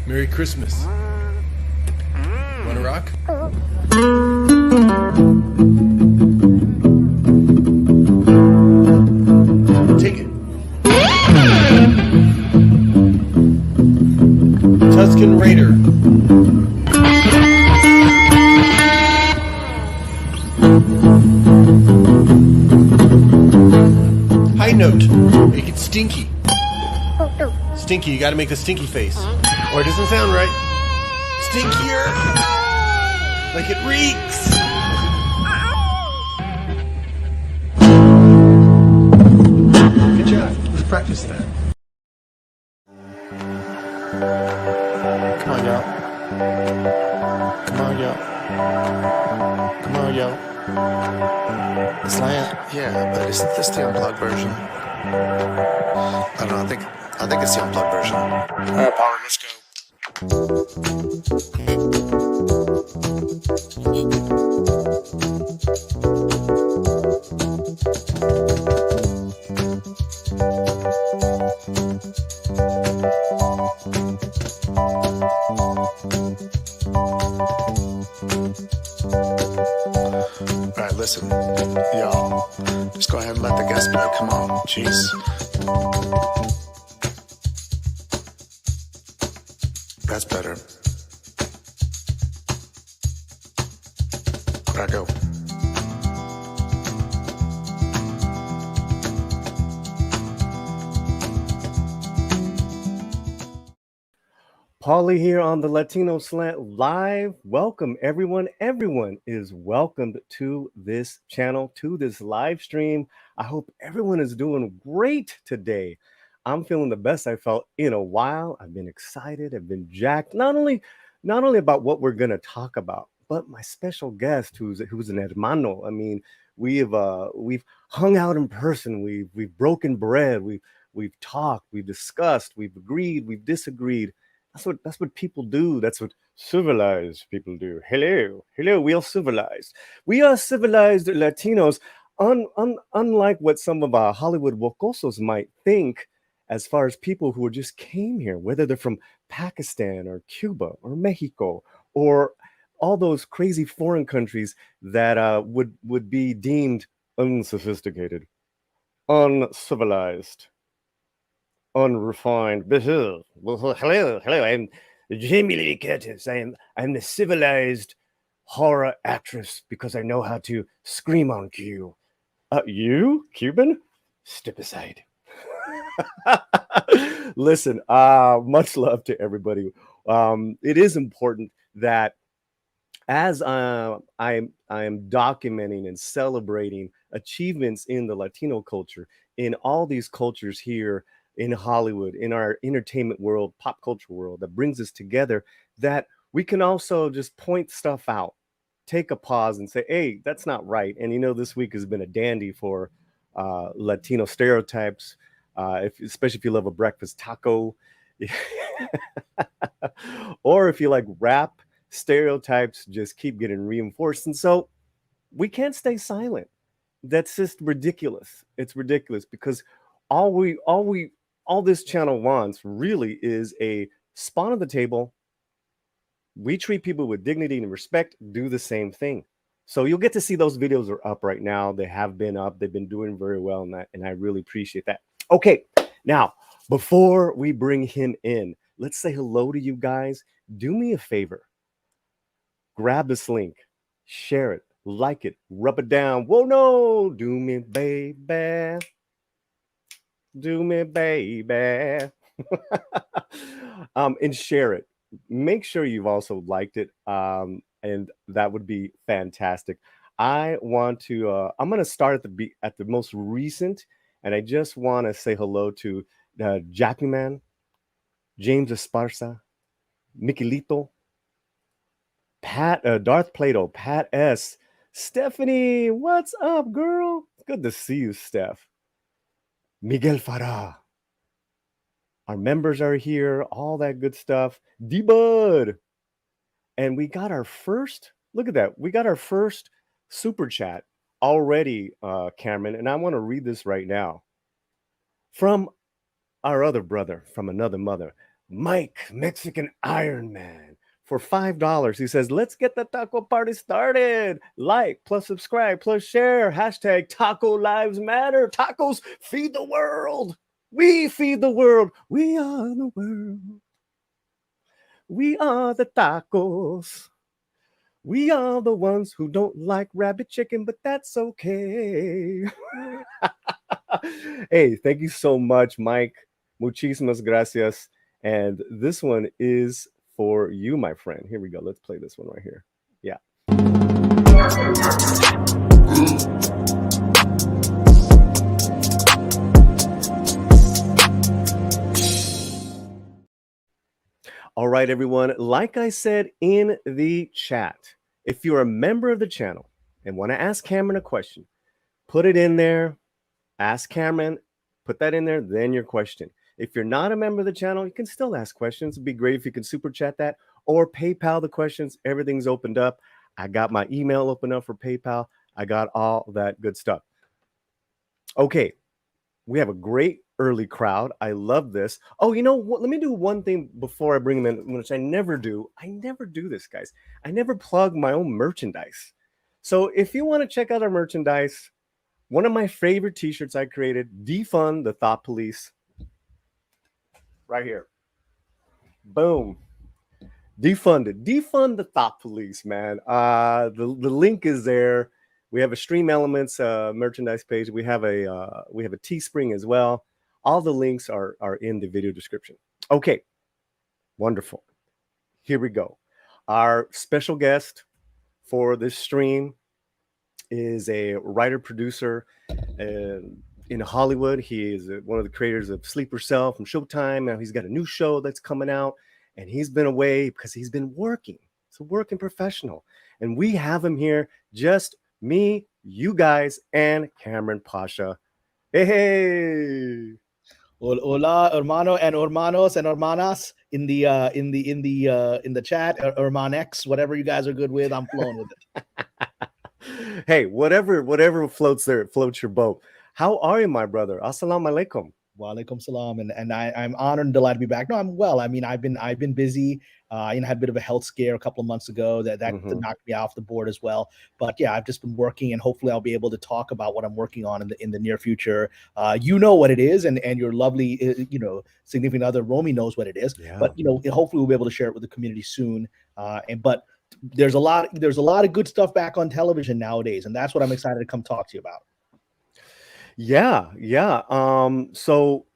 Merry Christmas. Wanna rock? Take it. Tuscan Raider. High note. Make it stinky. Stinky, you gotta make the stinky face. Or it doesn't sound right. Stinkier. Like it reeks. Good job. Let's practice that. Come on, y'all. Come on, y'all. Come on, y'all. It's like, yeah, but isn't this the unplugged version? I don't know. I think it's the unplugged version. All right, Paulie, let's go. All right, listen, y'all. Just go ahead and let the guest play. Come on, jeez. That's better. Gotta go. Paulie here on the Latino Slant Live. Welcome, everyone. Everyone is welcomed to this channel, to this live stream. I hope everyone is doing great today. I'm feeling the best I felt in a while. I've been excited. I've been jacked. Not only about what we're going to talk about, but my special guest, who's an hermano. I mean, we've hung out in person. We've broken bread. We've talked. We've discussed. We've agreed. We've disagreed. That's what people do. That's what civilized people do. Hello. We are civilized. We are civilized Latinos. Unlike what some of our Hollywood wocosos might think, as far as people who just came here, whether they're from Pakistan or Cuba or Mexico or all those crazy foreign countries that would be deemed unsophisticated, uncivilized, unrefined. Hello. I'm Jamie Lee Curtis. I'm the civilized horror actress because I know how to scream on cue. You, Cuban? Step aside. Listen, much love to everybody. It is important that as I am documenting and celebrating achievements in the Latino culture, in all these cultures here in Hollywood, in our entertainment world, pop culture world that brings us together, that we can also just point stuff out, take a pause and say, hey, that's not right. And this week has been a dandy for Latino stereotypes, especially if you love a breakfast taco, or if you like rap, stereotypes just keep getting reinforced. And so we can't stay silent. That's just ridiculous. It's ridiculous because all this channel wants really is a spot on the table. We treat people with dignity and respect, do the same thing. So you'll get to see those videos are up right now. They have been up. They've been doing very well in that, and I really appreciate that. Okay, now, before we bring him in, let's say hello to you guys. Do me a favor. Grab this link, share it, like it, rub it down. Whoa, no, do me, baby. Do me, baby. And share it. Make sure you've also liked it, and that would be fantastic. I want to. I'm going to start at the most recent, and I just want to say hello to Jackie Man, James Esparza, Miquelito, Pat, Darth Plato, Pat S, Stephanie. What's up, girl? Good to see you, Steph. Miguel Farah. Our members are here, all that good stuff. D-Bud. And we got our first, look at that. We got our first super chat already, Cameron. And I want to read this right now. From our other brother, from another mother. Mike, Mexican Iron Man, for $5. He says, let's get the taco party started. Like, plus subscribe, plus share. Hashtag Taco Lives Matter. Tacos feed the world. We feed the world. We are the world. We are the tacos. We are the ones who don't like rabbit chicken, but that's okay. Hey, thank you so much, Mike. Muchísimas gracias. And this one is for you, my friend. Here we go. Let's play this one right here. Yeah. All right, everyone. Like I said in the chat, if you're a member of the channel and want to ask Cameron a question, put it in there. Ask Cameron, put that in there, then your question. If you're not a member of the channel, you can still ask questions. It'd be great if you could super chat that or PayPal the questions. Everything's opened up. I got my email open up for PayPal. I got all that good stuff. Okay, we have a great early crowd. I love this. Oh, you know what? Let me do one thing before I bring them in, which I never do. I never do this, guys. I never plug my own merchandise. So if you want to check out our merchandise, one of my favorite t-shirts I created, Defund the Thought Police. Right here. Boom. Defund it. Defund the Thought Police, man. The link is there. We have a Stream Elements merchandise page. We have a Teespring as well. All the links are in the video description. Okay. Wonderful. Here we go. Our special guest for this stream is a writer-producer in Hollywood. He is one of the creators of Sleeper Cell from Showtime. Now he's got a new show that's coming out, and he's been away because he's been working. He's a working professional. And we have him here, just me, you guys, and Kamran Pasha. Hey. Hola, hermano and hermanos and hermanas in the chat, hermanex, whatever you guys are good with, I'm flowing with it. Hey, whatever floats there, it floats your boat. How are you, my brother? Assalamu alaikum. Wa alaikum salam, and I'm honored and delighted to be back. No, I'm well. I mean, I've been busy. Had a bit of a health scare a couple of months ago that knocked me off the board as well. But yeah, I've just been working, and hopefully I'll be able to talk about what I'm working on in the near future. You know what it is, and your lovely significant other Romy knows what it is. Yeah. But hopefully we'll be able to share it with the community soon. But there's a lot of good stuff back on television nowadays, and that's what I'm excited to come talk to you about. Yeah. So,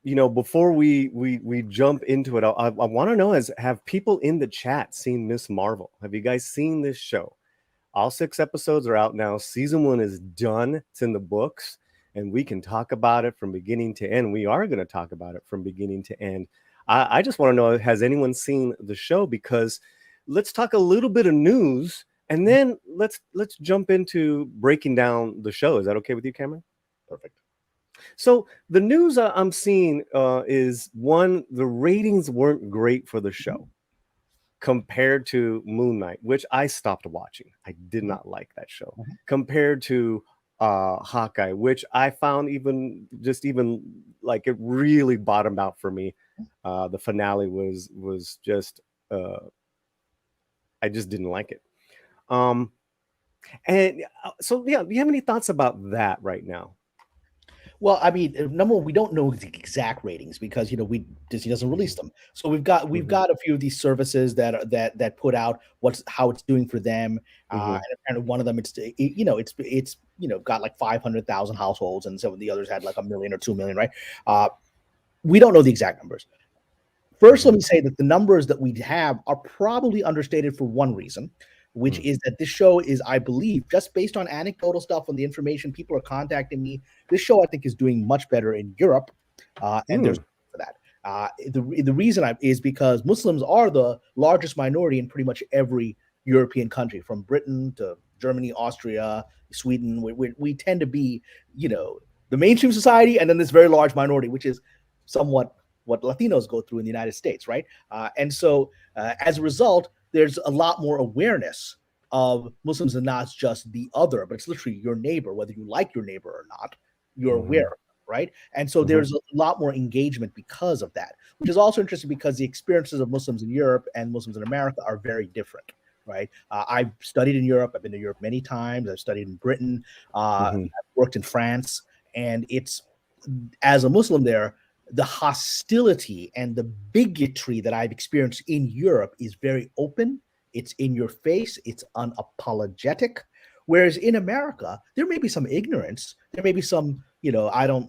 before we jump into it, I want to know, have people in the chat seen Miss Marvel? Have you guys seen this show? All 6 episodes are out now. Season 1 is done. It's in the books, and we can talk about it from beginning to end. We are going to talk about it from beginning to end. I just want to know, has anyone seen the show? Because let's talk a little bit of news, and then let's jump into breaking down the show. Is that okay with you, Cameron? Perfect. So the news I'm seeing is, one, the ratings weren't great for the show compared to Moon Knight, which I stopped watching. I did not like that show. Compared to Hawkeye, which I found even like it really bottomed out for me. The finale was just I just didn't like it. And so yeah, do you have any thoughts about that right now? Well, I mean, number one, we don't know the exact ratings because Disney doesn't release them. So we've got a few of these services that put out how it's doing for them, and one of them it's got like 500,000 households, and some of the others had like 1 million or 2 million, right? We don't know the exact numbers. First, let me say that the numbers that we have are probably understated for one reason, which is that this show is, I believe, just based on anecdotal stuff and the information people are contacting me, this show I think is doing much better in Europe, and there's for that. The reason is because Muslims are the largest minority in pretty much every European country, from Britain to Germany, Austria, Sweden. We tend to be, the mainstream society, and then this very large minority, which is somewhat what Latinos go through in the United States, right? And so as a result, there's a lot more awareness of Muslims and not just the other, but it's literally your neighbor, whether you like your neighbor or not, you're aware of them, right? And so there's a lot more engagement because of that. which is also interesting because the experiences of Muslims in Europe and Muslims in America are very different, right? I've studied in Europe. I've been to Europe many times. I've studied in Britain. I've worked in France, and it's, as a Muslim there, the hostility and the bigotry that I've experienced in Europe is very open. It's in your face. It's unapologetic. Whereas in America, there may be some ignorance. There may be some, I don't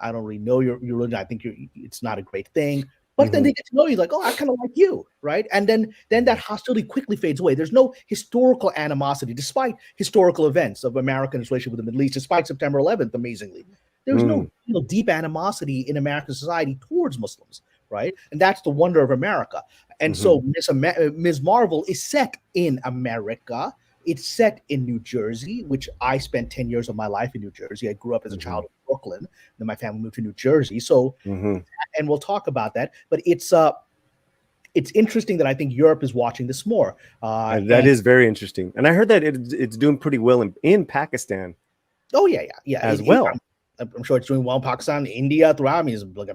really know your religion. I think it's not a great thing. But then they get to know you, like, oh, I kind of like you, right? And then that hostility quickly fades away. There's no historical animosity, despite historical events of America's relationship with the Middle East, despite September 11th, amazingly. There's no deep animosity in American society towards Muslims, right? And that's the wonder of America. And so Ms. Marvel is set in America. It's set in New Jersey, which I spent 10 years of my life in New Jersey. I grew up as a child in Brooklyn. Then my family moved to New Jersey. So, and we'll talk about that. But it's interesting that I think Europe is watching this more. That is very interesting. And I heard that it's doing pretty well in Pakistan. Oh, yeah. As well. I'm sure it's doing well in Pakistan, India, throughout. I mean, it's like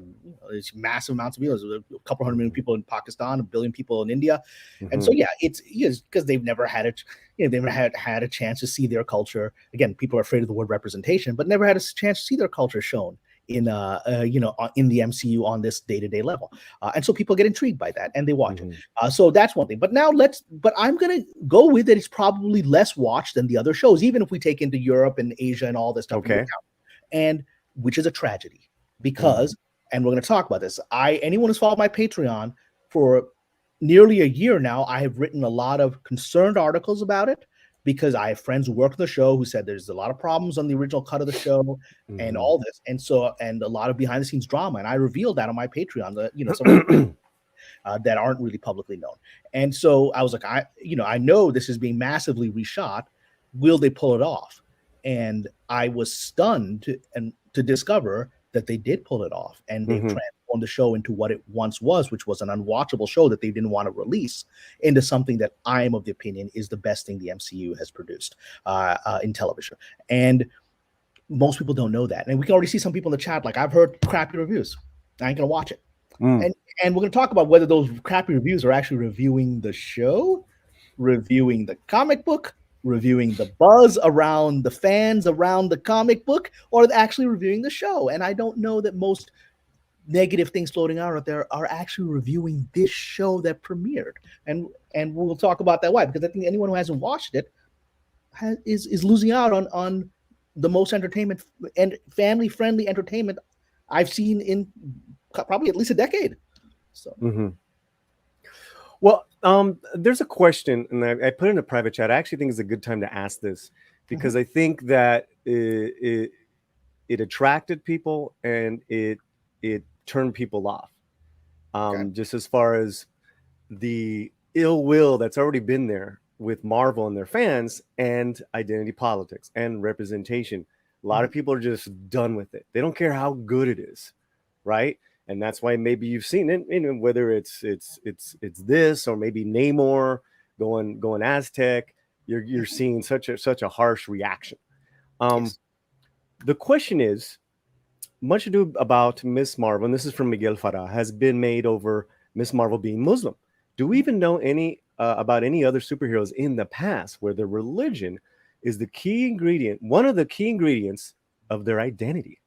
it's massive amounts of people. There's a couple 100 million people in Pakistan, 1 billion people in India, and so it's because they've never had it. They've never had a chance to see their culture. Again, people are afraid of the word representation, but never had a chance to see their culture shown in in the MCU on this day-to-day level, and so people get intrigued by that and they watch it. So that's one thing. But now but I'm gonna go with it. It's probably less watched than the other shows, even if we take into Europe and Asia and all this stuff. Okay. And which is a tragedy because, and we're going to talk about this. Anyone who's followed my Patreon for nearly a year now, I have written a lot of concerned articles about it because I have friends who work on the show who said there's a lot of problems on the original cut of the show and all this. And a lot of behind the scenes drama. And I revealed that on my Patreon, some that aren't really publicly known. And so I was like, I know this is being massively reshot. Will they pull it off? And I was stunned to discover that they did pull it off, and they transformed the show into what it once was, which was an unwatchable show that they didn't want to release, into something that I am of the opinion is the best thing the MCU has produced in television. And most people don't know that. And we can already see some people in the chat, like, I've heard crappy reviews. I ain't gonna watch it. And we're gonna talk about whether those crappy reviews are actually reviewing the show, reviewing the comic book, reviewing the buzz around the fans around the comic book, or actually reviewing the show. And I don't know that most negative things floating out there are actually reviewing this show that premiered. And we'll talk about that why, because I think anyone who hasn't watched it is losing out on the most entertainment and family-friendly entertainment I've seen in probably at least a decade. So Well, there's a question, and I put in a private chat. I actually think it's a good time to ask this because I think that it attracted people and it turned people off. Just as far as the ill will that's already been there with Marvel and their fans and identity politics and representation. A lot of people are just done with it. They don't care how good it is, right? And that's why maybe you've seen it, whether it's this or maybe Namor going Aztec, you're seeing such a harsh reaction. The question is, much ado about Miss Marvel, and this is from Miguel Farah, has been made over Miss Marvel being Muslim. Do we even know any about any other superheroes in the past where their religion is the key ingredient, one of the key ingredients of their identity?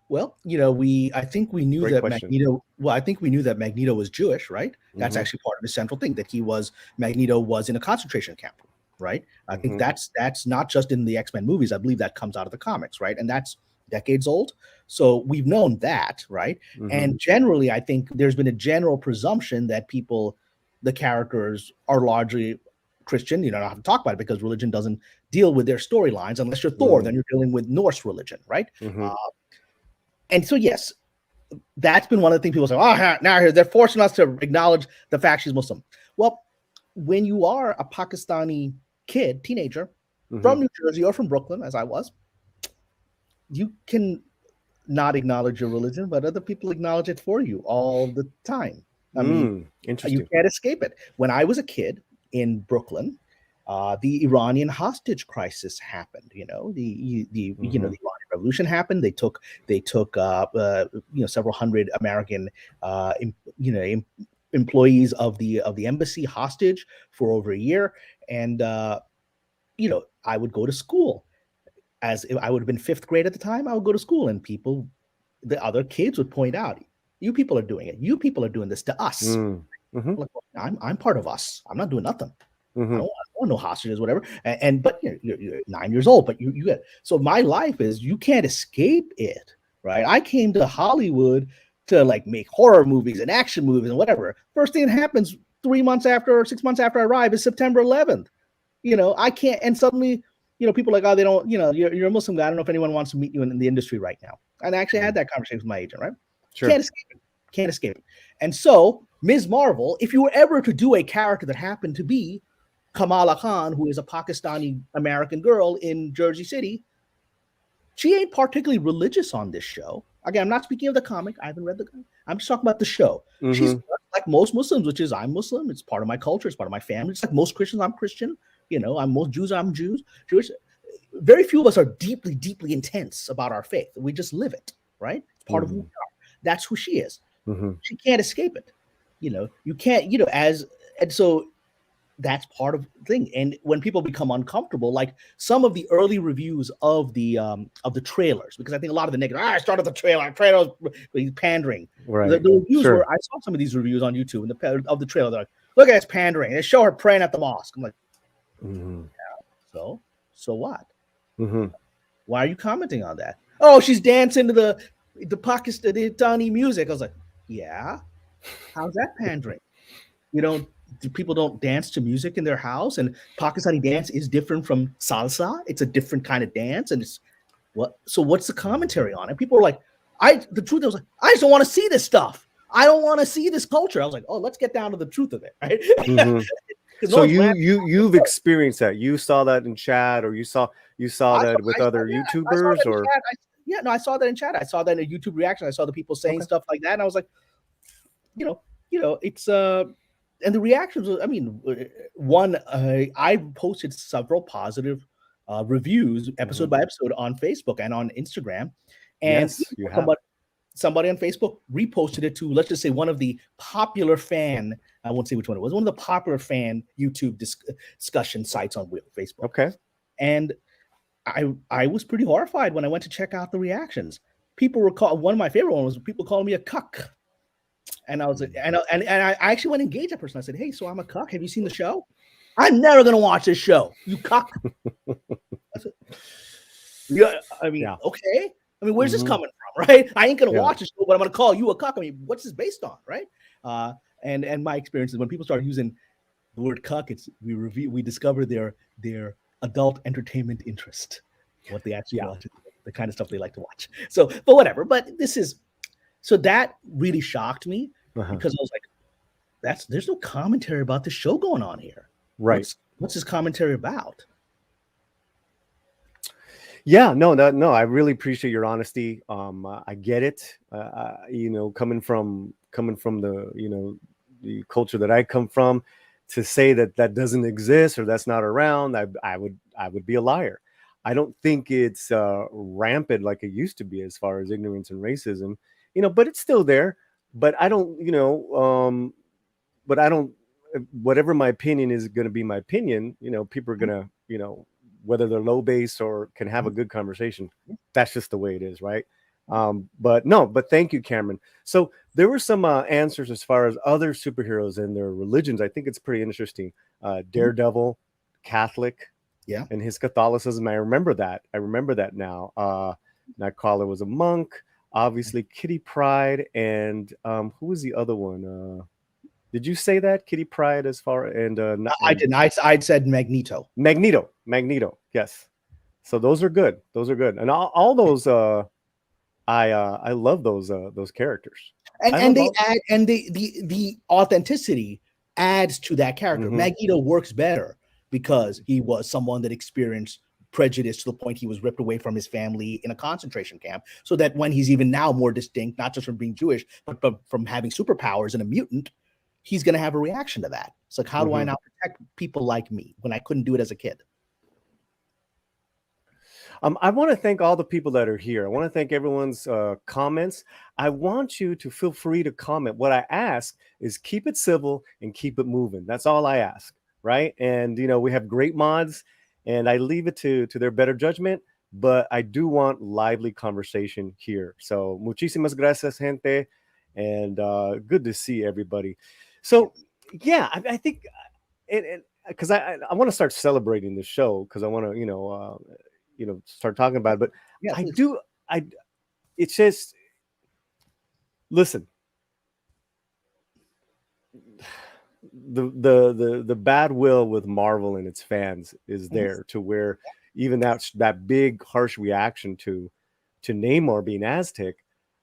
Well, I think we knew that Magneto. Well, I think we knew that Magneto was Jewish, right? That's actually part of the central thing, that Magneto was in a concentration camp, right? I think that's not just in the X-Men movies. I believe that comes out of the comics, right? And that's decades old. So we've known that, right? And generally, I think there's been a general presumption that the characters are largely Christian. You don't have to talk about it because religion doesn't deal with their storylines unless you're Thor. Then you're dealing with Norse religion, right? And so, yes, that's been one of the things people say, now they're forcing us to acknowledge the fact she's Muslim. Well, when you are a Pakistani teenager from New Jersey or from Brooklyn, as I was, you can not acknowledge your religion, but other people acknowledge it for you all the time. I mean, you can't escape it. When I was a kid in Brooklyn, the Iranian hostage crisis happened. The Iranian revolution happened. They took several hundred American employees of the embassy hostage for over a year. And I would go to school. As if I would have been 5th grade at the time, I would go to school, and the other kids would point out, you people are doing it. You people are doing this to us. Like, I'm part of us. I'm not doing nothing. I don't want no hostages, whatever. But you're 9 years old, but you get, so my life is, you can't escape it, right? I came to Hollywood to like make horror movies and action movies and whatever. First thing that happens 3 months after or 6 months after I arrive is September 11th. I can't, and suddenly, people are like, oh, they don't, you're a Muslim guy. I don't know if anyone wants to meet you in the industry right now. And I actually had that conversation with my agent, right? Sure. Can't escape it. And so Ms. Marvel, if you were ever to do a character that happened to be Kamala Khan, who is a Pakistani American girl in Jersey City, she ain't particularly religious on this show. Again, I'm not speaking of the comic. I haven't read the comic. I'm just talking about the show. She's like most Muslims, which is, I'm Muslim. It's part of my culture. It's part of my family. It's like most Christians. I'm Christian. I'm most Jews. I'm Jewish. Very few of us are deeply, deeply intense about our faith. We just live it, right? It's part of who we are. That's who she is. She can't escape it. You can't, and so that's part of the thing. And when people become uncomfortable, like some of the early reviews of the trailers, because I think a lot of the negative, I started the trailer was pandering. Right. The reviews were, I saw some of these reviews on YouTube of the trailer. They're like, look at it's pandering. They show her praying at the mosque. I'm like, yeah, so what? Why are you commenting on that? Oh, she's dancing to the Pakistani music. I was like, yeah, how's that pandering? People don't dance to music in their house, and Pakistani dance is different from salsa. It's a different kind of dance, and so what's the commentary on it? People are like, the truth is, I just don't want to see this stuff. I don't want to see this culture. I was like, oh, let's get down to the truth of it, right? So you've experienced that. You saw that in chat, or you saw that with other YouTubers, or I saw that in chat. I saw that in a YouTube reaction. I saw the people saying stuff like that, and I was like, it's and the reactions. I mean, I posted several positive reviews, episode by episode, on Facebook and on Instagram, and somebody on Facebook reposted it to, let's just say, one of the popular fan. I won't say which one it was. One of the popular fan YouTube discussion sites on Facebook. Okay. And I was pretty horrified when I went to check out the reactions. People were one of my favorite ones was people calling me a cuck. And I was like, and I actually went and engaged that person. I said, hey, so I'm a cuck. Have you seen the show? I'm never gonna watch this show. You cuck. Okay. I mean, where's this coming from, right? I ain't gonna watch this show, but I'm gonna call you a cuck. I mean, what's this based on, right? And my experience is when people start using the word cuck, we discover their adult entertainment interest, what they actually watch, the kind of stuff they like to watch. So, but whatever. But so that really shocked me because I was like, there's no commentary about the show going on here. Right. What's this commentary about? Yeah, no, I really appreciate your honesty. I get it. Coming from the the culture that I come from, to say that doesn't exist or that's not around, I would be a liar. I don't think it's rampant like it used to be as far as ignorance and racism, but it's still there. But I don't, whatever my opinion is going to be my opinion. People are going to, whether they're low base or can have a good conversation. That's just the way it is, right? But thank you, Cameron. So there were some answers as far as other superheroes and their religions. I think it's pretty interesting. Daredevil, Catholic, and his Catholicism. I remember that now. Nightcrawler was a monk. Obviously, Kitty Pryde, and who was the other one? Did you say that Kitty Pryde as far I didn't. I said Magneto. Magneto. Yes. So those are good. And all those. I love those characters. And they add, and the authenticity adds to that character. Magneto works better because he was someone that experienced prejudice to the point he was ripped away from his family in a concentration camp, so that when he's even now more distinct, not just from being Jewish, but from having superpowers and a mutant, he's going to have a reaction to that. It's like, how do I now protect people like me when I couldn't do it as a kid? I want to thank all the people that are here. I want to thank everyone's comments. I want you to feel free to comment. What I ask is keep it civil and keep it moving. That's all I ask, right? And we have great mods, and I leave it to their better judgment. But I do want lively conversation here. So muchísimas gracias, gente, and good to see everybody. So yeah, I think because I want to start celebrating the show because I want to start talking about it. But Yeah, I please. do. It's just listen. The bad will with Marvel and its fans is there to where even that big harsh reaction to Namor being Aztec,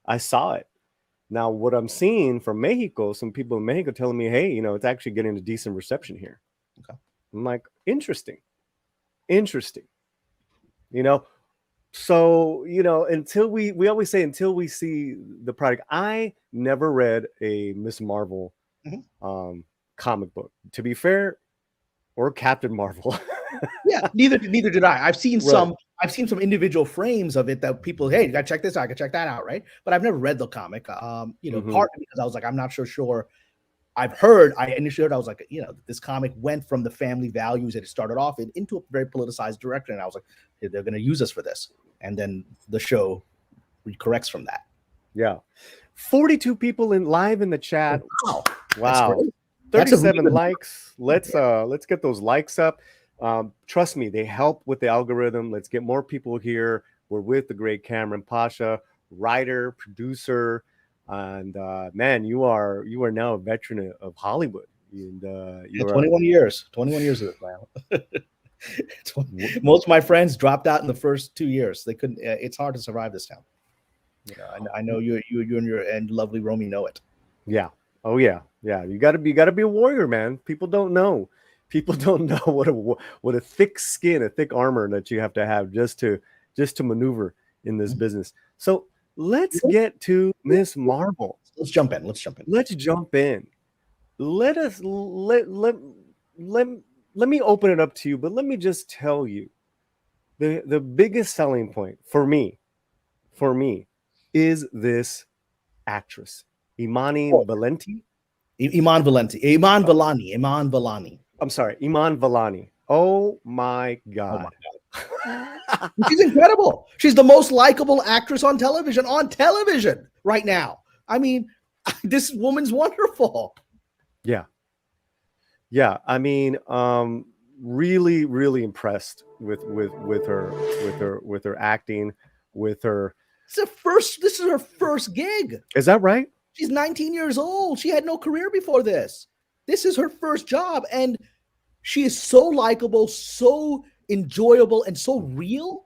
I saw it. Now what I'm seeing from Mexico, some people in Mexico telling me, hey, it's actually getting a decent reception here. Okay. I'm like, interesting. So until we always say until we see the product. I never read a Miss Marvel comic book, to be fair, or Captain Marvel. Yeah, neither did I. I've seen Right. I've seen some individual frames of it that people, hey, you gotta check this out, I can check that out, right? But I've never read the comic. Partly because I was like, I'm not so sure. I initially heard, I was like, this comic went from the family values that it started off into a very politicized direction. And I was like, hey, they're gonna use us for this. And then the show corrects from that. Yeah. 42 people live in the chat. Wow. Wow. 37 likes. Let's get those likes up. Trust me, they help with the algorithm. Let's get more people here. We're with the great KAMRAN PASHA, writer, producer, and man, you are now a veteran of Hollywood. And you're 21 years of it now. Most of my friends dropped out in the first 2 years. They couldn't. It's hard to survive this town. I know you and lovely Romy know it. Yeah. Oh yeah. Yeah. You gotta be a warrior, man. People don't know what a thick skin, a thick armor that you have to have just to maneuver in this business. So let's get to Miss Marvel. Let's jump in. Let me open it up to you, but let me just tell you the biggest selling point for me is this actress, Iman Vellani. I'm sorry, Iman Vellani. Oh my God. She's incredible. She's the most likable actress on television right now. I mean, this woman's wonderful. Yeah. I mean, really, really impressed with her acting, with her. This is her first gig. Is that right? She's 19 years old. She had no career before this. This is her first job, and she is so likable, so enjoyable, and so real.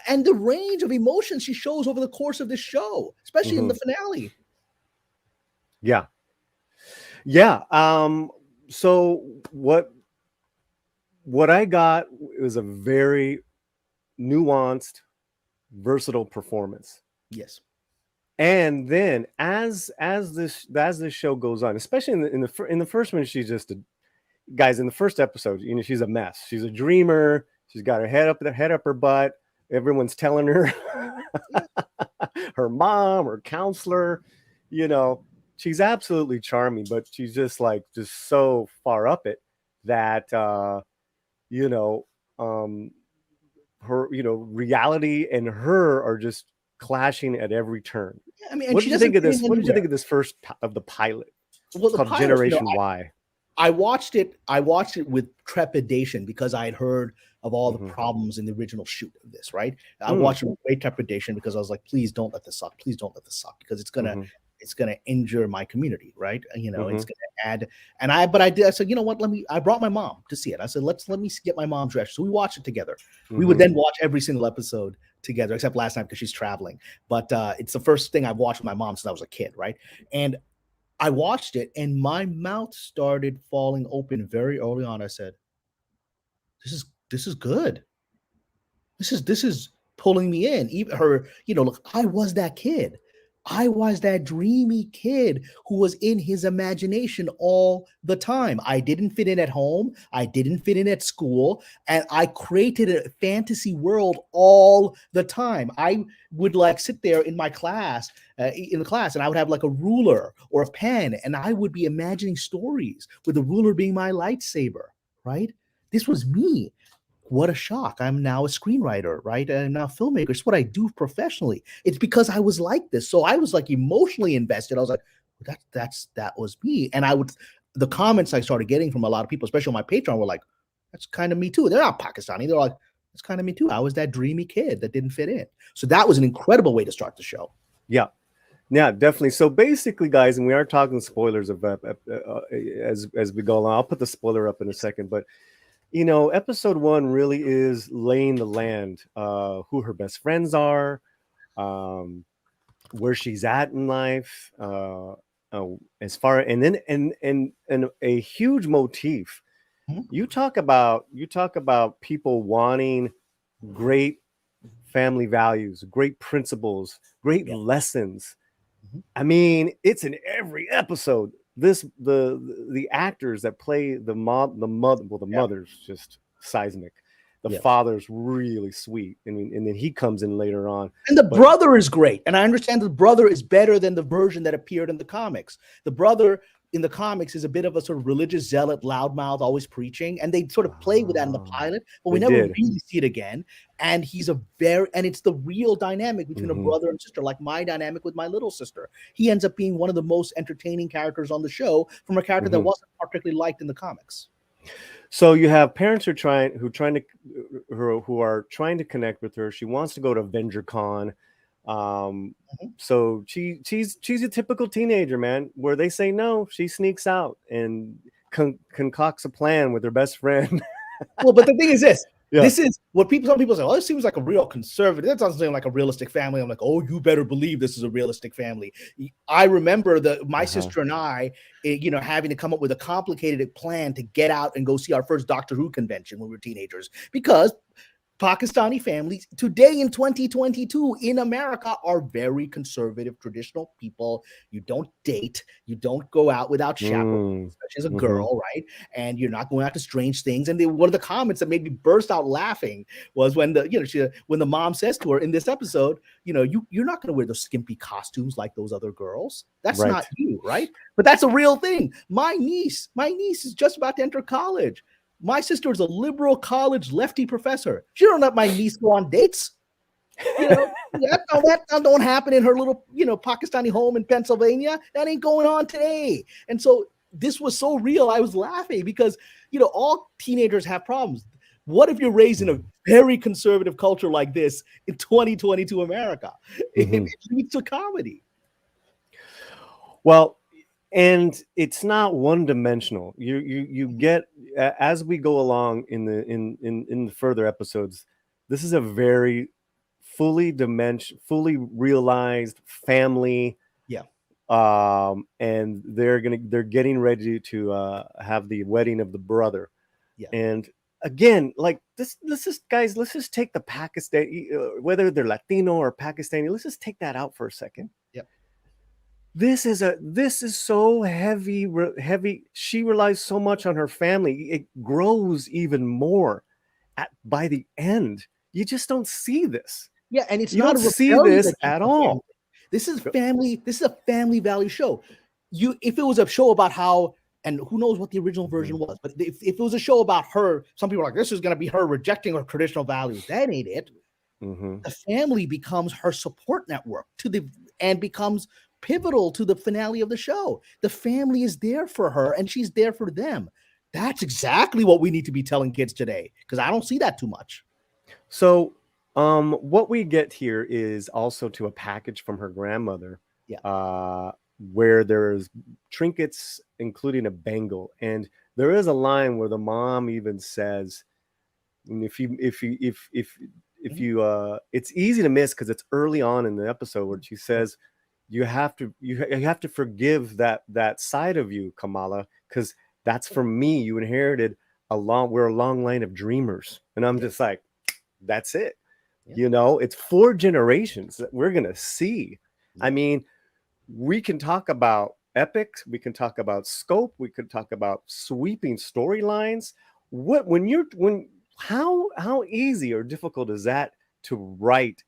And the range of emotions she shows over the course of this show, especially in the finale. Yeah. So what I got was a very nuanced, versatile performance. Yes. And then as this show goes on, especially in the first one, she's just guys, in the first episode, she's a mess. She's a dreamer. She's got her head up her butt. Everyone's telling her, her mom, her counselor, she's absolutely charming, but she's just so far up it that her reality and her are just clashing at every turn. I mean, what did you think of this? What did you think of this first of the pilot? Well, called Generation Y. I watched it with trepidation because I had heard of all the problems in the original shoot of this, right? I watched it with great trepidation because I was like, please don't let this suck. Please don't let this suck, because it's gonna injure my community, right? It's gonna add. And I said, you know what? I brought my mom to see it. I said, let me get my mom's reaction. So we watched it together. We would then watch every single episode together, except last night because she's traveling. But it's the first thing I've watched with my mom since I was a kid, right? And I watched it, and my mouth started falling open very early on. I said, "This is good. This is pulling me in." Even her, look, I was that kid. I was that dreamy kid who was in his imagination all the time. I didn't fit in at home. I didn't fit in at school. And I created a fantasy world all the time. I would like sit there in my class, in the class, and I would have like a ruler or a pen, and I would be imagining stories with the ruler being my lightsaber, right? This was me. What a shock. I'm now a screenwriter, right? And now a filmmaker. It's what I do professionally. It's because I was like this. So I was like emotionally invested. I was like, that was me. And the comments I started getting from a lot of people, especially on my Patreon, were like, that's kind of me too. They're not Pakistani. They're like, that's kind of me too. I was that dreamy kid that didn't fit in. So that was an incredible way to start the show. Yeah. Yeah, definitely. So basically, guys, and we are talking spoilers of as we go along. I'll put the spoiler up in a second, but you know, episode 1 really is laying the land, who her best friends are, where she's at in life, as far, and then and a huge motif. You talk about people wanting great family values, great principles, great lessons. I mean, it's in every episode. The actors that play the mother's just seismic. The father's really sweet. I mean, and then he comes in later on. And the brother is great. And I understand the brother is better than the version that appeared in the comics. The brother in the comics is a bit of a sort of religious zealot, loudmouth, always preaching. And they sort of play with that in the pilot, but we never really see it again. And it's the real dynamic between a brother and sister, like my dynamic with my little sister. He ends up being one of the most entertaining characters on the show from a character that wasn't particularly liked in the comics. So you have parents who are trying to connect with her. She wants to go to Avenger Con. So she's a typical teenager, man, where they say no, she sneaks out and concocts a plan with her best friend. Well, but the thing is this. This is what some people say, oh, this seems like a real conservative. That doesn't seem like a realistic family. I'm like, oh, you better believe this is a realistic family. I remember my sister and I, having to come up with a complicated plan to get out and go see our first Doctor Who convention when we were teenagers, because Pakistani families today in 2022 in America are very conservative, traditional people. You don't date, you don't go out without chaperones, especially as a girl, right? And you're not going out to strange things. And one of the comments that made me burst out laughing was when when the mom says to her in this episode, you're not going to wear those skimpy costumes like those other girls. That's not you, right? But that's a real thing. My niece is just about to enter college. My sister is a liberal college lefty professor. She don't let my niece go on dates. That don't happen in her little, Pakistani home in Pennsylvania. That ain't going on today. And so this was so real. I was laughing because, all teenagers have problems. What if you're raised in a very conservative culture like this in 2022 America? It leads to comedy. Well, and it's not one-dimensional. You get, as we go along in the further episodes, this is a very fully realized family. And they're getting ready to have the wedding of the brother. And again, like let's just take the Pakistani, whether they're Latino or Pakistani, let's just take that out for a second. This is so heavy. She relies so much on her family. It grows even more by the end. You just don't see this. Yeah, and you don't see this at all. This is family. This is a family value show. If it was a show about how, and who knows what the original version was, but if it was a show about her, some people are like, this is going to be her rejecting her traditional values. That ain't it. The family becomes her support network and becomes pivotal to the finale of the show. The family is there for her and she's there for them. That's exactly what we need to be telling kids today, because I don't see that too much. So what we get here is also to a package from her grandmother, where there's trinkets, including a bangle. And there is a line where the mom even says, if you it's easy to miss because it's early on in the episode, where she says, you have to forgive that side of you, Kamala, because that's from me. You inherited we're a long line of dreamers. And I'm just like, that's it. It's 4 generations that we're gonna see. I mean, we can talk about epics, we can talk about scope, we could talk about sweeping storylines. How easy or difficult is that to write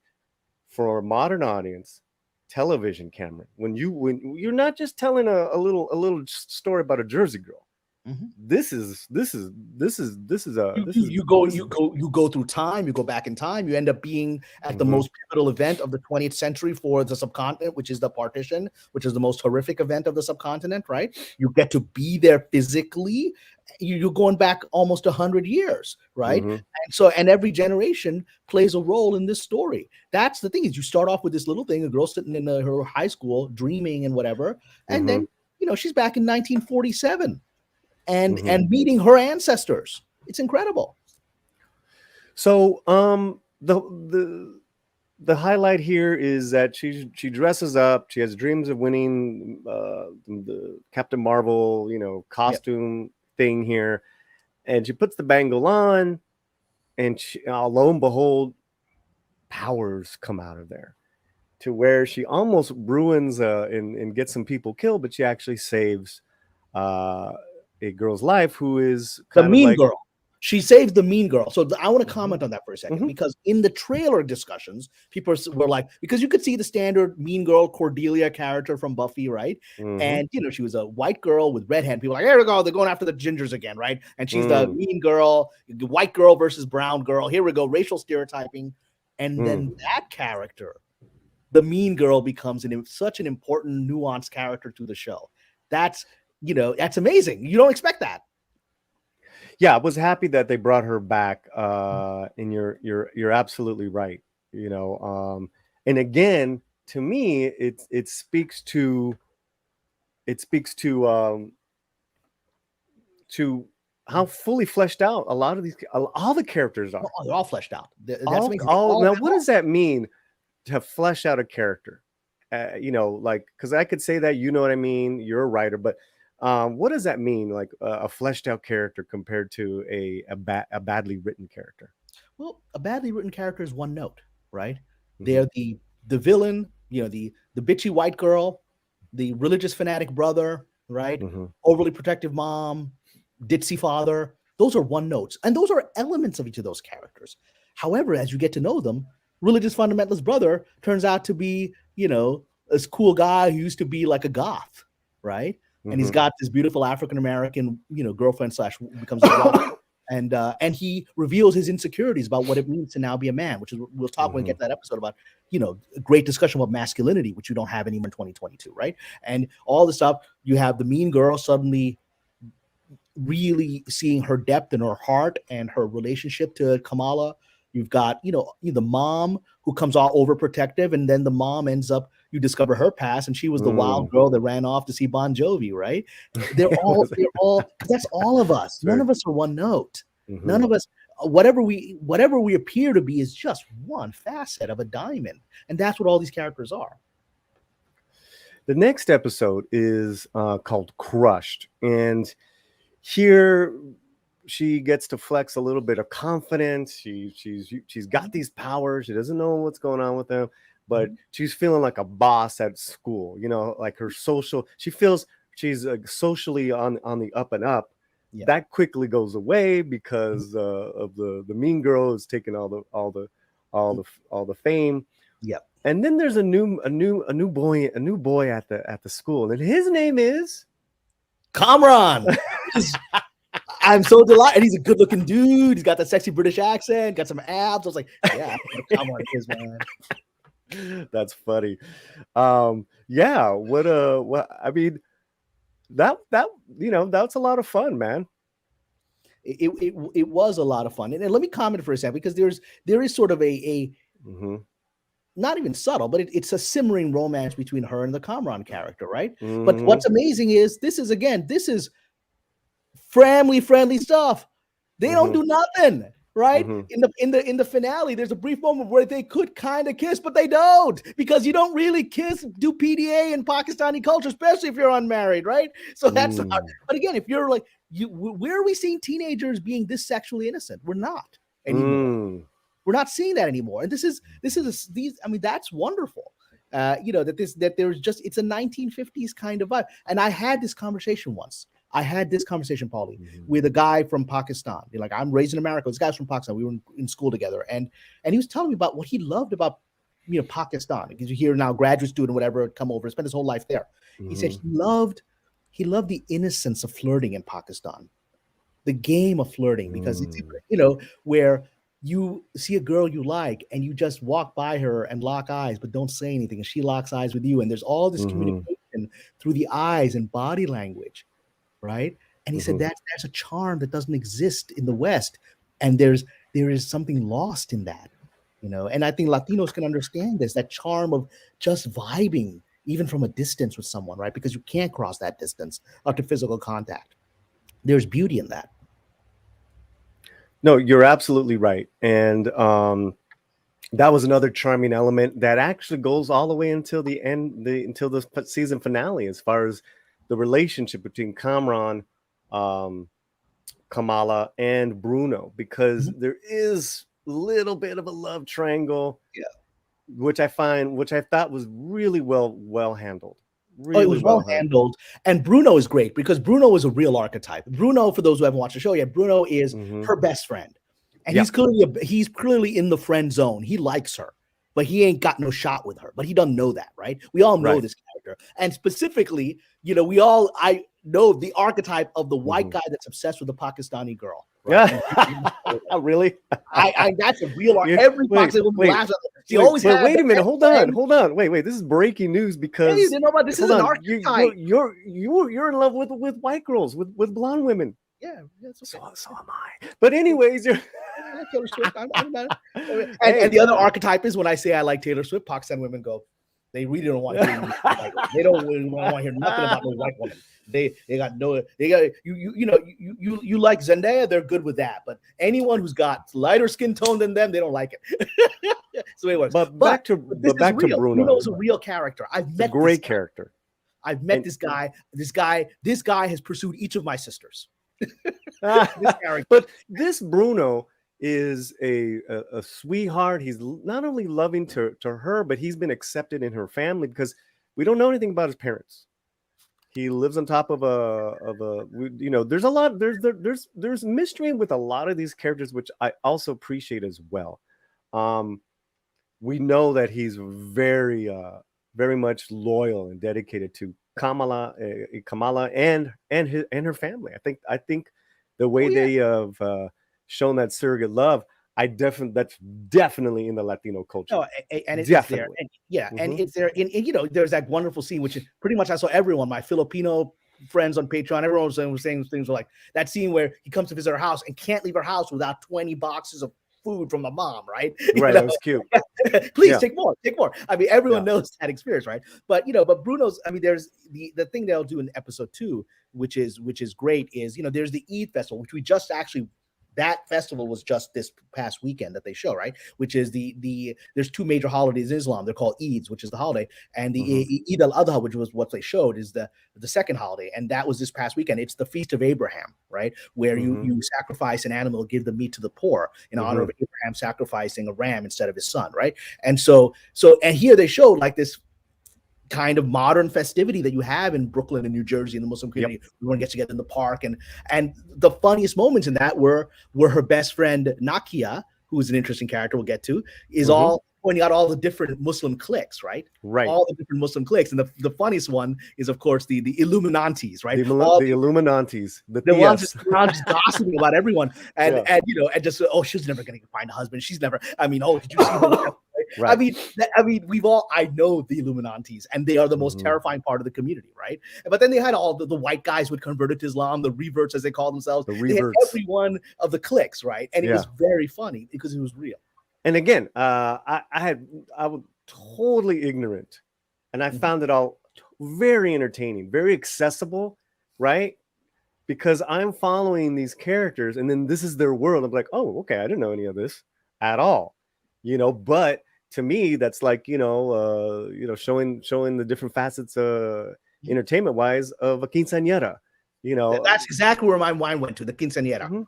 for a modern audience television, Cameron, when you're not just telling a little story about a Jersey girl. This is you go through time, you go back in time, you end up being at the most pivotal event of the 20th century for the subcontinent, which is the partition, which is the most horrific event of the subcontinent, right? You get to be there physically. You're going back almost 100 years, right? And every generation plays a role in this story. That's the thing, is you start off with this little thing, a girl sitting in her high school dreaming and whatever, and then she's back in 1947 and meeting her ancestors. It's incredible. So the highlight here is that she dresses up, she has dreams of winning the Captain Marvel costume thing here, and she puts the bangle on, and lo and behold, powers come out of there, to where she almost ruins and gets some people killed, but she actually saves a girl's life who is the mean girl. She saves the mean girl. So I want to comment on that for a second, because in the trailer discussions, people were like, because you could see the standard mean girl Cordelia character from Buffy, right? And she was a white girl with red hair. People were like, here we go, they're going after the gingers again, right? And she's the mean girl, the white girl versus brown girl. Here we go, racial stereotyping. And then that character, the mean girl, becomes such an important, nuanced character to the show. That's amazing. You don't expect that. Yeah, I was happy that they brought her back. And you're absolutely right. And again, to me, it speaks to how fully fleshed out a lot of all the characters are. They're all fleshed out. Now, what does that mean to flesh out a character? Because I could say that, what I mean, you're a writer, but what does that mean, like a fleshed out character compared to a badly written character? Well, a badly written character is one note, right? They're the villain, the bitchy white girl, the religious fanatic brother, right? Overly protective mom, ditzy father. Those are one notes, and those are elements of each of those characters. However, as you get to know them, religious fundamentalist brother turns out to be, this cool guy who used to be like a goth, right? And he's got this beautiful African-American, girlfriend / becomes a wife. And he reveals his insecurities about what it means to now be a man, which is, we'll talk when we get to that episode about, a great discussion about masculinity, which you don't have anymore in 2022, right? And all the stuff, you have the mean girl suddenly really seeing her depth in her heart and her relationship to Kamala. You've got, the mom who comes all overprotective, and then the mom ends up, you discover her past, and she was the wild girl that ran off to see Bon Jovi, right? They're all, that's all of us. None of us are one note. None of us, whatever we appear to be is just one facet of a diamond. And that's what all these characters are. The next episode is called Crushed. And here she gets to flex a little bit of confidence. She's got these powers. She doesn't know what's going on with them, but she's feeling like a boss at school, like her social, she feels she's socially on the up and up. That quickly goes away because of the mean girl is taking all the fame. And then there's a new boy at the school, and his name is Kamran. I'm so delighted. And he's a good-looking dude. He's got that sexy British accent, got some abs. I was like, yeah, Kamran is, man. That's funny. Yeah, what I mean, that that's a lot of fun, man. It was a lot of fun. And let me comment for a second, because there is sort of a not even subtle, but it's a simmering romance between her and the Kamran character, right? But what's amazing is this is family-friendly stuff. They don't do nothing, right? In the finale, there's a brief moment where they could kind of kiss, but they don't, because you don't really do PDA in Pakistani culture, especially if you're unmarried, right? So that's hard. But again, if you're like, where are we seeing teenagers being this sexually innocent? We're not anymore. We're not seeing that anymore. And this is these. I mean, that's wonderful. that there's just, it's a 1950s kind of vibe. And I had this conversation once. Paulie, with a guy from Pakistan. Like, I'm raised in America. This guy's from Pakistan. We were in school together, and he was telling me about what he loved about Pakistan, because you hear now graduate student, whatever, come over, spend his whole life there. He said he loved the innocence of flirting in Pakistan, the game of flirting, because it's, where you see a girl you like and you just walk by her and lock eyes but don't say anything, and she locks eyes with you, and there's all this communication through the eyes and body language, right? And he said that's a charm that doesn't exist in the West, and there is something lost in that, and I think Latinos can understand this, that charm of just vibing even from a distance with someone, right? Because you can't cross that distance up to physical contact. There's beauty in that. No, you're absolutely right. And that was another charming element that actually goes all the way until the end, until the season finale, as far as the relationship between Kamran, Kamala, and Bruno, because there is a little bit of a love triangle, which I thought was really well handled. Really it was well handled. And Bruno is great, because Bruno is a real archetype. Bruno, for those who haven't watched the show yet, Bruno is her best friend. And he's clearly in the friend zone. He likes her, but he ain't got no shot with her. But he doesn't know that, right? We all know this character. And specifically, I know the archetype of the white guy that's obsessed with the Pakistani girl. Right? Yeah. Really? That's a real every Pakistani woman laughs at her. She always has. Wait a minute. Hold on. Wait. This is breaking news, because you know about this is an archetype. You're in love with white girls, with blonde women. Yeah, that's okay. So am I. But anyways, and the other archetype is, when I say I like Taylor Swift, Pakistan women go, they really don't want to hear they don't really want to hear nothing about no white woman. You like Zendaya, they're good with that. But anyone who's got lighter skin tone than them, they don't like it. So anyway, but back to Bruno. Bruno's a real character. I've met a great character. I've met this guy. This guy has pursued each of my sisters. But this Bruno is a sweetheart. He's not only loving to her, but he's been accepted in her family, because we don't know anything about his parents. He lives on top of there's a lot, there's mystery with a lot of these characters, which I also appreciate as well. We know that he's very much loyal and dedicated to Kamala and her family. I think the way they have shown that surrogate love, that's definitely in the Latino culture. No, and it's there. And, and it's there. And there's that wonderful scene, which is pretty much, I saw everyone, my Filipino friends on Patreon, everyone was saying things like that scene where he comes to visit her house and can't leave her house without 20 boxes of food from the mom, right? That was cute. Please take more. I mean, everyone knows that experience, right? But but Bruno's, I mean, there's the thing they'll do in episode 2, which is great, is there's the Eid festival, which we just actually, that festival was just this past weekend that they show, right? Which is there's 2 major holidays in Islam. They're called Eids, which is the holiday, and the Eid al-Adha, which was what they showed, is the second holiday, and that was this past weekend. It's the Feast of Abraham, right? Where you sacrifice an animal, give the meat to the poor in honor of Abraham sacrificing a ram instead of his son, right? And so and here they showed like this kind of modern festivity that you have in Brooklyn and New Jersey in the Muslim community. Everyone gets together in the park, and the funniest moments in that were her best friend Nakia, who is an interesting character we'll get to, is all pointing out all the different Muslim cliques, right? Right. All the different Muslim cliques, and the funniest one is, of course, the Illuminantes, right? The Illuminanantes, the ones just gossiping about everyone, and just she's never going to find a husband. She's never. I mean, did you see her? Right. I mean, I know the Illuminantes, and they are the most terrifying part of the community, right? But then they had all the white guys who had converted to Islam, the reverts, as they call themselves. The reverts. Every one of the cliques, right? And it was very funny because it was real. And again, I was totally ignorant, and I found it all very entertaining, very accessible, right? Because I'm following these characters, and then this is their world. I'm like, oh, okay, I didn't know any of this at all, But to me, that's like showing the different facets, entertainment wise, of a quinceañera. That's exactly where my mind went to, the quinceañera.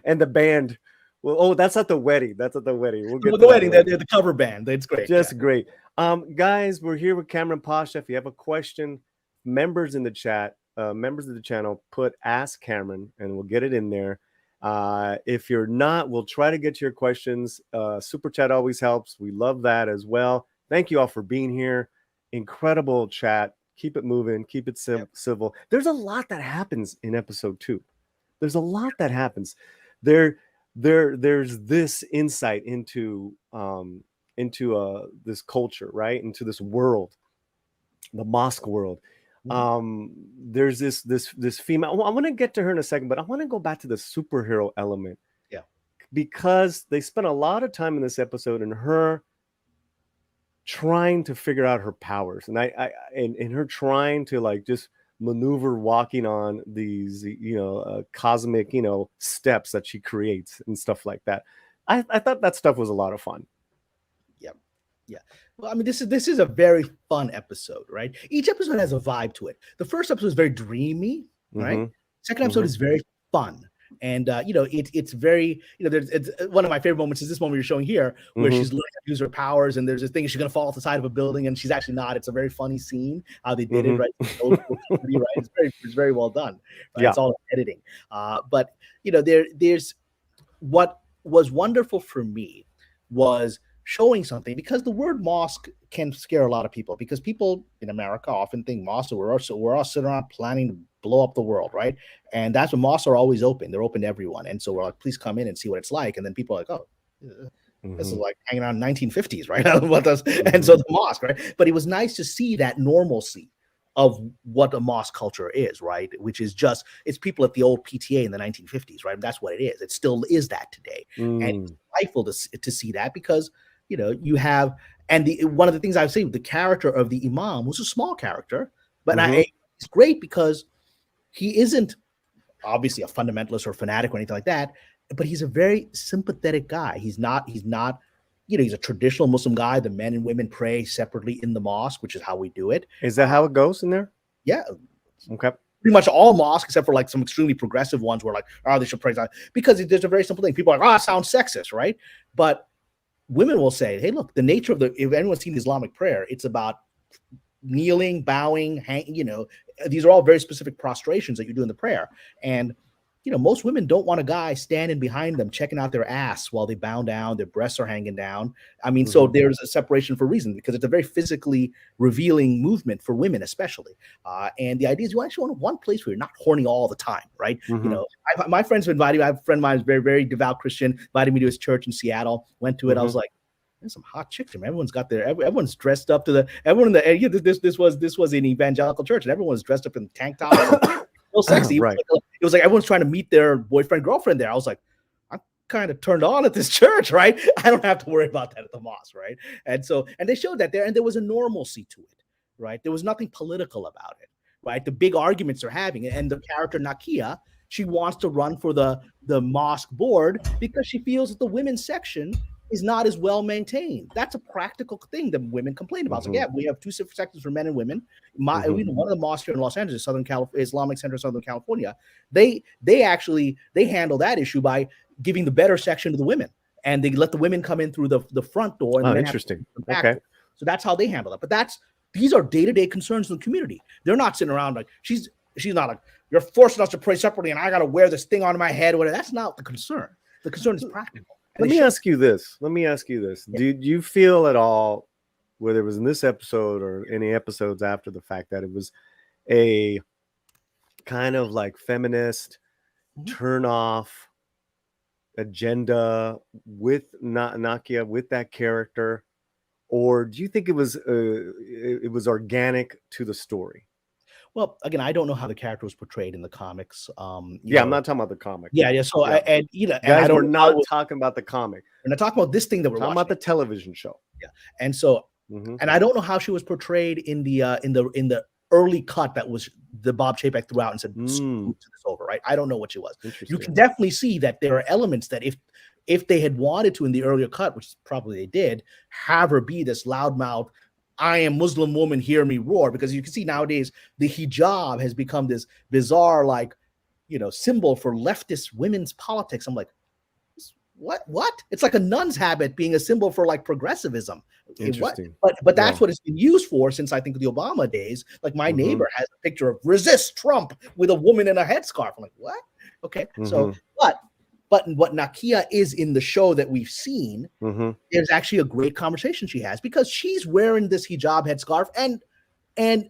And the band Well, oh, that's at the wedding. That's at the wedding. We'll get With to the that wedding, later. the cover band. It's great. Just great. Guys, we're here with KAMRAN PASHA. If you have a question, members in the chat, members of the channel, put Ask KAMRAN and we'll get it in there. If you're not, we'll try to get to your questions. Super chat always helps. We love that as well. Thank you all for being here. Incredible chat. Keep it moving. Keep it civil. There's a lot that happens in episode 2. There's a lot that happens. There's this insight into this culture, right? Into this world, the mosque world. There's this female. Well, I want to get to her in a second, but I want to go back to the superhero element. Yeah, because they spent a lot of time in this episode in her trying to figure out her powers, and and her trying to like just maneuver walking on these cosmic steps that she creates and stuff like that. I thought that stuff was a lot of fun. Yeah. Well, I mean, this is a very fun episode, right? Each episode has a vibe to it. The first episode is very dreamy, right? Second episode is very fun. And it's very, it's one of my favorite moments is this moment you're showing here where she's learning to use her powers, and there's this thing she's gonna fall off the side of a building, and she's actually not. It's a very funny scene how they did it, right? It's very well done. Right? Yeah. It's all editing. But there's what was wonderful for me was showing something, because the word mosque can scare a lot of people, because people in America often think mosques we're all sitting around planning to blow up the world, right? And that's when mosques are always open. They're open to everyone. And so we're like, please come in and see what it's like. And then people are like, oh, this is like hanging out in 1950s, right? And so the mosque, right? But it was nice to see that normalcy of what a mosque culture is, right? Which is just, it's people at the old PTA in the 1950s, right? And that's what it is. It still is that today. And it's delightful to see that, because you have, and one of the things I would say, the character of the Imam was a small character, but it's great because he isn't obviously a fundamentalist or fanatic or anything like that, but he's a very sympathetic guy. He's not, he's a traditional Muslim guy. The men and women pray separately in the mosque, which is how we do it. Is that how it goes in there? Yeah. Okay. Pretty much all mosques, except for like some extremely progressive ones where like, oh, they should pray, because there's a very simple thing. People are like, oh, it sounds sexist, right? But women will say, hey, look, the nature of if anyone's seen Islamic prayer, it's about kneeling, bowing, these are all very specific prostrations that you do in the prayer. And, most women don't want a guy standing behind them, checking out their ass while they bow down, their breasts are hanging down. I mean, so there's a separation for a reason, because it's a very physically revealing movement for women, especially. And the idea is you actually want one place where you're not horny all the time, right? My friends have invited me. I have a friend of mine who's very, very devout Christian, invited me to his church in Seattle, went to it. I was like, there's some hot chicks here. Everyone's dressed up to this was an evangelical church, and everyone's dressed up in tank tops. So sexy. Right. It was like everyone's trying to meet their boyfriend, girlfriend there. I was like, I'm kind of turned on at this church, right? I don't have to worry about that at the mosque, right? And they showed that there, and there was a normalcy to it, right? There was nothing political about it, right? The big arguments they're having, and the character Nakia, she wants to run for the mosque board because she feels that the women's section is not as well maintained. That's a practical thing that women complain about. So yeah, we have two separate sections for men and women. One of the mosques here in Los Angeles, Islamic Center, Southern California, they handle that issue by giving the better section to the women, and they let the women come in through the front door. And interesting. Okay, so that's how they handle it. But these are day-to-day concerns in the community. They're not sitting around like she's not like, you're forcing us to pray separately, and I got to wear this thing on my head. Whatever. That's not the concern. The concern is practical. Let me ask you this. Yeah. Did you feel at all, whether it was in this episode or any episodes after the fact, that it was a kind of like feminist turn off agenda with Nakia, with that character, or do you think it was organic to the story? Well, again, I don't know how the character was portrayed in the comics. I'm not talking about the comic. Yeah. So guys, we're not talking about the comic. We're not talking about this thing that we're talking watching. about the television show. Yeah, and so, and I don't know how she was portrayed in the early cut that was the Bob Chapek threw out and said, "Scoot this over." Right? I don't know what she was. You can definitely see that there are elements that if they had wanted to in the earlier cut, which probably they did, have her be this loudmouth, I am Muslim woman, hear me roar, because you can see nowadays the hijab has become this bizarre, symbol for leftist women's politics. I'm like, what? It's like a nun's habit being a symbol for like progressivism. Interesting. But that's what it's been used for since I think the Obama days. Like my neighbor has a picture of resist Trump with a woman in a headscarf. I'm like, what? Okay. So, but what Nakia is in the show that we've seen, there's actually a great conversation she has because she's wearing this hijab headscarf and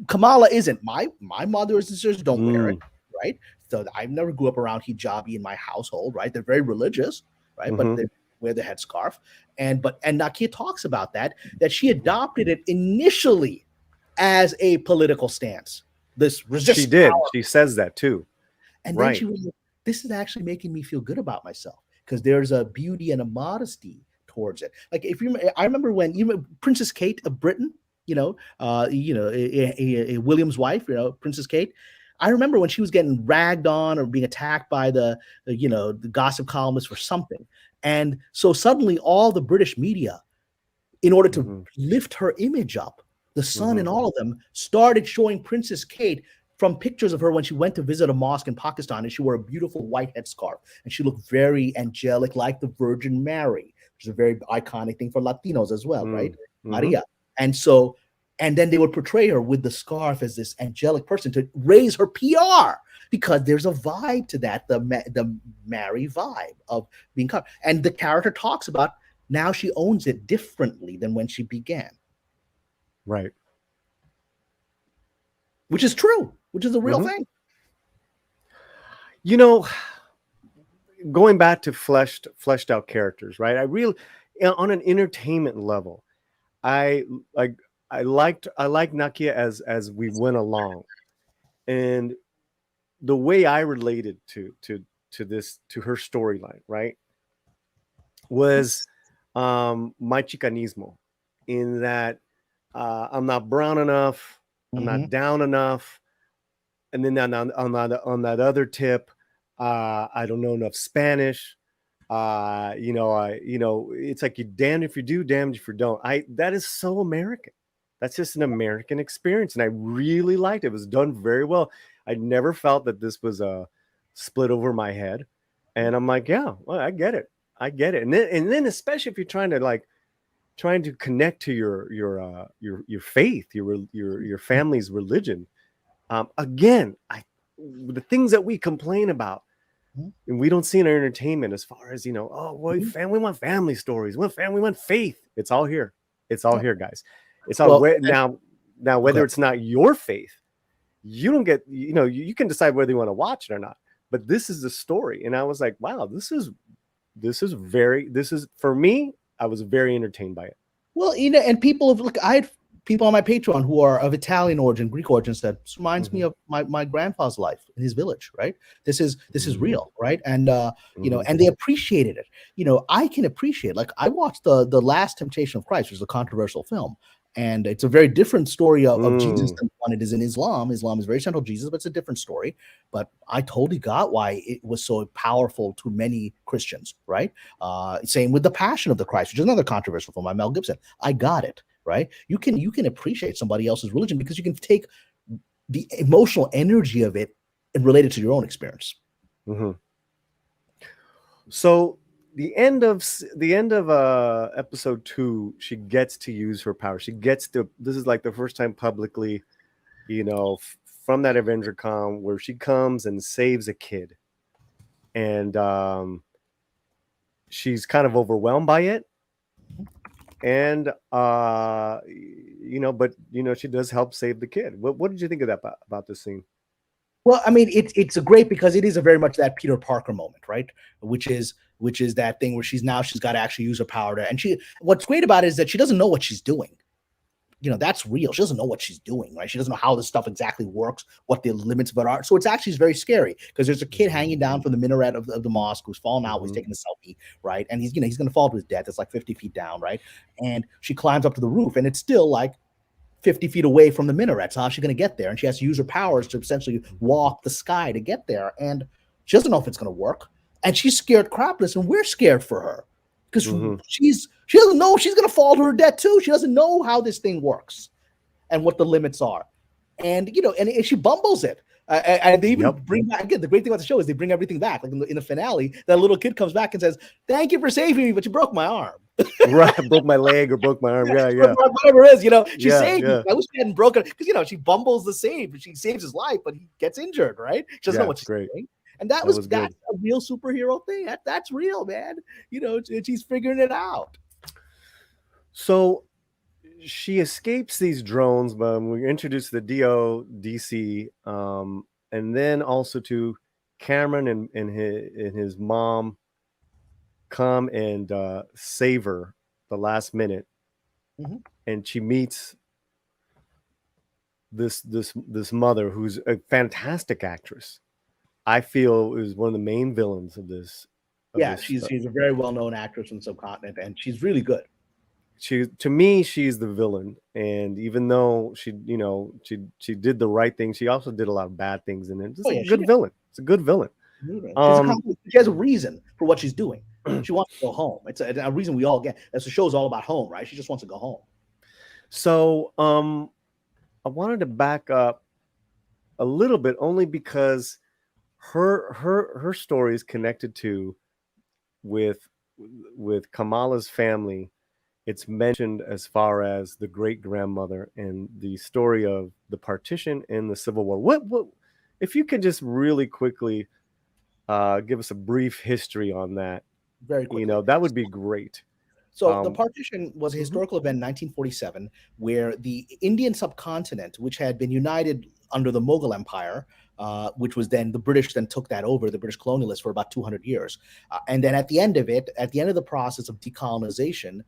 Kamala isn't. My mothers and sisters don't wear it, right? So I never grew up around hijabi in my household, right? They're very religious, right? But they wear the headscarf. And Nakia talks about that she adopted it initially as a political stance. This resist. She did. Power. She says that too. And then she was like, this is actually making me feel good about myself because there's a beauty and a modesty towards it. Like I remember when Princess Kate of Britain, William's wife, Princess Kate. I remember when she was getting ragged on or being attacked by the gossip columnists for something. And so suddenly all the British media, in order to lift her image up, the Sun and all of them started showing Princess Kate from pictures of her when she went to visit a mosque in Pakistan, and she wore a beautiful white headscarf. And she looked very angelic, like the Virgin Mary, which is a very iconic thing for Latinos as well, right? Maria. And then they would portray her with the scarf as this angelic person to raise her PR because there's a vibe to that, the Mary vibe of being covered. And the character talks about now she owns it differently than when she began. Right. Which is true, which is a real thing. Going back to fleshed out characters, right? I really, on an entertainment level, I liked Nakia as we went along, and the way I related to her storyline, right, was my chicanismo, in that I'm not brown enough, I'm not down enough, and then on that other tip, I don't know enough Spanish. It's like you're damned if you do, damned if you don't. That is so American. That's just an American experience, and I really liked it. It was done very well. I never felt that this was a split over my head, and I'm like, yeah, well, I get it. And then especially if you're trying to connect to your faith, your family's religion. Again, the things that we complain about, and we don't see in our entertainment, as far as we want family stories, we want faith. It's all here. It's all here, guys. It's all now whether it's not your faith, you don't get, you can decide whether you want to watch it or not. But this is the story, and I was like, wow, this is for me. I was very entertained by it. Well, and I had people on my Patreon who are of Italian origin, Greek origin, said this reminds me of my grandfather's life in his village, right? This is real, right? And and they appreciated it. I can appreciate, like, I watched the Last Temptation of Christ, which is a controversial film. And it's a very different story of Jesus than one it is in Islam. Islam is very central to Jesus, but it's a different story. But I totally got why it was so powerful to many Christians, right? Same with The Passion of the Christ, which is another controversial film by Mel Gibson. I got it, right? You can appreciate somebody else's religion because you can take the emotional energy of it and relate it to your own experience. So the end of episode 2, she gets to use her power. This is like the first time publicly, from that Avenger Con, where she comes and saves a kid, and she's kind of overwhelmed by it, and she does help save the kid. What did you think of that about this scene? Well, I mean, it's a great, because it is a very much that Peter Parker moment, right? Which is that thing where she's got to actually use her power and what's great about it is that she doesn't know what she's doing. That's real. She doesn't know what she's doing, right? She doesn't know how this stuff exactly works, what the limits of it are. So it's actually very scary, because there's a kid hanging down from the minaret of the mosque who's fallen out, who's taking a selfie, right? And he's going to fall to his death. It's like 50 feet down, right? And she climbs up to the roof, and it's still like 50 feet away from the minaret. So how's she going to get there? And she has to use her powers to essentially walk the sky to get there. And she doesn't know if it's going to work. And she's scared crapless, and we're scared for her, because she doesn't know she's going to fall to her death too. She doesn't know how this thing works and what the limits are. And, and she bumbles it. And they even bring back, again, the great thing about the show is they bring everything back. Like in the finale, that little kid comes back and says, "Thank you for saving me, but you broke my arm." Right, broke my leg or broke my arm. Yeah. Whatever it is, she saved me. Yeah. I wish she hadn't broken it because she bumbles the save, but she saves his life, but he gets injured, right? She doesn't know what she's doing. And that's a real superhero thing. That's real, man. She's figuring it out. So she escapes these drones, but we introduce the DODC, and then also to Cameron and his mom come and save her the last minute, and she meets this mother who's a fantastic actress. I feel is one of the main villains of this. She's a very well-known actress from the subcontinent, and she's really good. To me, she's the villain, and even though she did the right thing, she also did a lot of bad things, and it's a good villain. It's a good villain. She has a reason for what she's doing. She wants to go home. It's a reason we all get. As the show's all about home, right? She just wants to go home. So, I wanted to back up a little bit, only because her story is connected to with Kamala's family. It's mentioned as far as the great grandmother and the story of the partition and the Civil War. What if you could just really quickly give us a brief history on that? Very quickly. That would be great. So the partition was a historical event in 1947 where the Indian subcontinent, which had been united under the Mughal Empire, which was then the British then took that over, the British colonialists, for about 200 years. And then at the end of the process of decolonization,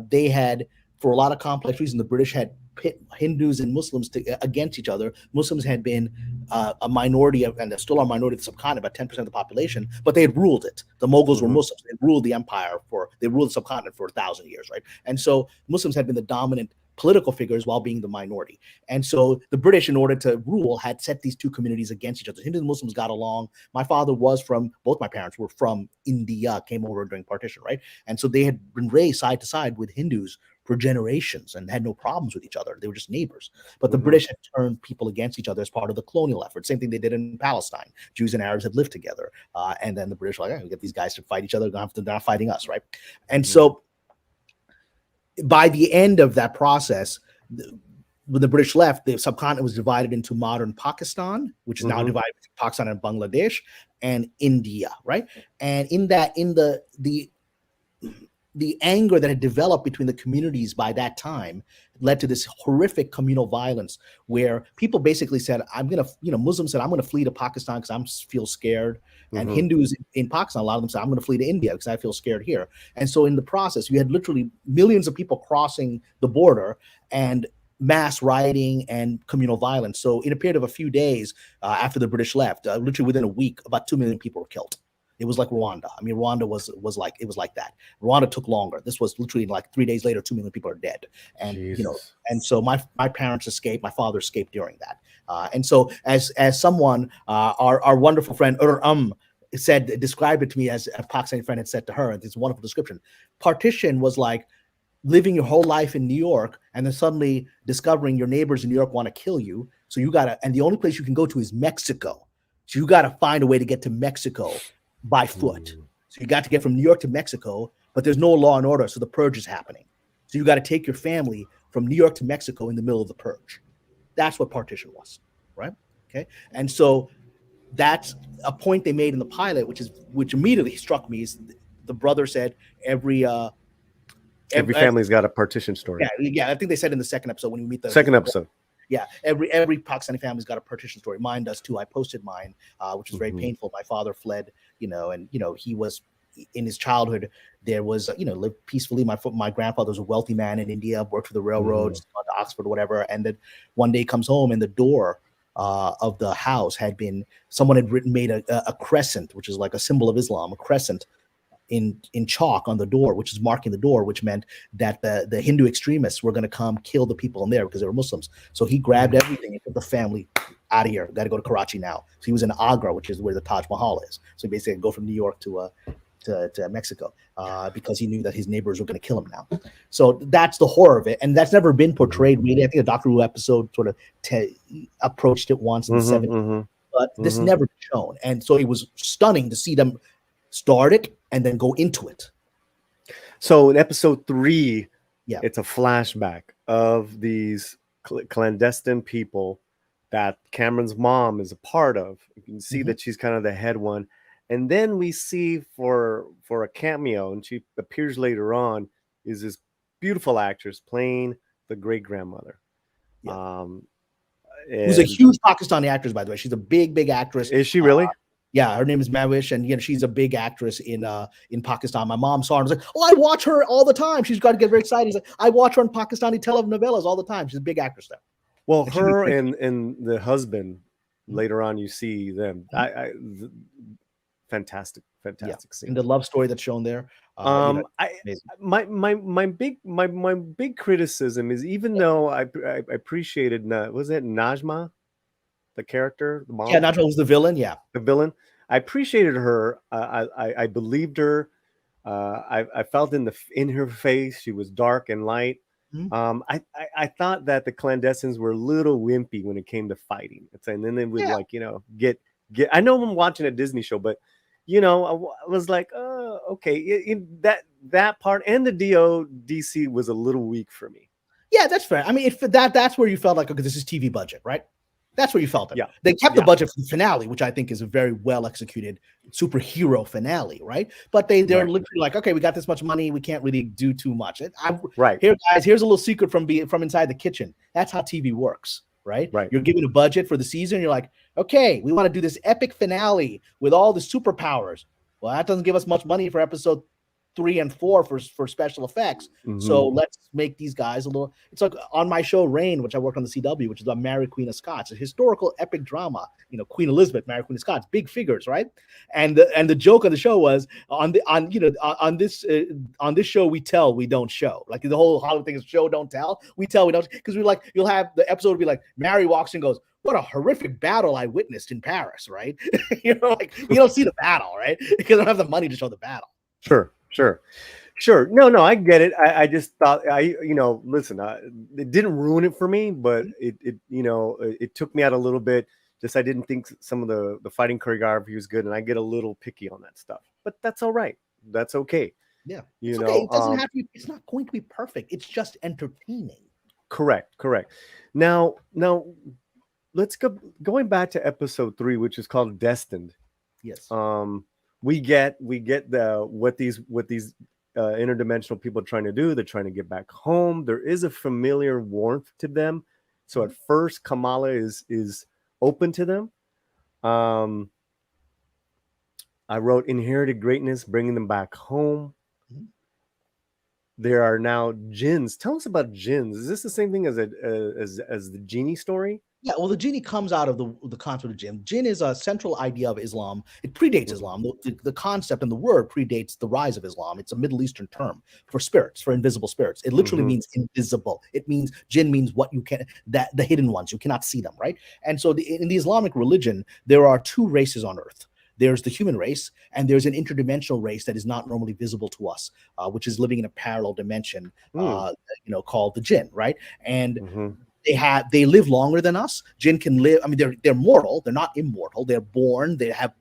they had, for a lot of complex reasons, the British had pit Hindus and Muslims against each other. Muslims had been a minority and they're still a minority of the subcontinent, about 10% of the population, but they had ruled it. The Mughals were Muslims. They ruled the empire they ruled the subcontinent for 1,000 years, right? And so Muslims had been the dominant political figures while being the minority. And so the British, in order to rule, had set these two communities against each other. Hindus and Muslims got along. My father was both my parents were from India, came over during partition, right? And so they had been raised side to side with Hindus for generations and had no problems with each other. They were just neighbors. But the British had turned people against each other as part of the colonial effort. Same thing they did in Palestine. Jews and Arabs had lived together. And then the British were like, we get these guys to fight each other. They're not fighting us, right? And so by the end of that process, when the British left, the subcontinent was divided into modern Pakistan, which is now divided between Pakistan and Bangladesh, and India, right? And in the anger that had developed between the communities by that time led to this horrific communal violence where people basically said, Muslims said, I'm going to flee to Pakistan because I feel scared. And Hindus in Pakistan, a lot of them said, I'm going to flee to India because I feel scared here. And so in the process, you had literally millions of people crossing the border and mass rioting and communal violence. So in a period of a few days after the British left, literally within a week, about 2 million people were killed. It was like Rwanda. I mean, Rwanda was like that. Rwanda took longer. This was literally like 3 days later, 2 million people are dead. And Jesus. And so my parents escaped. My father escaped during that. And so as someone, our wonderful friend described it to me as a Pakistani friend had said to her. It's a wonderful description. Partition was like living your whole life in New York and then suddenly discovering your neighbors in New York want to kill you. So and the only place you can go to is Mexico. So you got to find a way to get to Mexico by foot. So you got to get from New York to Mexico, but there's no law and order, so the purge is happening. So you got to take your family from New York to Mexico in the middle of the purge. That's what partition was, right? Okay, and so that's a point they made in the pilot, which immediately struck me. Is the brother said every family's got a partition story. Yeah, I think they said in the second episode when we meet the second episode. Yeah, every Pakistani family's got a partition story. Mine does too. I posted mine, which was very painful. My father fled, and he was in his childhood. There was, lived peacefully. My grandfather was a wealthy man in India, worked for the railroads, gone to Oxford or whatever. And then one day comes home and the door of the house someone had made a crescent, which is like a symbol of Islam, a crescent in chalk on the door, which is marking the door, which meant that the Hindu extremists were going to come kill the people in there because they were Muslims. So he grabbed everything and took the family out of here. Got to go to Karachi now. So he was in Agra, which is where the Taj Mahal is. So he basically go from New York to Mexico because he knew that his neighbors were going to kill him now. So that's the horror of it, and that's never been portrayed really. I think a Doctor Who episode sort of approached it once in the 70s. but this never shown. And so it was stunning to see them start it and then go into it. So in episode 3, Yeah. it's a flashback of these clandestine people that Cameron's mom is a part of. You can see that she's kind of the head one. And then we see for a cameo, and she appears later on, is this beautiful actress playing the great grandmother. Yeah. Who's a huge Pakistani actress, by the way. She's a big actress. Is she really? Yeah, her name is Mawish, and she's a big actress in Pakistan. My mom saw her and was like, "Oh, I watch her all the time." She's got to get very excited. She's like, "I watch her on Pakistani telenovelas all the time." She's a big actress there. Well, her and the husband, later on, you see them. Fantastic scene. And the love story that's shown there. My big criticism is, even though I appreciated, was it Najma, the character, the mom? Yeah, Najma was the villain. Yeah, the villain. I appreciated her. I believed her. I felt in her face. She was dark and light. I thought that the clandestines were a little wimpy when it came to fighting. And then they would get. I know I'm watching a Disney show, but I was like, oh, okay. That part and the DODC was a little weak for me. Yeah, that's fair. I mean, that's where you felt like, okay, this is TV budget, right? That's where you felt it. Yeah. They kept the budget for the finale, which I think is a very well executed superhero finale, right? But they're literally like, okay, we got this much money, we can't really do too much. Right. Here, guys, here's a little secret from inside the kitchen. That's how TV works, right? Right. You're given a budget for the season. You're like, okay, we want to do this epic finale with all the superpowers. Well, that doesn't give us much money for episode 3 and 4 for special effects. So let's make these guys a little. It's like on my show Reign, which I worked on the CW, which is about Mary Queen of Scots, a historical epic drama. Queen Elizabeth, Mary Queen of Scots, big figures, right? And the joke on the show was on this show we tell, we don't show. Like the whole Hollywood thing is show don't tell, we tell, we don't, because we're like, you'll have the episode be like Mary walks in and goes, "What a horrific battle I witnessed in Paris," right? Like we don't see the battle, right? Because I don't have the money to show the battle. Sure. No, I get it. I just thought listen, it didn't ruin it for me, but it took me out a little bit. Just I didn't think some of the fighting choreography was good, and I get a little picky on that stuff. But that's all right. That's okay. Yeah, it's okay. It doesn't have to be. It's not going to be perfect. It's just entertaining. Correct. Now, let's going back to episode 3, which is called Destined. Yes. We get what these interdimensional people are trying to do. They're trying to get back home. There is a familiar warmth to them. So at first, Kamala is open to them. I wrote inherited greatness, bringing them back home. There are now jinns. Tell us about jinns. Is this the same thing as the genie story? Yeah, well, the genie comes out of the concept of jinn. Jinn is a central idea of Islam. It predates Islam. The concept and the word predates the rise of Islam. It's a Middle Eastern term for spirits, for invisible spirits. It literally means invisible. It means jinn means what you can, that the hidden ones, you cannot see them, right? And so in the Islamic religion, there are 2 races on earth. There's the human race, and there's an interdimensional race that is not normally visible to us, which is living in a parallel dimension, called the jinn, right? And they live longer than us. Jinn can live. I mean, they're mortal. They're not immortal. They're born. They have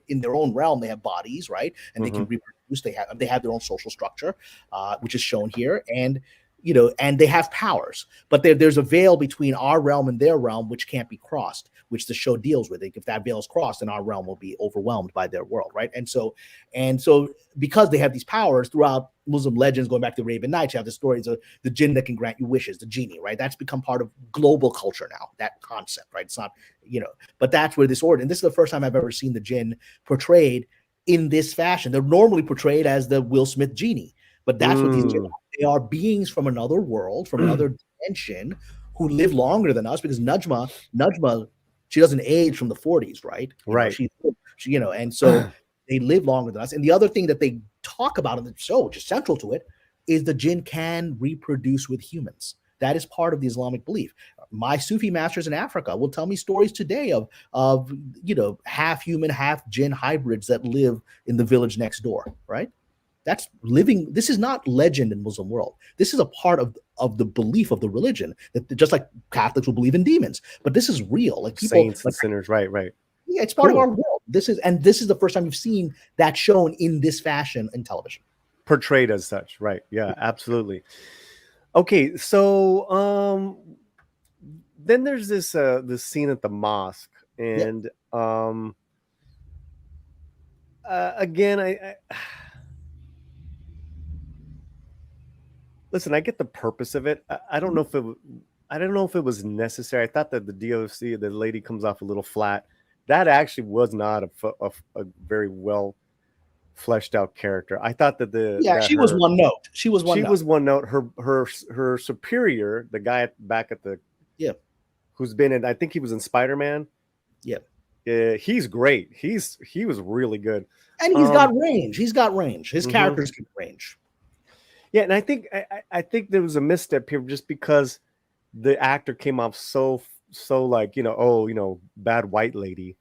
in their own realm. They have bodies, right? And they can reproduce. They have their own social structure, which is shown here. And and they have powers. But there's a veil between our realm and their realm, which can't be crossed, which the show deals with. If that veil is crossed, then our realm will be overwhelmed by their world, right? And so because they have these powers throughout Muslim legends, going back to the Arabian Nights, you have the stories of the jinn that can grant you wishes, the genie, right? That's become part of global culture now, that concept, right? It's not, but that's where this order, and this is the first time I've ever seen the jinn portrayed in this fashion. They're normally portrayed as the Will Smith genie, but that's what these jinn are. They are beings from another world, from another dimension, who live longer than us, because Najma, she doesn't age from the 40s, right? Right. And so they live longer than us. And the other thing that they talk about in the show, which is central to it, is the jinn can reproduce with humans. That is part of the Islamic belief. My Sufi masters in Africa will tell me stories today of half human, half jinn hybrids that live in the village next door, right? That's living. This is not legend in Muslim world. This is a part of the belief of the religion, that just like Catholics will believe in demons, but this is real. Like people, saints and sinners, right? Yeah, it's part of our world. This is the first time you've seen that shown in this fashion in television. Portrayed as such, right? Yeah, absolutely. Okay, so then there's this scene at the mosque, and again, I listen. I get the purpose of it. I don't know if I don't know if it was necessary. I thought that the DOC, the lady, comes off a little flat. That actually was not a very well fleshed out character. I thought that she was one note. She was one note. Her superior, the guy back at the who's been in, I think he was in Spider-Man. He's great. He was really good, and he's got range. His characters get range. Yeah, and I think there was a misstep here just because the actor came off so like, bad white lady.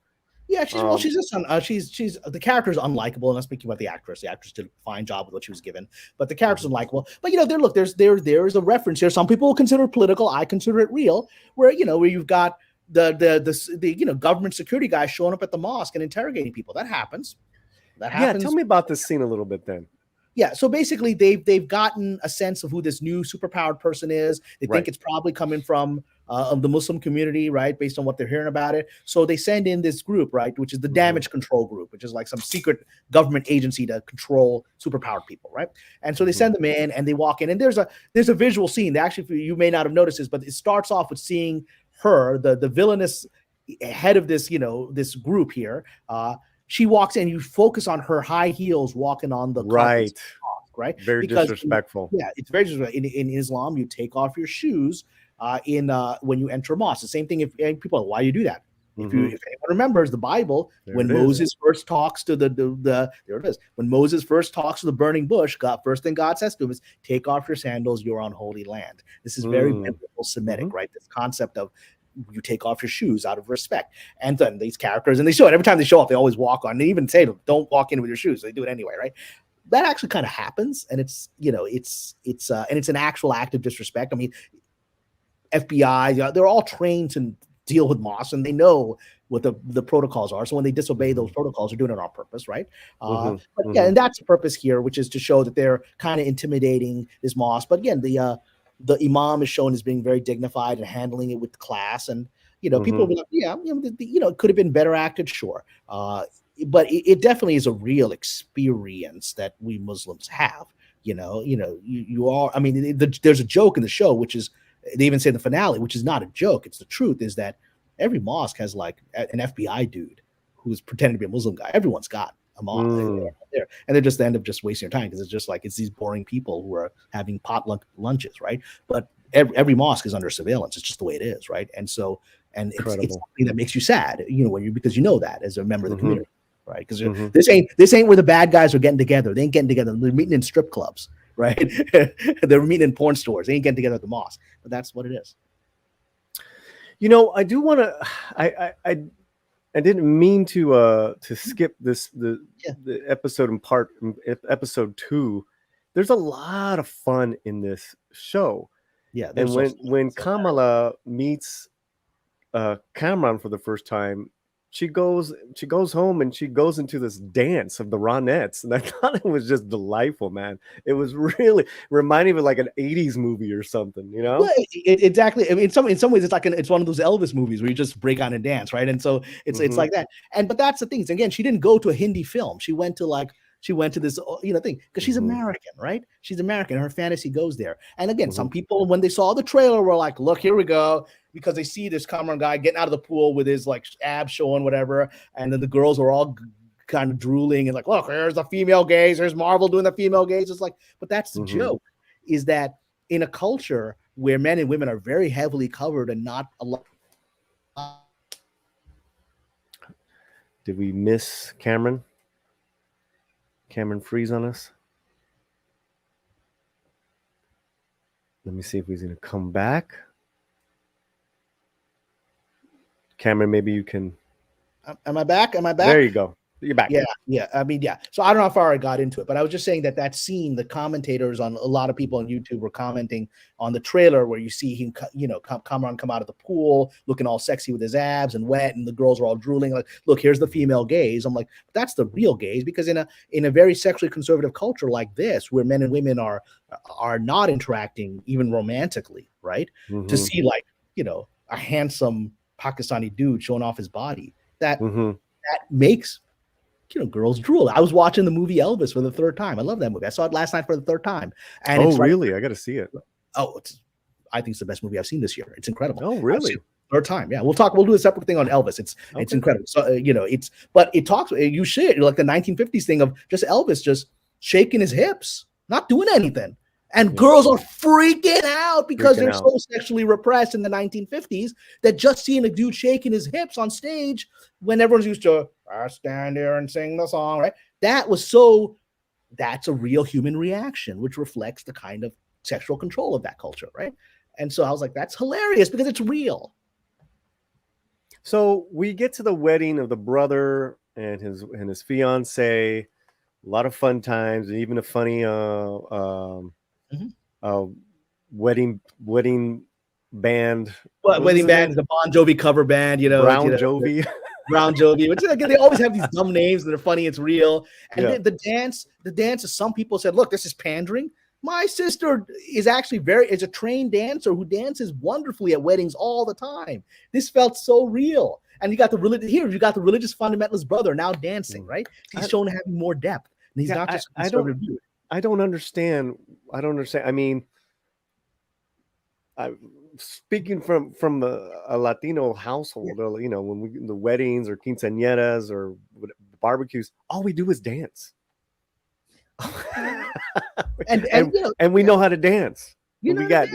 Yeah, she's just she's the character's unlikable. And I'm speaking about the actress. The actress did a fine job with what she was given, but the character's unlikable. But there's a reference here. Some people consider it political. I consider it real. Where you've got the government security guy showing up at the mosque and interrogating people. That happens. Yeah, tell me about this scene a little bit then. Yeah, so basically they've gotten a sense of who this new superpowered person is. They think it's probably coming from the Muslim community, right? Based on what they're hearing about it. So they send in this group, right, which is the damage control group, which is like some secret government agency to control superpowered people, right? And so they send them in and they walk in, and there's a visual scene that actually you may not have noticed this, but it starts off with seeing her, the villainous head of this, this group here. She walks in, you focus on her high heels walking on the right. Very disrespectful. It's very disrespectful. In Islam, you take off your shoes when you enter a mosque. The same thing if people are, why you do that? If anyone remembers the Bible, when Moses first talks to there it is. When Moses first talks to the burning bush, first thing God says to him is, take off your sandals, you're on holy land. This is very biblical Semitic, right? This concept of you take off your shoes out of respect. And then these characters, and they show it every time they show up, they always walk on. They even say, don't walk in with your shoes. They do it anyway, right? That actually kind of happens, and it's an actual act of disrespect. I mean, FBI, they're all trained to deal with mosques, and they know what the protocols are. So when they disobey those protocols, they're doing it on purpose, right? But yeah, and that's the purpose here, which is to show that they're kind of intimidating this mosque. But again, the imam is shown as being very dignified and handling it with class, and people will be like, it could have been better acted, sure. But it definitely is a real experience that we Muslims have. You are. I mean, there's a joke in the show, which is they even say in the finale, which is not a joke. It's the truth. Is that every mosque has like an FBI dude who's pretending to be a Muslim guy. Everyone's got a mosque there, and they just end up just wasting their time because it's just like it's these boring people who are having potluck lunches, right? But every mosque is under surveillance. It's just the way it is, right? And so, it's something that makes you sad, because you know that as a member of the community. Right, because this ain't where the bad guys are getting together. They ain't getting together. They're meeting in strip clubs, right? They're meeting in porn stores. They ain't getting together at the mosque. But that's what it is. I do want to. I didn't mean to skip the episode episode 2. There's a lot of fun in this show. Yeah, and when Kamala meets Kamran for the first time, she goes home and she goes into this dance of the Ronettes, and I thought it was just delightful, man. It was really reminding me of like an 80s movie or something, Well, exactly. I mean, in some ways, it's one of those Elvis movies where you just break out and dance, right? And so it's like that. But that's the thing. Again, she didn't go to a Hindi film. She went to this thing because she's American, right? She's American. Her fantasy goes there. And again, some people, when they saw the trailer, were like, look, here we go, because they see this Kamran guy getting out of the pool with his like abs showing, whatever, and then the girls are all kind of drooling and like, look, there's the female gaze, there's Marvel doing the female gaze. It's like, but that's the joke, is that in a culture where men and women are very heavily covered and not a lot. Did we miss Cameron? Cameron freeze on us? Let me see if he's going to come back. Cameron, maybe you can. Am I back? There you go. You're back. Yeah. I mean, yeah. So I don't know how far I got into it, but I was just saying that scene, the commentators on a lot of people on YouTube were commenting on the trailer where you see him, Kamran come out of the pool looking all sexy with his abs and wet, and the girls are all drooling. Like, look, here's the female gaze. I'm like, that's the real gaze, because in a very sexually conservative culture like this, where men and women are not interacting even romantically, right? To see like, a handsome Pakistani dude showing off his body, that makes girls drool. I was watching the movie Elvis for the third time. I love that movie. I saw it last night for the third time. And oh, really? I got to see it. Oh, I think it's the best movie I've seen this year. It's incredible. Oh, really? Third time. Yeah, we'll do a separate thing on Elvis. It's incredible. So but it talks. You should like the 1950s thing of just Elvis just shaking his hips, not doing anything. And girls are freaking out because they're so sexually repressed in the 1950s that just seeing a dude shaking his hips on stage when everyone's used to stand there and sing the song, right? That's a real human reaction, which reflects the kind of sexual control of that culture, right? And so I was like, that's hilarious because it's real. So we get to the wedding of the brother and his fiance, a lot of fun times, and even a funny wedding band. Wedding band, the Bon Jovi cover band, Brown Jovi. Brown Jovi, which again, they always have these dumb names that are funny. It's real. And the dance, some people said, look, this is pandering. My sister is actually is a trained dancer who dances wonderfully at weddings all the time. This felt so real. And you got the religious fundamentalist brother now dancing, right? He's shown having more depth. And he's not just conservative dude. I don't understand. I mean, speaking from a Latino household, when the weddings or quinceañeras or barbecues, all we do is dance. and we know how to dance. We got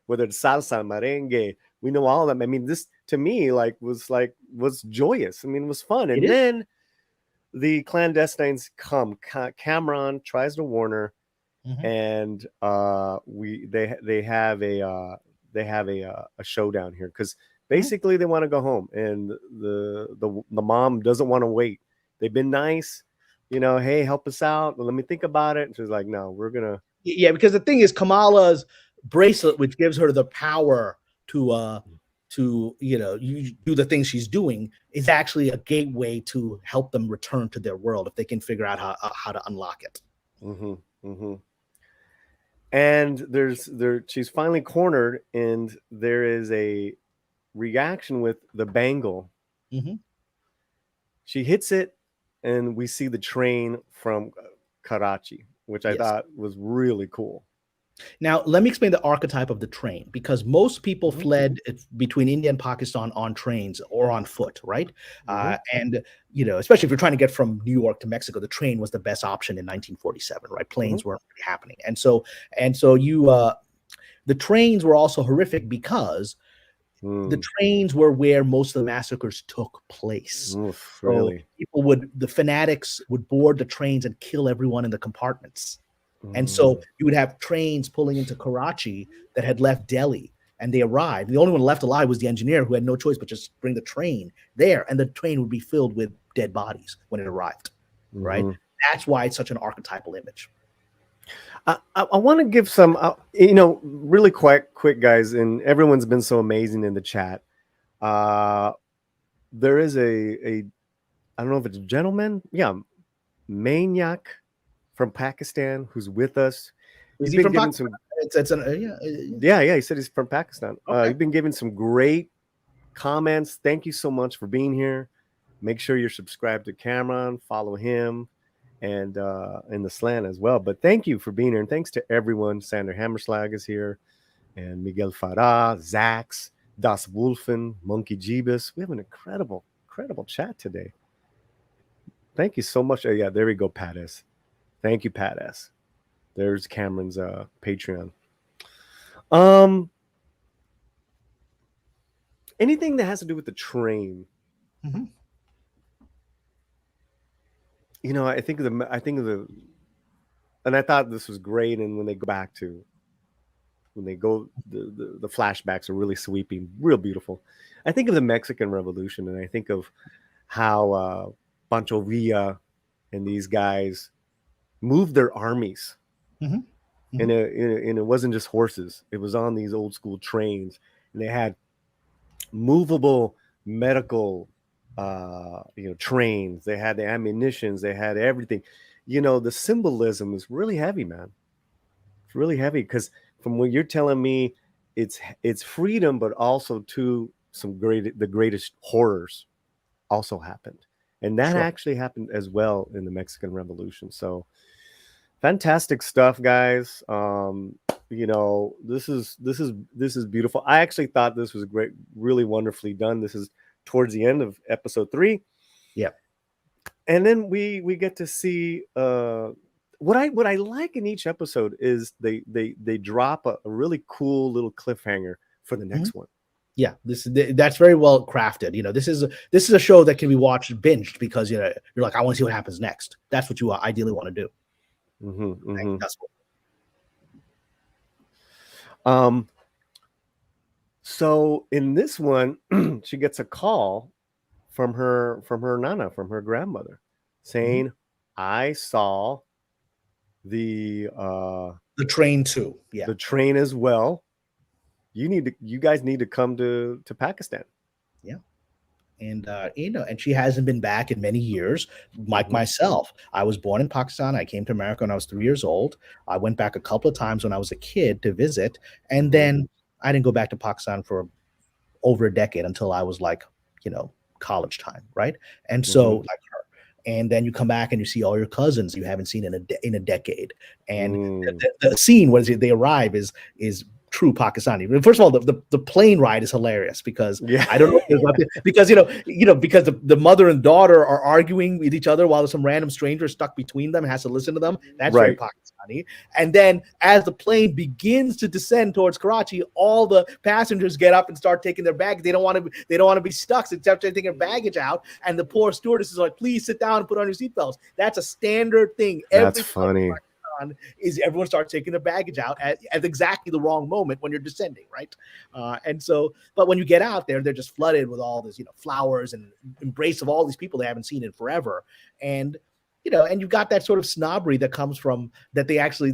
whether it's salsa, merengue, we know all of them. I mean, this to me was joyous. I mean, it was fun. And then the clandestines come. Kamran tries to warn her, and they have a showdown here because basically they want to go home, and the mom doesn't want to wait. They've been nice, hey, help us out. Let me think about it. And she's like, no, we're gonna. Yeah, because the thing is, Kamala's bracelet, which gives her the power to you do the things she's doing, is actually a gateway to help them return to their world if they can figure out how to unlock it. And she's finally cornered, and there is a reaction with the bangle. She hits it, and we see the train from Karachi, which I thought was really cool. Now, let me explain the archetype of the train, because most people fled between India and Pakistan on trains or on foot, right? And, especially if you're trying to get from New York to Mexico, the train was the best option in 1947, right? Planes weren't really happening. And so the trains were also horrific because the trains were where most of the massacres took place. Really? So the fanatics would board the trains and kill everyone in the compartments. And so you would have trains pulling into Karachi that had left Delhi, and they arrived. The only one left alive was the engineer, who had no choice but just bring the train there, and the train would be filled with dead bodies when it arrived, right? That's why it's such an archetypal image. I want to give some, really quick, guys, and everyone's been so amazing in the chat. There is I don't know if it's a gentleman, Maniac from Pakistan who's with us. Is he from Pakistan? He said he's from Pakistan. You've been giving some great comments. Thank you so much for being here. Make sure you're subscribed to Kamran, follow him, and in the slant as well. But thank you for being here, and thanks to everyone. Sander Hammerslag is here, and Miguel Farah, Zax, Das Wolfen, Monkey Jeebus. We have an incredible chat today. Thank you so much. There we go, Pat S. Thank you, Pat S. There's Cameron's Patreon. Anything that has to do with the train. I think of the, and I thought this was great. And when they go, the flashbacks are really sweeping, real beautiful. I think of the Mexican Revolution, and I think of how Pancho Villa and these guys moved their armies. Mm-hmm. Mm-hmm. And it wasn't just horses. It was on these old school trains, and they had movable medical trains. They had the ammunitions, they had everything. The symbolism is really heavy, man. It's really heavy, because from what you're telling me, it's freedom, but also too the greatest horrors also happened, and that actually happened as well in the Mexican Revolution. So fantastic stuff, guys. This is beautiful. I actually thought this was great, really wonderfully done. This is towards the end of episode 3. Yeah. And then we get to see what I like in each episode is they drop a really cool little cliffhanger for the next one. Yeah, that's very well crafted. This is a show that can be watched binged, because you're like, I want to see what happens next. That's what you ideally want to do. That's what. So in this one, she gets a call from her nana, from her grandmother, saying, I saw the train too. Yeah, the train as well. You guys need to come to Pakistan. Yeah. And and she hasn't been back in many years. Like myself, I was born in Pakistan. I came to America when I was 3 years old. I went back a couple of times when I was a kid to visit, and then I didn't go back to Pakistan for over a decade, until I was like, college time, right? And so like her, and then you come back and you see all your cousins you haven't seen in a decade, and the scene when they arrive is true Pakistani. First of all, the plane ride is hilarious, because I don't know, because because the mother and daughter are arguing with each other while there's some random stranger stuck between them and has to listen to them. That's very Pakistani. And then as the plane begins to descend towards Karachi, all the passengers get up and start taking their bags. They don't want to be stuck, so except they're taking their baggage out. And the poor stewardess is like, "Please sit down and put on your seatbelts." That's a standard thing. That's funny. Is everyone starts taking their baggage out at exactly the wrong moment when you're descending, right? And so, but when you get out there, they're just flooded with all this, flowers and embrace of all these people they haven't seen in forever. And, and you've got that sort of snobbery that comes from that they actually,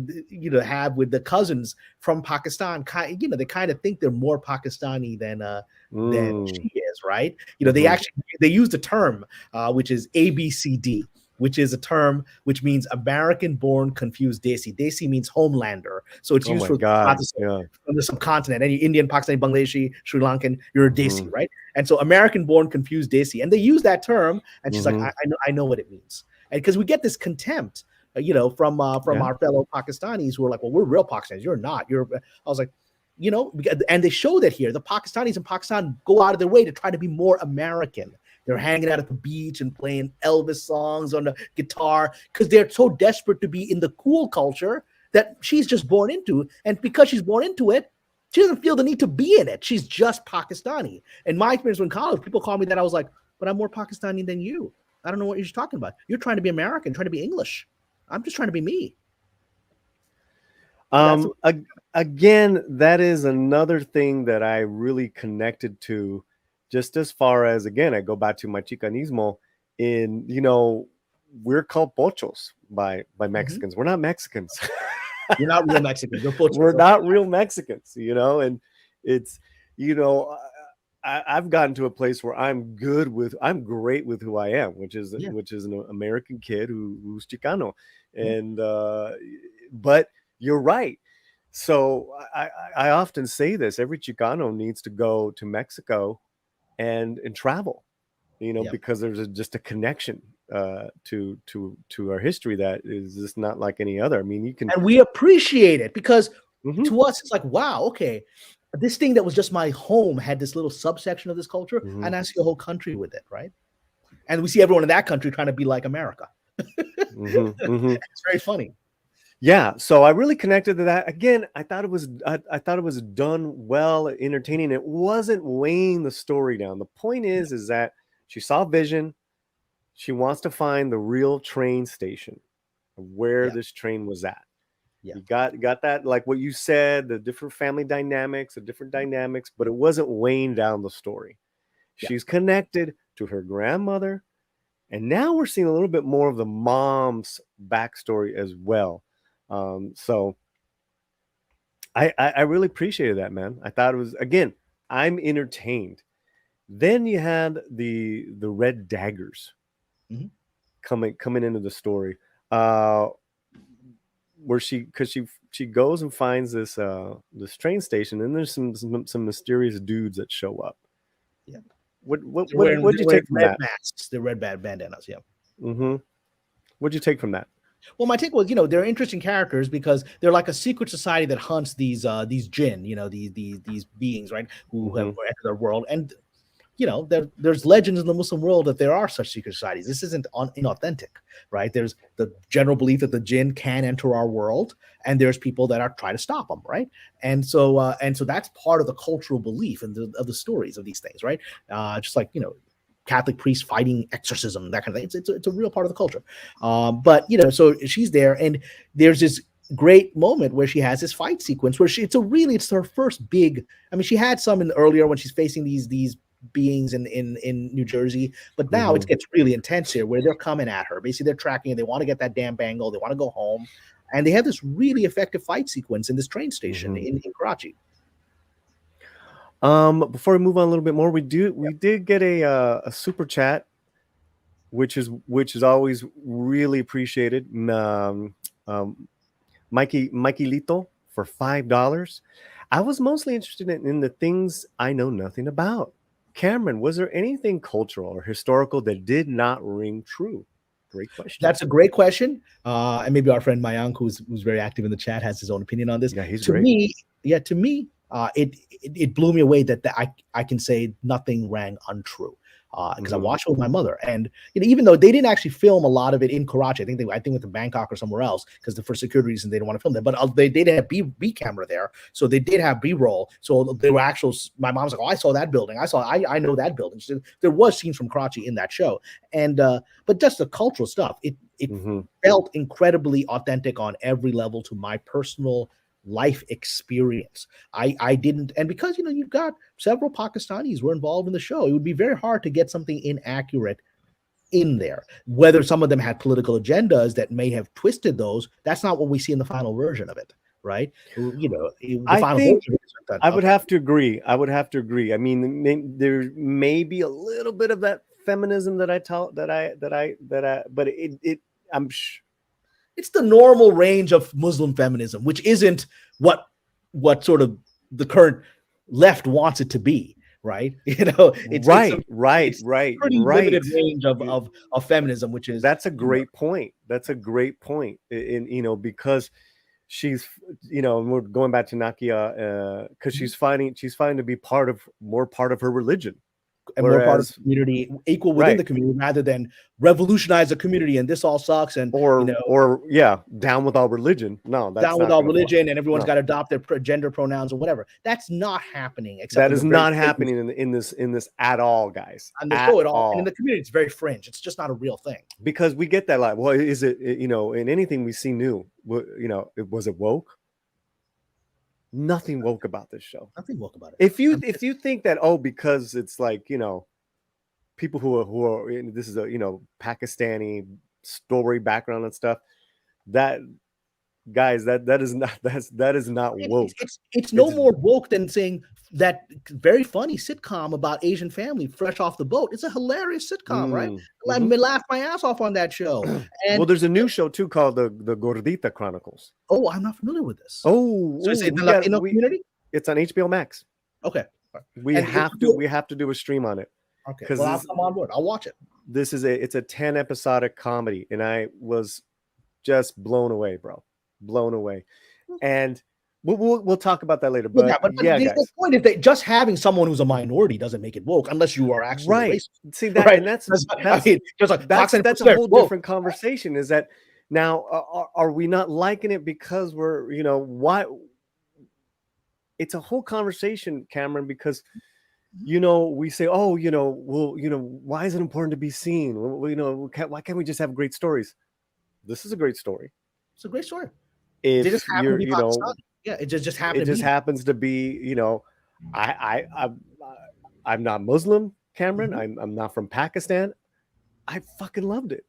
have with the cousins from Pakistan. They kind of think they're more Pakistani than she is, right? They use the term, which is ABCD, which is a term which means American-born confused Desi. Desi means homelander. So it's used from the subcontinent. Any Indian, Pakistani, Bangladeshi, Sri Lankan, you're a Desi, right? And so American-born confused Desi. And they use that term, and she's like, I know what it means. And because we get this contempt, from our fellow Pakistanis who are like, well, we're real Pakistanis. You're not. I was like, and they show that here. The Pakistanis in Pakistan go out of their way to try to be more American. They're hanging out at the beach and playing Elvis songs on the guitar because they're so desperate to be in the cool culture that she's just born into. And because she's born into it, she doesn't feel the need to be in it. She's just Pakistani. And my experience in college, people call me that. I was like, but I'm more Pakistani than you. I don't know what you're talking about. You're trying to be American, trying to be English. I'm just trying to be me. Again, that is another thing that I really connected to. Just as far as, again, I go back to my Chicanismo we're called pochos by Mexicans. We're not Mexicans. You're not real Mexicans. You're pochos. We're not real Mexicans, and it's, I've gotten to a place where I'm great with who I am, which is an American kid who's Chicano. And, but you're right. So I often say this, every Chicano needs to go to Mexico and travel, because there's just a connection to our history that is just not like any other. I mean, and we appreciate it because to us it's like, wow, okay, this thing that was just my home had this little subsection of this culture, and I see a whole country with it, right? And we see everyone in that country trying to be like America. It's very funny. Yeah, so I really connected to that. Again, I thought it was done well, entertaining. It wasn't weighing the story down. The point is that she saw vision. She wants to find the real train station of where this train was at. Yeah. You got that, like what you said, the different family dynamics, but it wasn't weighing down the story. She's connected to her grandmother And now we're seeing a little bit more of the mom's backstory as well. So I really appreciated that, man. I thought it was, again, I'm entertained. Then you had the red daggers coming into the story, where she goes and finds this train station, and there's some mysterious dudes that show up. Yeah. What did you take from that? Masks, the red bandanas. Yeah. What'd you take from that? Well, my take was, they're interesting characters because they're like a secret society that hunts these jinn, these beings, right, who have entered their world. And there's legends in the Muslim world that there are such secret societies. This isn't inauthentic, right? There's the general belief that the jinn can enter our world, and there's people that are trying to stop them, right? And so that's part of the cultural belief and of the stories of these things, right? Just like Catholic priests fighting exorcism, that kind of thing. It's a real part of the culture. But so she's there, and there's this great moment where she has this fight sequence where it's her first big. I mean, she had some earlier when she's facing these beings in New Jersey, but now it gets really intense here where they're coming at her. Basically, they're tracking her. They want to get that damn bangle. They want to go home, and they have this really effective fight sequence in this train station in Karachi. Before we move on a little bit more, we did get a super chat, which is always really appreciated. Mikey Lito for $5. I was mostly interested in the things I know nothing about. Cameron, was there anything cultural or historical that did not ring true? Great question. That's a great question. And maybe our friend Mayank, who's very active in the chat, has his own opinion on this. Yeah, he's great. To me, it blew me away that I can say nothing rang untrue. Because I watched it with my mother, and even though they didn't actually film a lot of it in Karachi, I think went to Bangkok or somewhere else because for security reasons they didn't want to film there. But they did have B camera there, so they did have B-roll. So they were actual. My mom's like, "Oh, I saw that building. I know that building." So there was scenes from Karachi in that show, and but just the cultural stuff, it felt incredibly authentic on every level to my personal life experience. I didn't, and because you've got several Pakistanis were involved in the show, it would be very hard to get something inaccurate in there. Whether some of them had political agendas that may have twisted those, that's not what we see in the final version of it, right? I would have to agree. I mean, there may be a little bit of that feminism that but it's the normal range of Muslim feminism, which isn't what sort of the current left wants it to be, right? It's pretty limited range of feminism, which is that's a great point. That's a great point. Because she's we're going back to Nakia, because she's finding to be more part of her religion. And more part of the community, equal within the community, rather than revolutionize the community and this all sucks and down with all religion. No, that's down with all religion and everyone's got to adopt their gender pronouns or whatever. That's not happening. That is not happening in this at all, guys. And the show at all. And in the community, it's very fringe. It's just not a real thing. Because we get that well, is it in anything we see new? Was it woke? Nothing woke about this show. Nothing woke about it. If you think that because it's like people who are this is a Pakistani story background and stuff, that guys that is not woke. It's no more woke than saying that very funny sitcom about Asian family fresh off the boat. It's a hilarious sitcom, right? I laughed my ass off on that show. And there's a new show too called the Gordita Chronicles. Oh, I'm not familiar with this. So is it in the Latino community? It's on HBO Max. Okay. We have to do a stream on it. Okay. Well, I'll come on board. I'll watch it. It's a 10 episodic comedy, and I was just blown away, bro. Blown away. And we'll talk about that later. But the point is that just having someone who's a minority doesn't make it woke unless you are actually racist. See that, right? And that's a whole different conversation. Is that now are we not liking it because we're why? It's a whole conversation, Cameron, because we say, why is it important to be seen? Why can't we just have great stories? This is a great story. It's a great story. If it just happens to be Pakistani. Yeah, it just happened. It just happens to be, I'm not Muslim, Cameron. I'm not from Pakistan. I fucking loved it.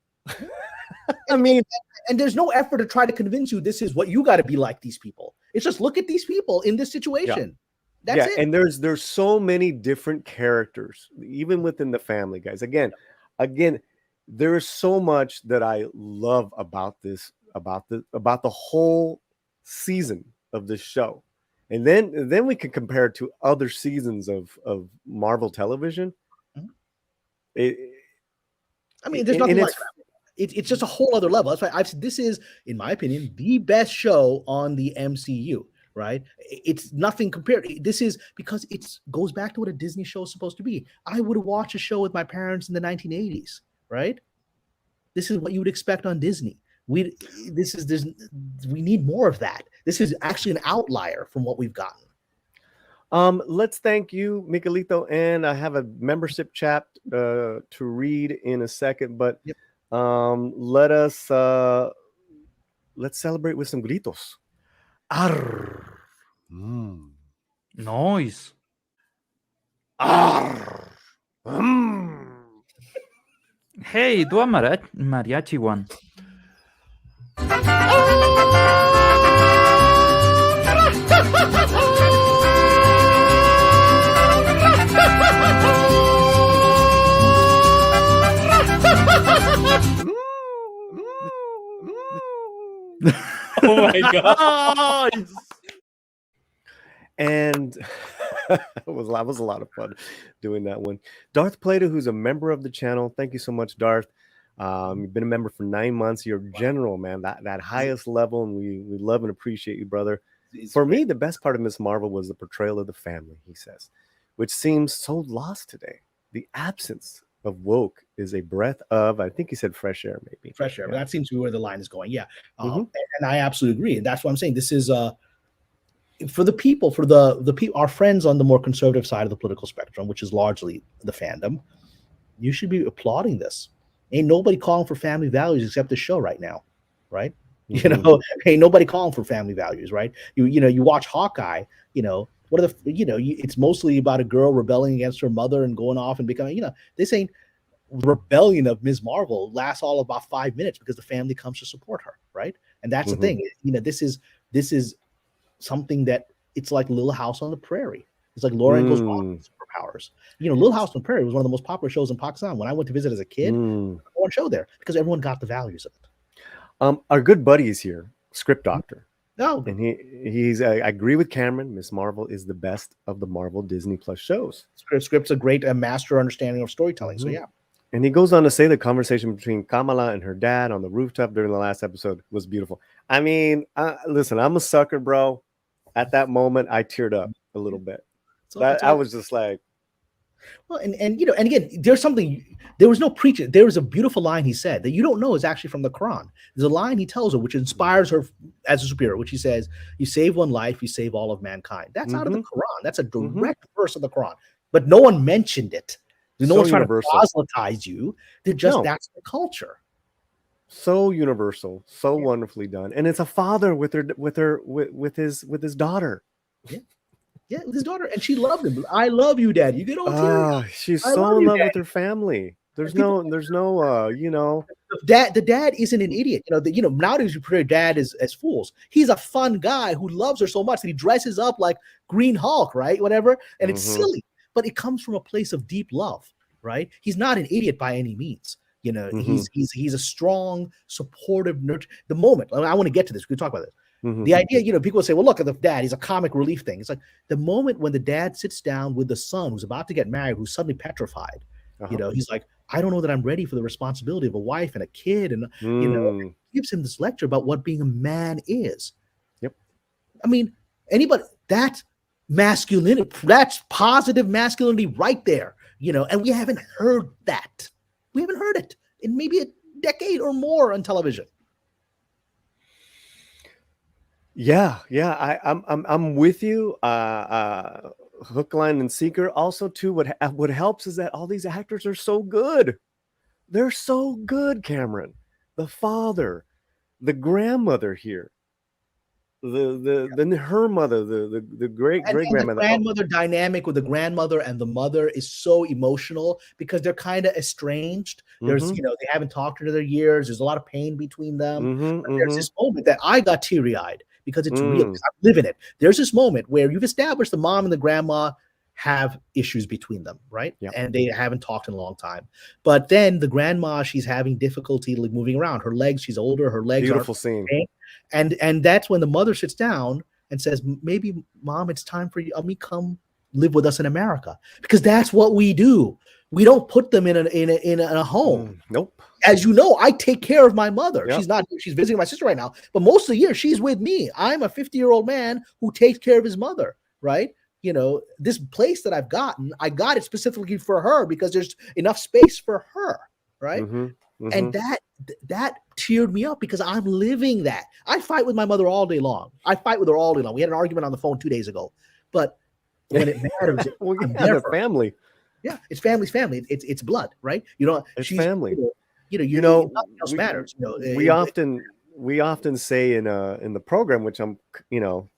I mean, and there's no effort to try to convince you this is what you got to be like these people. It's just look at these people in this situation. That's it. And there's so many different characters, even within the family, guys. Again, there is so much that I love about this, about the whole season of this show. And then we can compare it to other seasons of Marvel television. I mean, there's nothing like that. It's just a whole other level. That's why I've said this is, in my opinion, the best show on the MCU. Right? It's nothing compared. This is because it goes back to what a Disney show is supposed to be. I would watch a show with my parents in the 1980s. Right? This is what you would expect on Disney. We need more of that. This is actually an outlier from what we've gotten. Let's thank you, Miguelito, and I have a membership chat to read in a second, but let's celebrate with some gritos. Arr. Mm. Noise. Arr. Mm. Hey, do a mariachi one. Oh my god. And it was a lot of fun doing that one. Darth Plato, who's a member of the channel, thank you so much, Darth. You've been a member for 9 months. You're general, man, that highest level, and we love and appreciate you, brother. For me, the best part of Miss Marvel was the portrayal of the family, he says, which seems so lost today. The absence of woke is a breath of, I think he said fresh air, maybe. Fresh air, but that seems to be where the line is going. Yeah. And I absolutely agree. And that's what I'm saying. This is for the people, our friends on the more conservative side of the political spectrum, which is largely the fandom. You should be applauding this. Ain't nobody calling for family values except the show right now, right? You know, ain't nobody calling for family values, right? You watch Hawkeye, what are the, it's mostly about a girl rebelling against her mother and going off and becoming, this ain't rebellion of Ms. Marvel lasts all about 5 minutes because the family comes to support her, right? And that's the thing. This is something that it's like Little House on the Prairie. It's like Laura Ingalls Wilder's superpowers. Little House on the Prairie was one of the most popular shows in Pakistan. When I went to visit as a kid, one show there because everyone got the values of it. Our good buddy is here, Script Doctor. No, and he's I agree with Cameron. Miss Marvel is the best of the Marvel Disney Plus shows. Script's a great master understanding of storytelling. So yeah. And he goes on to say the conversation between Kamala and her dad on the rooftop during the last episode was beautiful. I mean, listen, I'm a sucker, bro. At that moment, I teared up a little bit. I was just like, well, and again, there was no preaching. There was a beautiful line he said that you don't know is actually from the Quran. There's a line he tells her which inspires her as a superhero, which he says, "You save one life, you save all of mankind." That's out of the Quran. That's a direct verse of the Quran, but no one mentioned it. No one's trying to proselytize you. That's the culture. So universal, so wonderfully done, and it's a father with his daughter. Yeah, with his daughter, and she loved him. I love you, Dad. You get all teary. She's so in love with her family. There's no, The dad isn't an idiot. Nowadays you portray dad as fools. He's a fun guy who loves her so much that he dresses up like Green Hulk, right? Whatever, and it's silly, but it comes from a place of deep love, right? He's not an idiot by any means. He's a strong, supportive nurture. The moment I want to get to this, we can talk about this. The idea, people say, well, look at the dad, he's a comic relief thing. It's like the moment when the dad sits down with the son who's about to get married, who's suddenly petrified. He's like, I don't know that I'm ready for the responsibility of a wife and a kid. And, and gives him this lecture about what being a man is. Yep. I mean, that's masculinity, that's positive masculinity right there, and we haven't heard that. We haven't heard it in maybe a decade or more on television. Yeah, I'm with you. Hook, line, and sinker. Also, too, what helps is that all these actors are so good. They're so good, Cameron. The father, the grandmother here. then her mother, the great And the grandmother. grandmother dynamic with the grandmother and the mother is so emotional because they're kind of estranged. There's, you know, they haven't talked in other years. There's a lot of pain between them. But there's this moment that I got teary-eyed because it's real. I'm living it. There's this moment where you've established the mom and the grandma have issues between them, right? Yeah. And they haven't talked in a long time. But then the grandma, she's having difficulty like moving around. Her legs, she's older. Her legs Beautiful scene. And that's when the mother sits down and says, maybe mom, it's time for you. Let me come live with us in America, because that's what we do. We don't put them in a home. Nope. As you know, I take care of my mother. Yep. She's visiting my sister right now, but most of the year she's with me. I'm a 50-year-old man who takes care of his mother, right? You know, this place that I've gotten, I got it specifically for her because there's enough space for her, right? And that teared me up because I'm living that. I fight with my mother all day long. I fight with her all day long. We had an argument on the phone 2 days ago, but when it matters, well, I'm yeah, there the family. Yeah, it's family's family. It's blood, right? You know, It's she's family. You know, nothing else matters. You know, we often say in the program, which I'm, you know,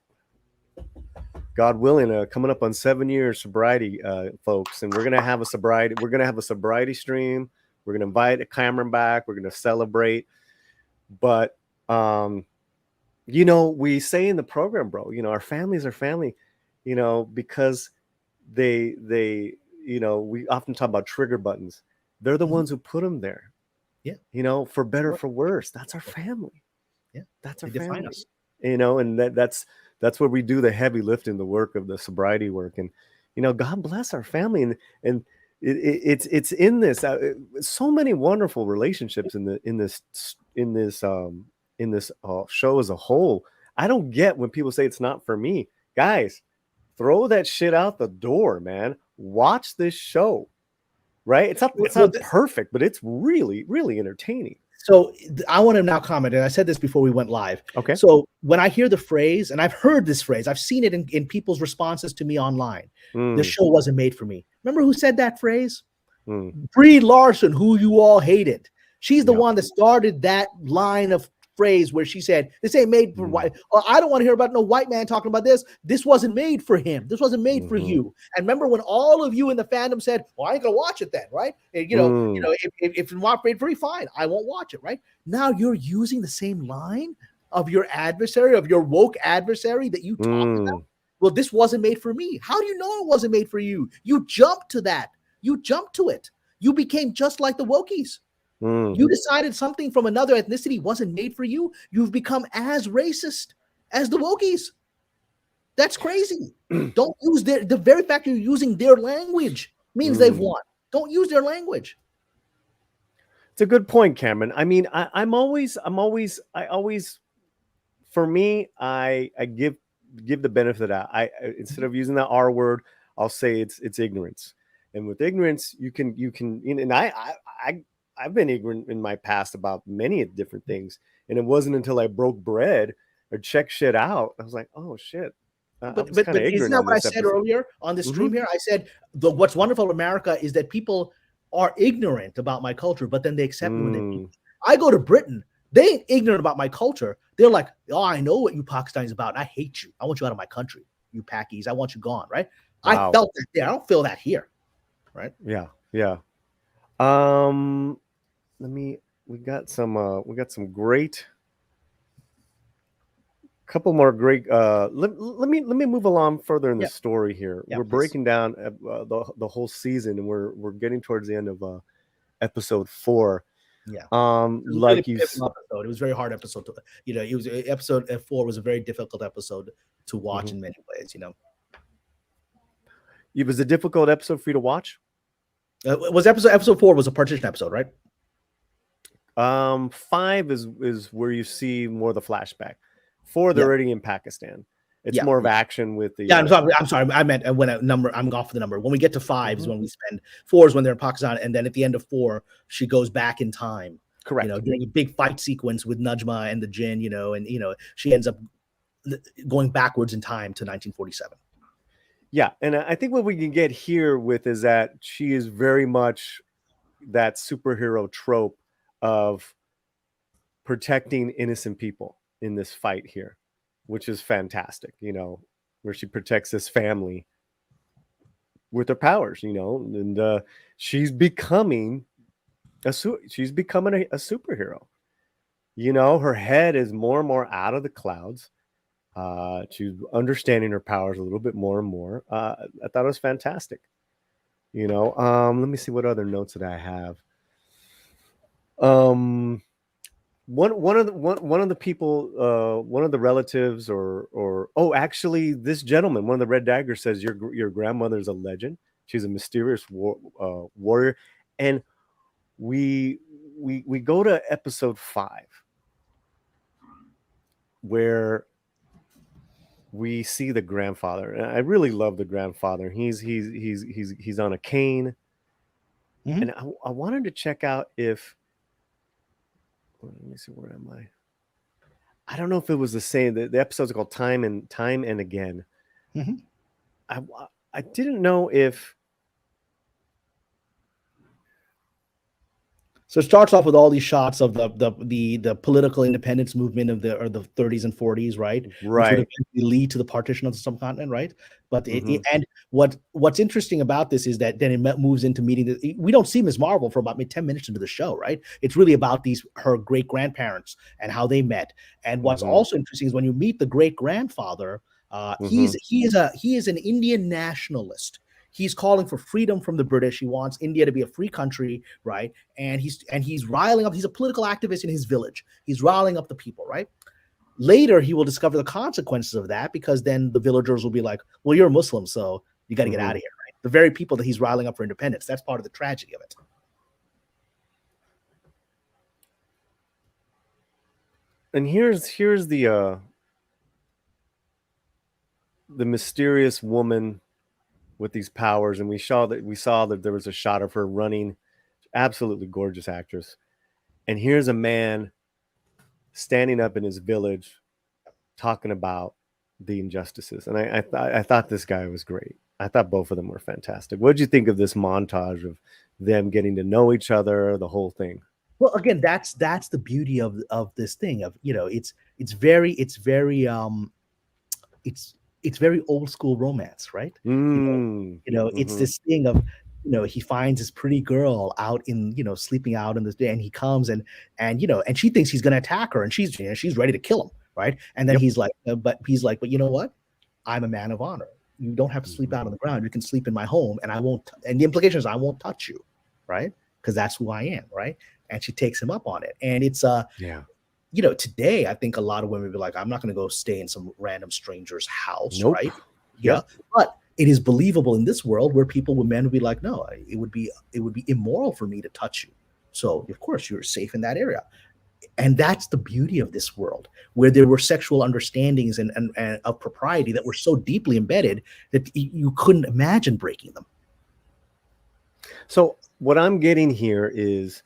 God willing, coming up on 7 years sobriety, folks, and we're gonna have a sobriety stream. We're gonna invite Cameron back. We're gonna celebrate. But you know, we say in the program, bro, you know, our families are family, you know, because they you know, we often talk about trigger buttons. They're the ones who put them there. Yeah. You know, for better, for worse. That's our family. Yeah. That's our They define family. us. You know, and that's where we do the heavy lifting, the work of the sobriety work. And, you know, God bless our family. And it's in this, so many wonderful relationships in this show as a whole. I don't get when people say it's not for me. Guys, throw that shit out the door, man. Watch this show, right? It's not perfect, but it's really, really entertaining. So I want to now comment, and I said this before we went live. Okay. So when I hear the phrase, and I've heard this phrase, I've seen it in people's responses to me online. The show wasn't made for me. Remember who said that phrase? Brie Larson, who you all hated. She's the one that started that line of phrase where she said, this ain't made for white. Well, I don't want to hear about no white man talking about this. This wasn't made for him. This wasn't made for you. And remember when all of you in the fandom said, well, I ain't gonna watch it then, right? And, you know, if it's not made for me, fine, I won't watch it, right? Now you're using the same line of your adversary, of your woke adversary that you talked about. Well, this wasn't made for me. How do you know it wasn't made for you? You jumped to that. You jumped to it. You became just like the wokies. You decided something from another ethnicity wasn't made for you. You've become as racist as the wokies. That's crazy. Don't use the very fact you're using their language means they've won. Don't use their language. It's a good point, Cameron. I mean, I always, for me, I give the benefit of that. I instead of using the R word, I'll say it's ignorance. And with ignorance, you can, and I've been ignorant in my past about many different things. And it wasn't until I broke bread or checked shit out, I was like, oh shit. But isn't that what I said earlier on the stream here? I said, what's wonderful about America is that people are ignorant about my culture, but then they accept me when they meet me. I go to Britain, they ain't ignorant about my culture. They're like, oh, I know what you Pakistanis about. And I hate you. I want you out of my country. You Pakis, I want you gone, right? Wow. I felt that there. I don't feel that here. Right? Yeah. We got some great, couple more great. Let me move along further in the story here. We're breaking down the whole season, and we're getting towards the end of episode 4. Yeah. Like you said, it was a very hard episode to, you know, it was episode 4 was a very difficult episode to watch in many ways, you know. It was a difficult episode for you to watch. Was episode 4 was a partition episode, right? 5 is where you see more of the flashback. 4, they're already in Pakistan. It's more of action with the. I'm sorry. I meant when a number. I'm off the number. When we get to 5 is when we spend. 4 is when they're in Pakistan, and then at the end of 4, she goes back in time. Correct. You know, during a big fight sequence with Najma and the Jinn. You know, and she ends up going backwards in time to 1947. Yeah, and I think what we can get here with is that she is very much that superhero trope of protecting innocent people in this fight here which is fantastic, you know, where she protects this family with her powers, you know, and she's becoming a superhero. You know, her head is more and more out of the clouds. She's understanding her powers a little bit more and more. I thought it was fantastic. You know, let me see what other notes that I have. One of the people, one of the relatives, or actually, this gentleman, one of the Red Daggers, says your grandmother's a legend. She's a mysterious warrior, and we go to episode 5, where we see the grandfather. And I really love the grandfather. He's on a cane, and I wanted to check out if. Let me see, where am I? I don't know if it was the same. The episodes are called Time and Again. I didn't know if. So it starts off with all these shots of the political independence movement of the 30s and 40s, right? Right. Which would lead to the partition of the subcontinent, right? But and what's interesting about this is that then it moves into meeting. We don't see Ms. Marvel for about 10 minutes into the show, right? It's really about her great grandparents and how they met. And what's also interesting is when you meet the great grandfather, he is an Indian nationalist. He's calling for freedom from the British. He wants India to be a free country, right? And he's riling up. He's a political activist in his village. He's riling up the people, right? Later, he will discover the consequences of that, because then the villagers will be like, "Well, you're a Muslim, so you got to get out of here." Right? The very people that he's riling up for independence. That's part of the tragedy of it. And here's the mysterious woman with these powers, and we saw that there was a shot of her running. Absolutely gorgeous actress. And here's a man standing up in his village talking about the injustices. And I thought this guy was great. I thought both of them were fantastic. What did you think of this montage of them getting to know each other, the whole thing? Well, again, that's the beauty of this thing, of, you know, it's very old school romance, right? It's this thing of, you know, he finds this pretty girl out in, you know, sleeping out in this day, and he comes and she thinks he's going to attack her, and she's ready to kill him, right? And then he's like, but you know what? I'm a man of honor. You don't have to sleep out on the ground. You can sleep in my home, and I won't. And the implication is I won't touch you, right? Because that's who I am, right? And she takes him up on it, and it's you know, today I think a lot of women would be like, I'm not going to go stay in some random stranger's house, right? Yeah, but it is believable in this world where men would be like, no, it would be immoral for me to touch you. So of course you're safe in that area. And that's the beauty of this world, where there were sexual understandings and of propriety that were so deeply embedded that you couldn't imagine breaking them. So what I'm getting here is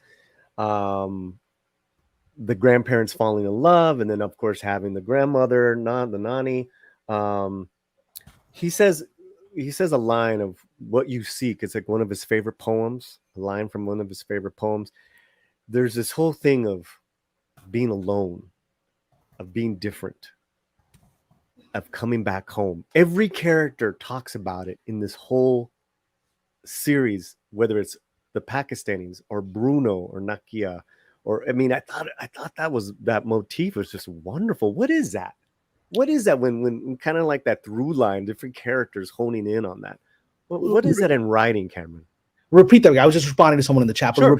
the grandparents falling in love, and then of course having the grandmother, the nanny. He says a line of what you seek. It's like one of his favorite poems, a line from one of his favorite poems. There's this whole thing of being alone, of being different, of coming back home. Every character talks about it in this whole series, whether it's the Pakistanis or Bruno or Nakia, or I mean, I thought that motif was just wonderful. What is that? What is that when kind of like that through line, different characters honing in on that? What is that in writing, Cameron? Repeat that. I was just responding to someone in the chat. Sure.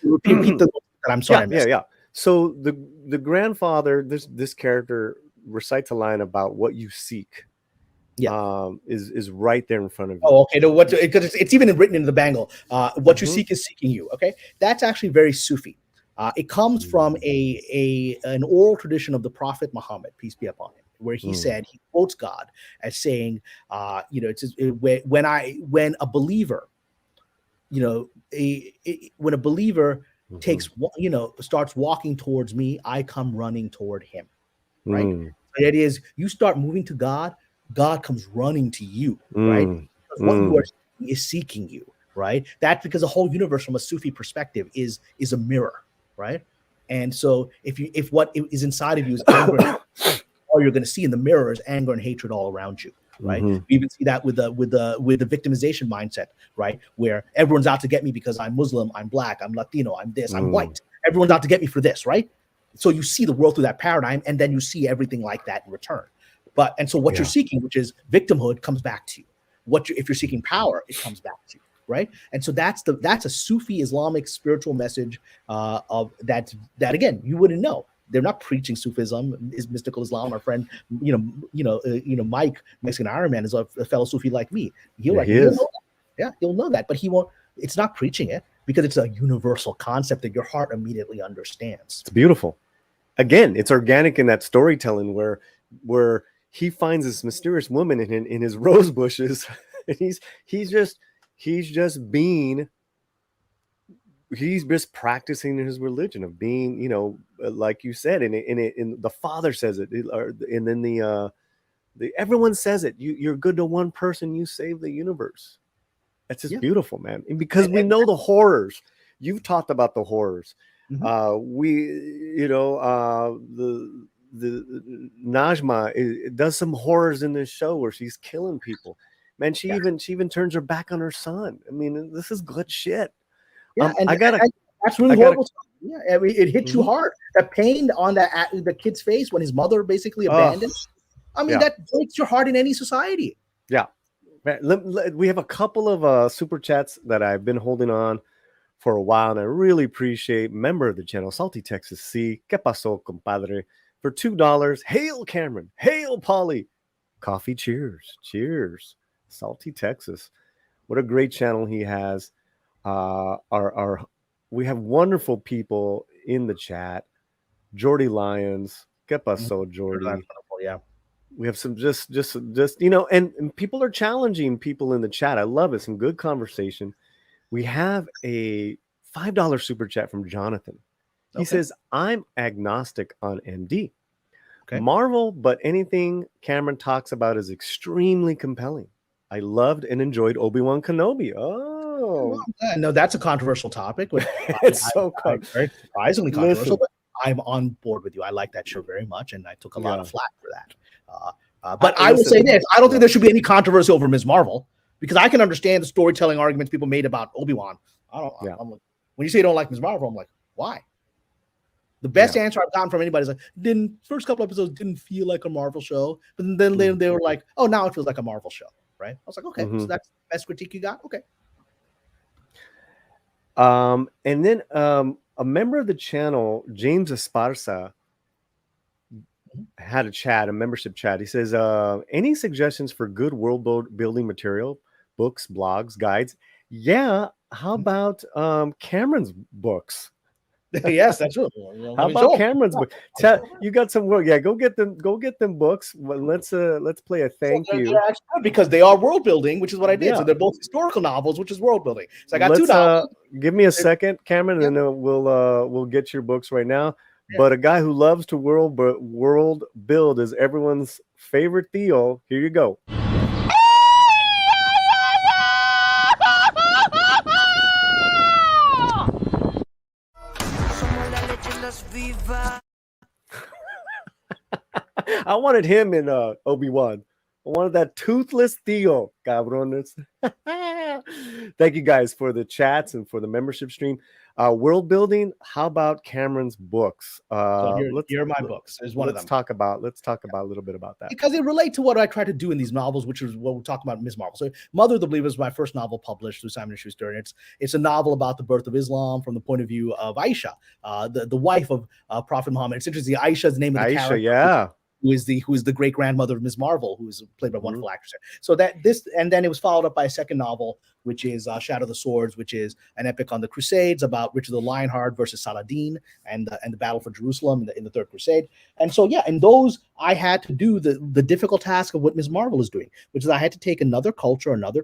Repeat that. I'm sorry. Yeah. So the grandfather, this character recites a line about what you seek. Is right there in front of you. Oh, okay. No, because it's even written into the bangle. What you seek is seeking you. Okay, that's actually very Sufi. It comes from an oral tradition of the Prophet Muhammad, peace be upon him, where he said, he quotes God as saying, when a believer, when a believer starts walking towards me, I come running toward him. Right. The idea is you start moving to God, God comes running to you. Right. Because what you are seeking is seeking you. Right. That's because the whole universe from a Sufi perspective is a mirror. Right. And so if what is inside of you is anger, all you're going to see in the mirror is anger and hatred all around you. Right. Mhm. We even see that with the victimization mindset, right? Where everyone's out to get me because I'm Muslim, I'm black, I'm Latino, I'm this, I'm white. Everyone's out to get me for this, right? So you see the world through that paradigm, and then you see everything like that in return. So what you're seeking, which is victimhood, comes back to you. If you're seeking power, it comes back to you, right? And so that's a Sufi Islamic spiritual message of that again you wouldn't know. They're not preaching Sufism, is mystical Islam. Our friend, Mike, Mexican Iron Man, is a fellow Sufi like me. He'll know that. Yeah, he'll know that, but he won't. It's not preaching it because it's a universal concept that your heart immediately understands. It's beautiful. Again, it's organic in that storytelling where he finds this mysterious woman in his rose bushes, and he's just practicing his religion of being, like you said, in the Father says it, and then the everyone says it. You're good to one person, you save the universe. That's just beautiful, man. And because we know the horrors. You've talked about the horrors. The Najma does some horrors in this show where she's killing people. Man, she even turns her back on her son. I mean, this is good shit. Yeah, that's really horrible. Yeah, I mean, it hit you hard. That pain on the kid's face when his mother basically abandoned. I mean, that breaks your heart in any society. Yeah. We have a couple of super chats that I've been holding on for a while, and I really appreciate member of the channel, Salty Texas C. ¿Qué pasó, compadre? For $2. Hail Cameron. Hail Paulie. Coffee cheers. Cheers. Salty Texas. What a great channel he has. We have wonderful people in the chat. Jordy Lyons. ¿Qué pasó, Jordy? Yeah. We have some just and people are challenging people in the chat. I love it. Some good conversation. We have a $5 super chat from Jonathan. He says, I'm agnostic on MD. Okay. Marvel, but anything Cameron talks about is extremely compelling. I loved and enjoyed Obi-Wan Kenobi. Oh, no, that's a controversial topic. But it's very surprisingly controversial. But I'm on board with you. I like that show very much, and I took a lot of flack for that. But I will say this: I don't think there should be any controversy over Ms. Marvel, because I can understand the storytelling arguments people made about Obi-Wan. When you say you don't like Ms. Marvel, I'm like, why? The best answer I've gotten from anybody is like, first couple episodes didn't feel like a Marvel show, but then they were like, oh, now it feels like a Marvel show, right? I was like, okay, so that's the best critique you got, okay. And then a member of the channel, James Esparza, had a membership chat. He says, any suggestions for good world building material, books, blogs, guides? Yeah. How about Cameron's books? Yes, that's true. How about Cameron's book? You got some work. Yeah, go get them books. Well, let's play a thank you. Because they are world building, which is what I did. So they're both historical novels, which is world building. So I got two novels. Give me a second, Cameron, and then we'll get your books right now. Yeah. But a guy who loves to world build is everyone's favorite Theo. Here you go. I wanted him in Obi-Wan. I wanted that toothless Theo, cabrones. Thank you guys for the chats and for the membership stream. World building. How about Cameron's books? Here are my books. There's one of them. Let's talk about a little bit about that, because they relate to what I try to do in these novels, which is what we're talking about in Ms. Marvel. So, Mother of the Believer is my first novel published through Simon & Schuster, and it's a novel about the birth of Islam from the point of view of Aisha, the wife of Prophet Muhammad. It's interesting. Aisha is the name of the character. Yeah. Who is the great grandmother of Ms. Marvel, who is played by a wonderful actress. So and then it was followed up by a second novel, which is Shadow of the Swords, which is an epic on the Crusades about Richard the Lionheart versus Saladin and the battle for Jerusalem in the Third Crusade. And so in those I had to do the difficult task of what Ms. Marvel is doing, which is I had to take another culture, another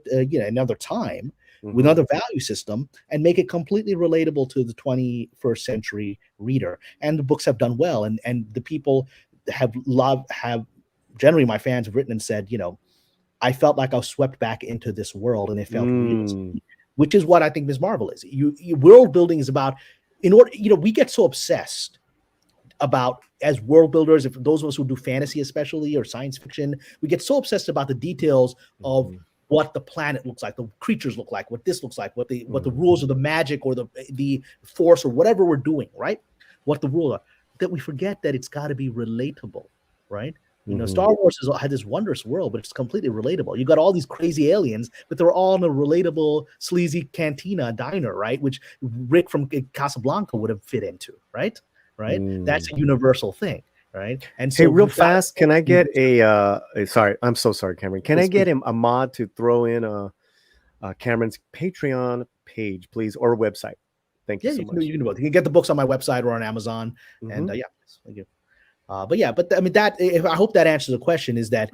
time, with another value system, and make it completely relatable to the 21st century reader. And the books have done well, and the people have generally, my fans have written and said, I felt like I was swept back into this world, and it felt real, which is what I think Ms. Marvel is. World building is about, we get so obsessed about, as world builders, if those of us who do fantasy especially or science fiction, we get so obsessed about the details of what the planet looks like, the creatures look like, what this looks like, what the rules of the magic or the force or whatever we're doing, right? What the rules are, that we forget that it's got to be relatable, right? You know, Star Wars had this wondrous world, but it's completely relatable. You got all these crazy aliens, but they're all in a relatable, sleazy cantina diner, right? Which Rick from Casablanca would have fit into, right? Right? That's a universal thing, right? And so, hey, real fast, can I get sorry, I'm so sorry, Cameron. Can I get a mod to throw in Cameron's Patreon page, please, or website? Thank you so much. You can do both. You can get the books on my website or on Amazon, and yeah, thank you. But I mean, I hope that answers the question. Is that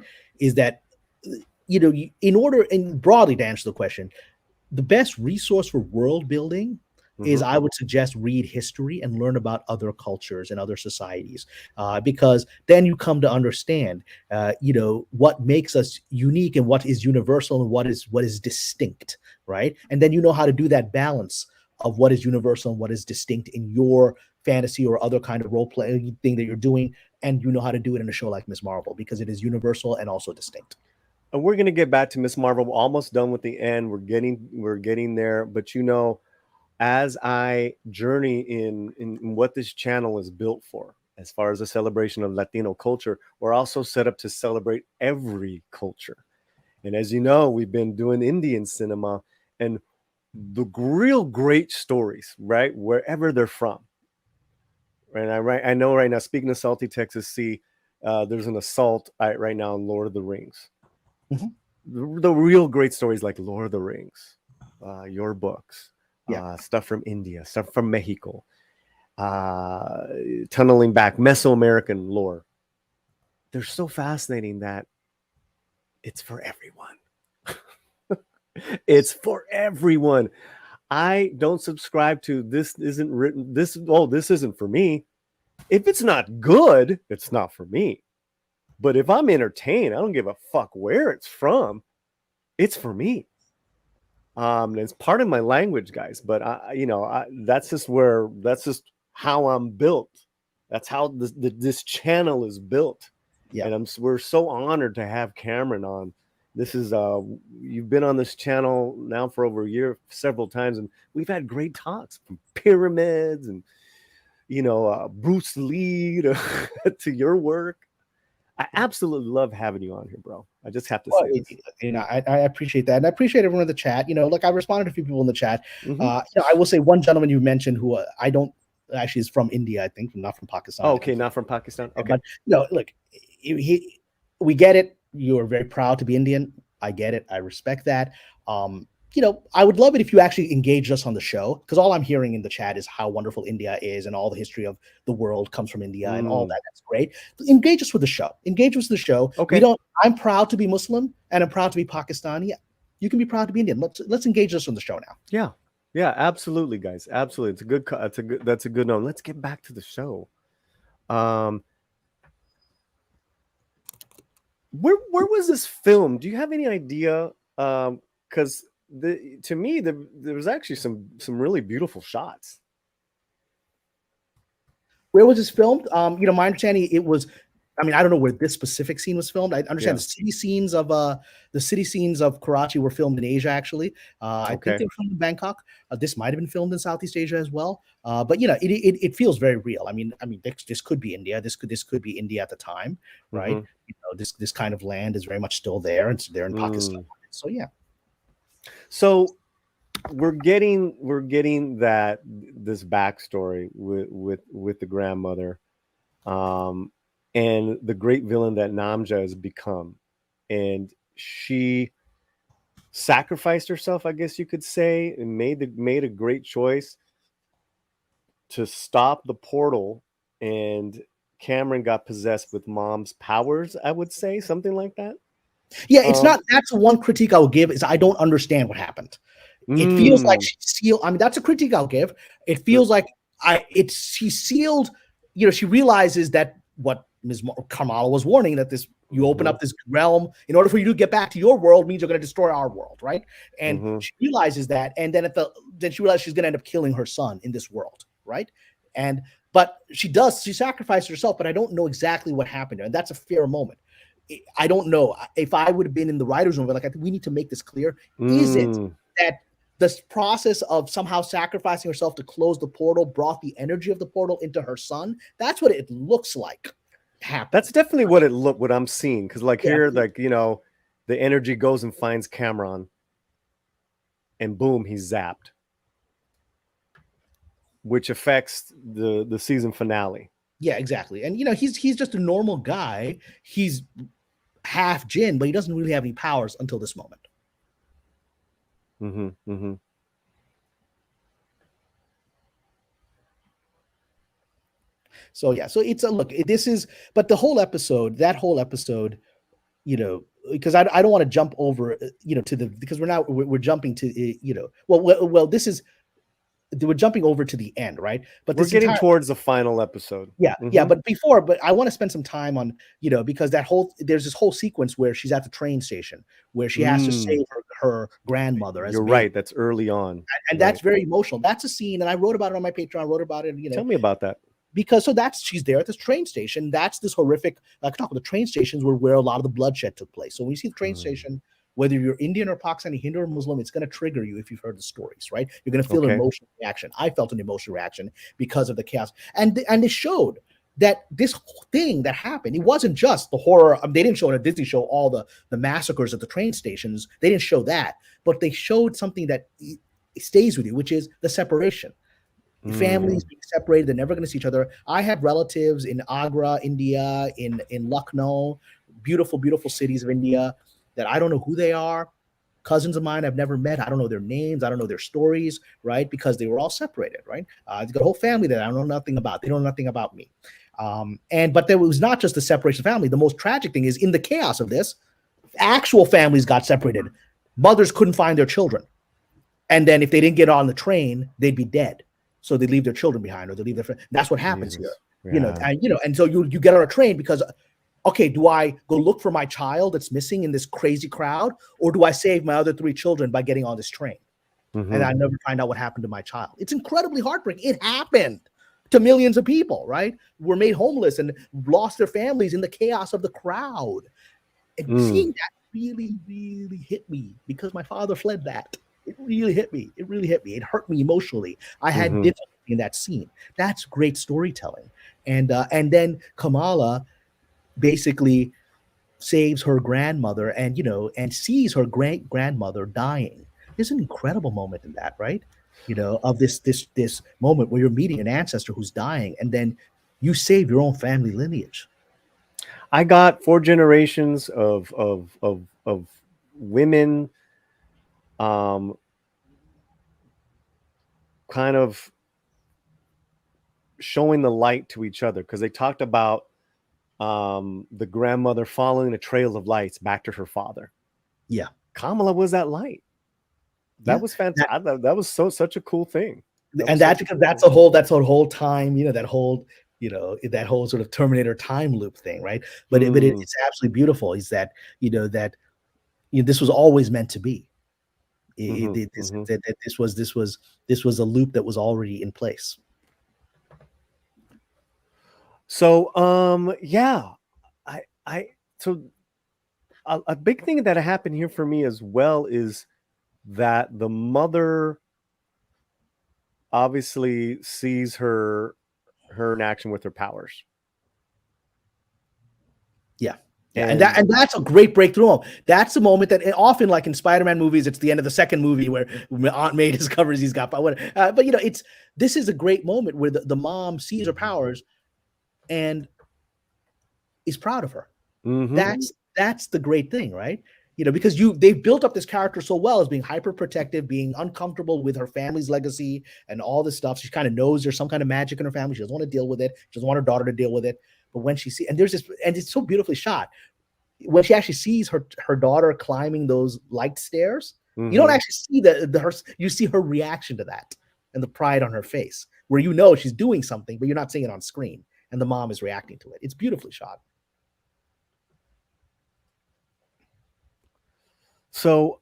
you know, in order and broadly to answer the question, the best resource for world building is, I would suggest, read history and learn about other cultures and other societies, because then you come to understand, you know, what makes us unique and what is universal and what is distinct, right? And then you know how to do that balance of what is universal and what is distinct in your fantasy or other kind of role playing thing that you're doing, and you know how to do it in a show like Ms. Marvel because it is universal and also distinct. And we're gonna get back to Ms. Marvel. We're almost done with the end. We're getting there, but you know, as I journey in what this channel is built for, as far as a celebration of Latino culture, we're also set up to celebrate every culture. And as you know, we've been doing Indian cinema and the real great stories, right? Wherever they're from. And I know right now, speaking of Salty Texas Sea, there's an assault right now in Lord of the Rings. The real great stories like Lord of the Rings, your books, stuff from India, stuff from Mexico, tunneling back, Mesoamerican lore. They're so fascinating that it's for everyone. It's for everyone. I don't subscribe to this isn't written, this isn't for me. If it's not good, it's not for me. But if I'm entertained, I don't give a fuck where it's from. It's for me. It's part of my language, guys. But that's just how I'm built. That's how this channel is built. Yeah. And we're so honored to have Cameron on. This is you've been on this channel now for over a year, several times, and we've had great talks from pyramids and Bruce Lee to your work. I absolutely love having you on here, bro. I just have to say this. I appreciate that, and I appreciate everyone in the chat. Look, I responded to a few people in the chat. I will say one gentleman you mentioned who I don't actually is from India, I think, not from Pakistan. Oh, okay, not from Pakistan. Okay, but look, we get it. You are very proud to be Indian. I get it. I respect that. I would love it if you actually engaged us on the show, because all I'm hearing in the chat is how wonderful India is and all the history of the world comes from India and all that. That's great. Engage us with the show. Engage us with the show. Okay. I'm proud to be Muslim and I'm proud to be Pakistani. Yeah, you can be proud to be Indian. Let's engage us on the show now. Yeah. Yeah, absolutely, guys. Absolutely. That's a good note. Let's get back to the show. Where was this film? Do you have any idea? Because to me, there was actually some really beautiful shots. Where was this filmed? My understanding it was. I mean, I don't know where this specific scene was filmed. I understand the city scenes of Karachi were filmed in Asia. Actually, I think they were filmed in Bangkok. This might have been filmed in Southeast Asia as well. But it feels very real. I mean, this could be India. This could be India at the time, right? This kind of land is very much still there. It's there in Pakistan. So yeah. So we're getting this backstory with the grandmother, and the great villain that Namja has become, and she sacrificed herself, I guess you could say, and made a great choice to stop the portal, and Cameron got possessed with mom's powers, I would say, something like that. Yeah, it's not. That's one critique I'll give is I don't understand what happened. It feels like she sealed. I mean, that's a critique I'll give. It feels like she sealed. She realizes that what Ms. Kamala was warning, that you open up this realm in order for you to get back to your world means you're going to destroy our world, right? And she realizes that, and then she realizes she's going to end up killing her son in this world, right? And But she sacrificed herself, but I don't know exactly what happened to her. And that's a fair moment. I don't know if I would have been in the writer's room, but like, I think we need to make this clear. Is it that this process of somehow sacrificing herself to close the portal brought the energy of the portal into her son? That's what it looks like happened. That's definitely what I'm seeing. Because like here, like, you know, the energy goes and finds Kamran, and boom, he's zapped, which affects the season finale. Yeah, exactly. And you know, he's just a normal guy. He's half jinn, but he doesn't really have any powers until this moment. So yeah, so it's a look. This is, but the whole episode, that whole episode, you know, because I don't want to jump over, you know, to the, because we're jumping to, you know, well, this is, we're jumping over to the end, right? But we're getting towards the final episode. Yeah, yeah. But I want to spend some time on, you know, because there's this whole sequence where she's at the train station where she has to save her grandmother. You're right. That's early on, and that's very emotional. That's a scene, and I wrote about it on my Patreon. I wrote about it. You know, tell me about that. Because she's there at this train station. That's this horrific. Like, talk about the train stations where a lot of the bloodshed took place. So when you see the train station, whether you're Indian or Pakistani, Hindu or Muslim, it's going to trigger you if you've heard the stories, right? You're going to feel an emotional reaction. I felt an emotional reaction because of the chaos, and it showed that this thing that happened, it wasn't just the horror. They didn't show in a Disney show all the massacres at the train stations. They didn't show that, but they showed something that stays with you, which is the separation. Families being separated, they're never going to see each other. I have relatives in Agra, India, in Lucknow, beautiful, beautiful cities of India, that I don't know who they are. Cousins of mine I've never met. I don't know their names. I don't know their stories, right? Because they were all separated, right? I've got a whole family that I don't know nothing about. They don't know nothing about me. But there was not just the separation of family. The most tragic thing is, in the chaos of this, actual families got separated. Mothers couldn't find their children. And then if they didn't get on the train, they'd be dead. So they leave their children behind, or they leave their friends. That's what happens here. Yeah. And so you get on a train because, okay, do I go look for my child that's missing in this crazy crowd, or do I save my other 3 children by getting on this train? And I never find out what happened to my child. It's incredibly heartbreaking. It happened to millions of people, right? Were made homeless and lost their families in the chaos of the crowd. And seeing that really, really hit me, because my father fled that. It really hit me. It really hit me. It hurt me emotionally. I had difficulty in that scene. That's great storytelling. And then Kamala basically saves her grandmother, and and sees her great grandmother dying. There's an incredible moment in that, right? Of this moment where you're meeting an ancestor who's dying, and then you save your own family lineage. I got 4 generations of women kind of showing the light to each other, because they talked about the grandmother following a trail of lights back to her father. Yeah, Kamala was that light. That was fantastic. That was such a cool thing. That's a whole time, that whole sort of Terminator time loop thing, right? But it's absolutely beautiful. Is that this was always meant to be. This was a loop that was already in place. So yeah, so a big thing that happened here for me as well is that the mother obviously sees her in action with her powers. Yeah. And that's a great breakthrough. That's a moment that often, like in Spider-Man movies, it's the end of the second movie where Aunt May discovers he's got power. But this is a great moment where the mom sees her powers and is proud of her. That's the great thing, right? Because they've built up this character so well as being hyper protective, being uncomfortable with her family's legacy and all this stuff. She kind of knows there's some kind of magic in her family. She doesn't want to deal with it. She doesn't want her daughter to deal with it. But when she sees, and it's so beautifully shot, when she actually sees her daughter climbing those light stairs, you don't actually see you see her reaction to that and the pride on her face, where she's doing something, but you're not seeing it on screen, and the mom is reacting to it. It's beautifully shot. So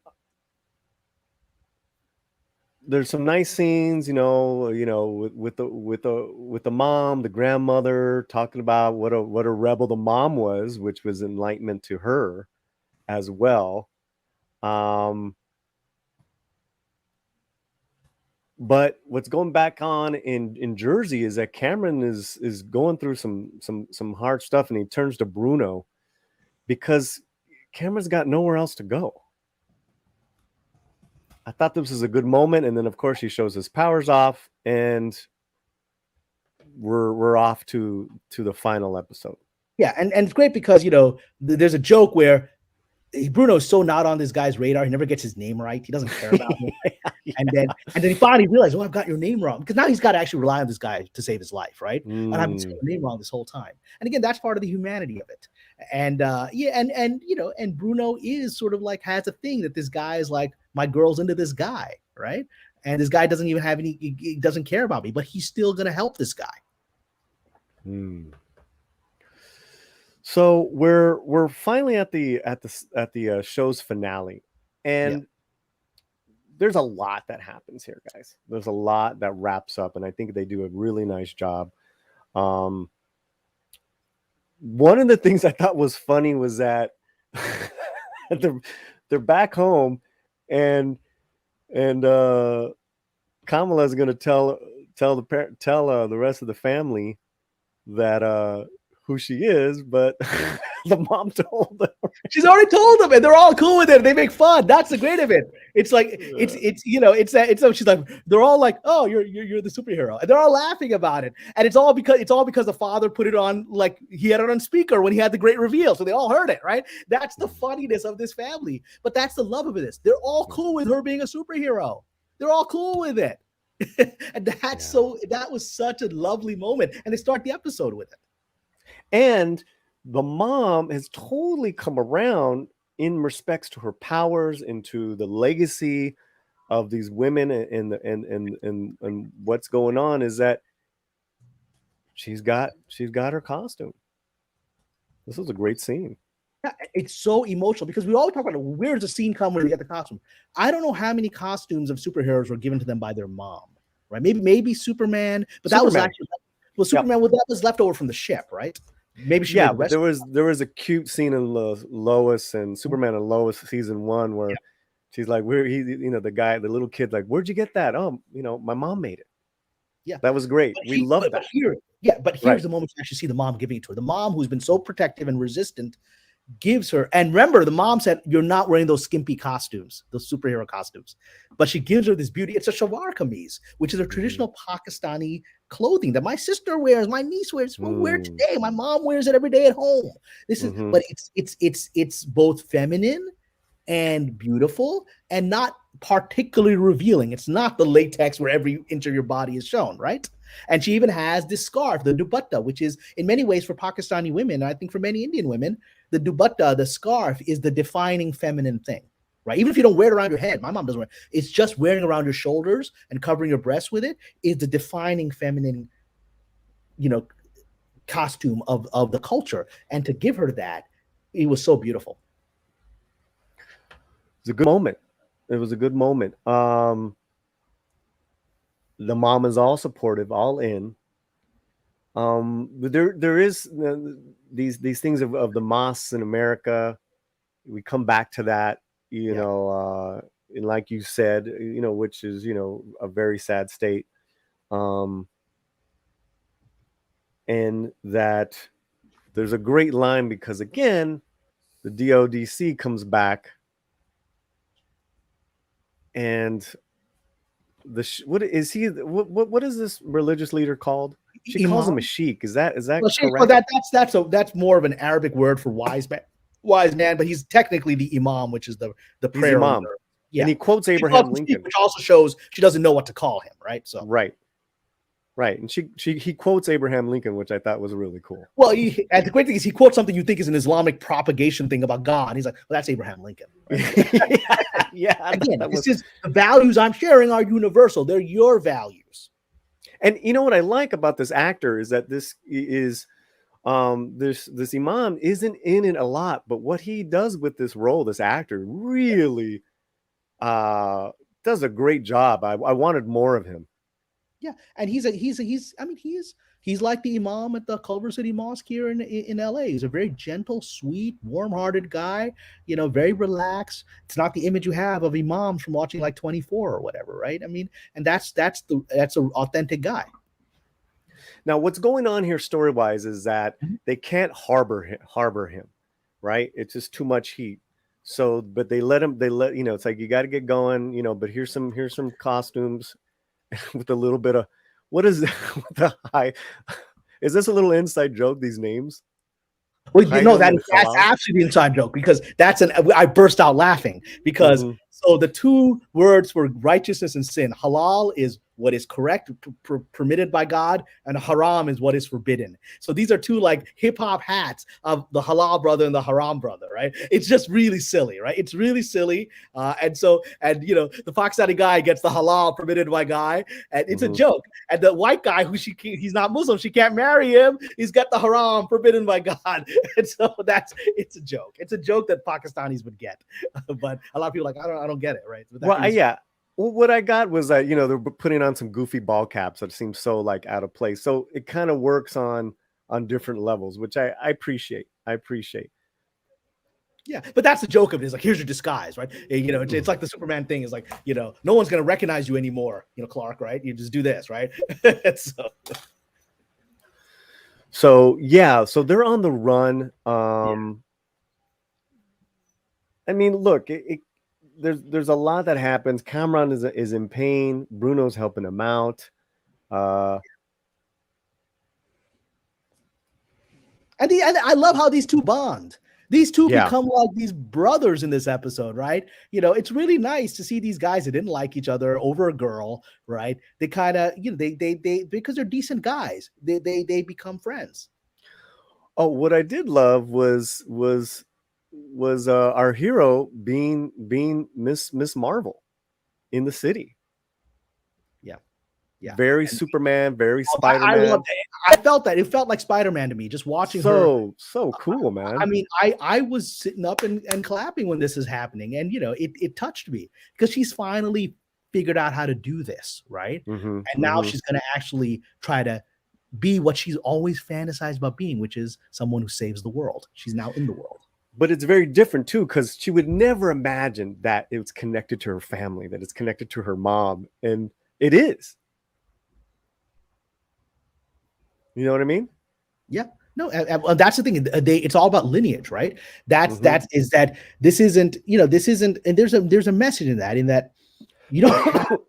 there's some nice scenes, with the mom, the grandmother talking about what a rebel the mom was, which was enlightenment to her as well. But what's going back on in Jersey is that Cameron is going through some hard stuff, and he turns to Bruno because Cameron's got nowhere else to go. I thought this was a good moment, and then of course he shows his powers off, and we're off to the final episode. Yeah, and it's great because there's a joke where Bruno's so not on this guy's radar. He never gets his name right. He doesn't care about him. Yeah. And then he finally realized, oh, I've got your name wrong. Because now he's got to actually rely on this guy to save his life, right? And I've been saying your name wrong this whole time. And again, that's part of the humanity of it. And and Bruno is sort of like has a thing that this guy is like, my girl's into this guy, right? And this guy doesn't even have he doesn't care about me, but he's still gonna help this guy. So we're finally at the show's finale, and there's a lot that happens here, guys. There's a lot that wraps up, and I think they do a really nice job. One of the things I thought was funny was that they're back home, and Kamala's going to tell the rest of the family that who she is, but the mom told them. She's already told them, and they're all cool with it. They make fun. That's the great of it. It's like it's she's like, they're all like, oh, you're the superhero, and they're all laughing about it. And it's all because the father put it on, like he had it on speaker when he had the great reveal, so they all heard it, right? That's the funniness of this family, but that's the love of this. They're all cool with her being a superhero. They're all cool with it. And that was such a lovely moment, and they start the episode with it. And the mom has totally come around in respects to her powers, into the legacy of these women, and what's going on is that she's got her costume. This was a great scene. Yeah, it's so emotional because we always talk about where's the scene come when they get the costume. I don't know how many costumes of superheroes were given to them by their mom, right? Maybe Superman, but that was actually Superman. Well, that was left over from the ship, right? Maybe she. Yeah, but there was a cute scene in Lois and Superman and Lois season 1 where she's like, the little kid, like, where'd you get that? Oh, my mom made it. Yeah, that was great. We love that. But here's the moment you actually see the mom giving it to her. The mom, who's been so protective and resistant, gives her, and remember, the mom said, you're not wearing those skimpy costumes, those superhero costumes, but she gives her this beauty. It's a shalwar kameez, which is a traditional Pakistani clothing that my sister wears, my niece wears, we wear today. My mom wears it every day at home. This is, but it's both feminine and beautiful, and not particularly revealing. It's not the latex where every inch of your body is shown, right? And she even has this scarf, the dupatta, which is in many ways for Pakistani women, and I think for many Indian women, the dupatta, the scarf, is the defining feminine thing, right? Even if you don't wear it around your head, my mom doesn't wear it. It's just wearing around your shoulders and covering your breasts with it is the defining feminine, costume of the culture. And to give her that, it was so beautiful. It's a good moment. It was a good moment. The mom is all supportive, all in. But there is these things of the mosques in America. We come back to that, and like you said, which is a very sad state, and that there's a great line because again, the DODC comes back, and what is this religious leader called? She calls him a sheik. Is that correct? Well, that's more of an Arabic word for wise man, but he's technically the imam, which is the prayer imam. Yeah. And he quotes Abraham Lincoln, which also shows she doesn't know what to call him, right? So right, and he quotes Abraham Lincoln, which I thought was really cool. Well, and the great thing is he quotes something you think is an Islamic propagation thing about God. He's like, well, that's Abraham Lincoln. Right? Yeah. Again, the values I'm sharing are universal. They're your values. And you know what I like about this actor is that this is this imam isn't in it a lot, but what he does with this role, this actor really does does a great job. I wanted more of him. Yeah, and he's like the imam at the Culver City Mosque here in LA. He's a very gentle, sweet, warm-hearted guy, very relaxed. It's not the image you have of imams from watching like 24 or whatever, right? I mean, and that's an authentic guy. Now, what's going on here story-wise is that they can't harbor him, right? It's just too much heat. So, but they let it's like, you got to get going, but here's some costumes with a little bit of, what is the high? Is this a little inside joke, these names? Well, that's actually the inside joke, because I burst out laughing because so the two words for righteousness and sin, halal is what is correct, permitted by God, and haram is what is forbidden. So these are two like hip hop hats of the halal brother and the haram brother, right? It's just really silly, right? It's really silly. And the Pakistani guy gets the halal permitted by God, and it's a joke. And the white guy he's not Muslim, she can't marry him. He's got the haram forbidden by God. And so it's a joke. It's a joke that Pakistanis would get, but a lot of people are like, I don't get it, right? Well, what I got was that, they're putting on some goofy ball caps that seem so like out of place. So it kind of works on different levels, which I appreciate. Yeah, but that's the joke of it. Is like, here's your disguise, right? It's like the Superman thing is like, no one's going to recognize you anymore, Clark, right? You just do this, right? So they're on the run. I mean, look, there's a lot that happens. Kamran is in pain. Bruno's helping him out. And I love how these two bond. These two become like these brothers in this episode, right? It's really nice to see these guys that didn't like each other over a girl, right? They kind of, they because they're decent guys, they become friends. Oh, what I did love was our hero being Miss Marvel in the city. Yeah, very Superman, very Spider-Man. I loved it. I felt that. It felt like Spider-Man to me, just watching her. So cool, man. I mean, I was sitting up and clapping when this is happening, and it touched me because she's finally figured out how to do this, right? And now she's going to actually try to be what she's always fantasized about being, which is someone who saves the world. She's now in the world. But it's very different too, because she would never imagine that it's connected to her family, that it's connected to her mom, and it is. You know what I mean? Yeah. No, that's the thing. It's all about lineage, right? That this isn't, and there's a message in that you don't have,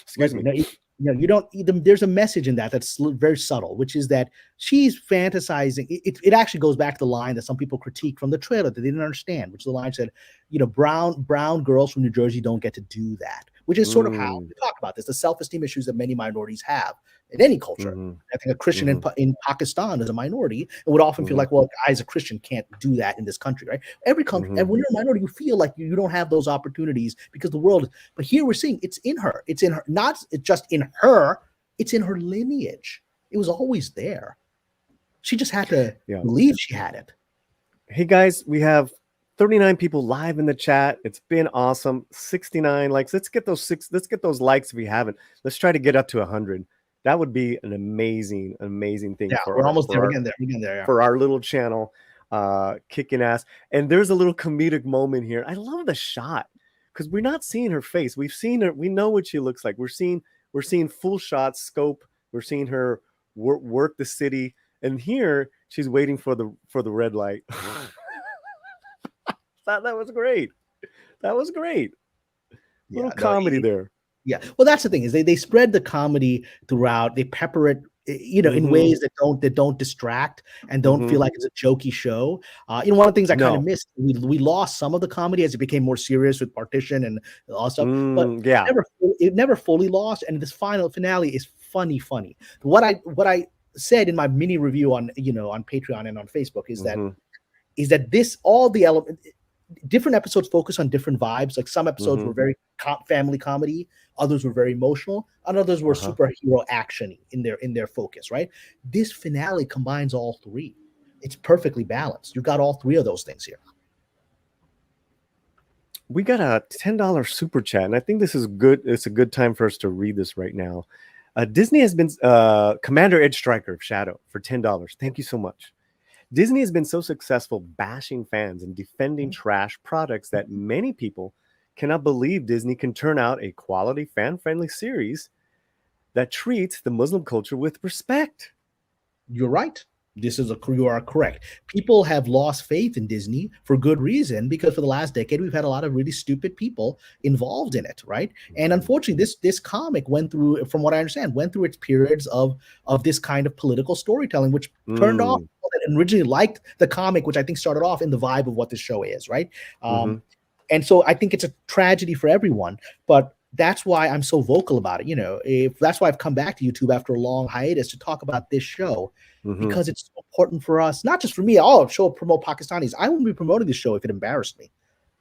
excuse me. You don't. There's a message in that's very subtle, which is that she's fantasizing. It actually goes back to the line that some people critique from the trailer that they didn't understand, which the line said, brown girls from New Jersey don't get to do that, which is sort of how we talk about this, the self-esteem issues that many minorities have in any culture. I think a Christian in Pakistan is a minority and would often feel like, well, I as a Christian can't do that in this country, right? Every country, and when you're a minority, you feel like you don't have those opportunities because the world. But here we're seeing it's in her. It's in her, not just in her. It's in her lineage. It was always there. She just had to believe she had it. Hey guys, we have 39 people live in the chat. It's been awesome. 69 likes. Let's get those likes if we haven't. Let's try to get up to 100. That would be an amazing thing. Yeah, we're almost there. We're getting there. For our little channel, kicking ass. And there's a little comedic moment here. I love the shot because we're not seeing her face. We've seen her. We know what she looks like. We're seeing full shot scope. We're seeing her work the city. And here she's waiting for the red light. That was great. That was great. Little comedy there. Yeah. Well, that's the thing is they spread the comedy throughout. They pepper it, in ways that don't distract and don't feel like it's a jokey show. One of the things I kind of missed, we lost some of the comedy as it became more serious with Partition and all that stuff. But it never fully lost. And this final finale is funny. What I said in my mini review on on Patreon and on Facebook is that this all the elements. Different episodes focus on different vibes. Like some episodes were very family comedy, others were very emotional, and others were superhero action-y in their focus. Right. This finale combines all three. It's perfectly balanced. You got all three of those things here. we got a $10 super chat, and I think this is good. It's a good time for us to read this right now. Disney has been Commander Edge Striker of Shadow for $10. Thank you so much. Disney has been so successful bashing fans and defending trash products that many people cannot believe Disney can turn out a quality, fan-friendly series that treats the Muslim culture with respect. You're right. You are correct. People have lost faith in Disney for good reason, because for the last decade we've had a lot of really stupid people involved in it, right? And unfortunately, this comic went through, from what I understand, its periods of this kind of political storytelling, which turned off people that originally liked the comic, which I think started off in the vibe of what this show is, right? And so I think it's a tragedy for everyone, but that's why I'm so vocal about it. That's why I've come back to YouTube after a long hiatus to talk about this show, because it's so important for us, not just for me. I'll promote Pakistanis. I wouldn't be promoting this show if it embarrassed me.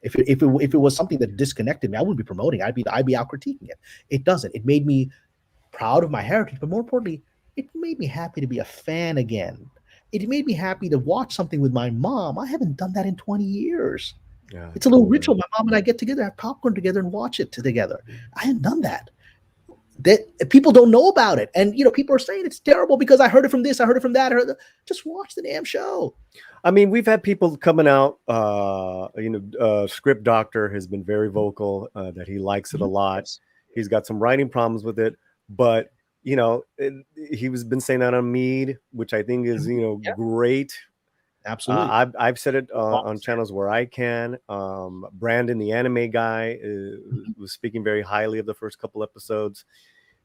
If it was something that disconnected me, I wouldn't be promoting. I'd be out critiquing it. It doesn't. It made me proud of my heritage, but more importantly, it made me happy to be a fan again. It made me happy to watch something with my mom. I haven't done that in 20 years. Yeah, it's a little ritual. My mom and I get together, have popcorn together, and watch it together. I hadn't done that. That people don't know about it, and people are saying it's terrible because I heard it from this, I heard it from that. Just watch the damn show. I mean, we've had people coming out. Script Doctor has been very vocal that he likes it a lot. He's got some writing problems with it, but he was been saying that on Mead, which I think is great. Absolutely. I've said it on channels where I can. Brandon, the anime guy, was speaking very highly of the first couple episodes.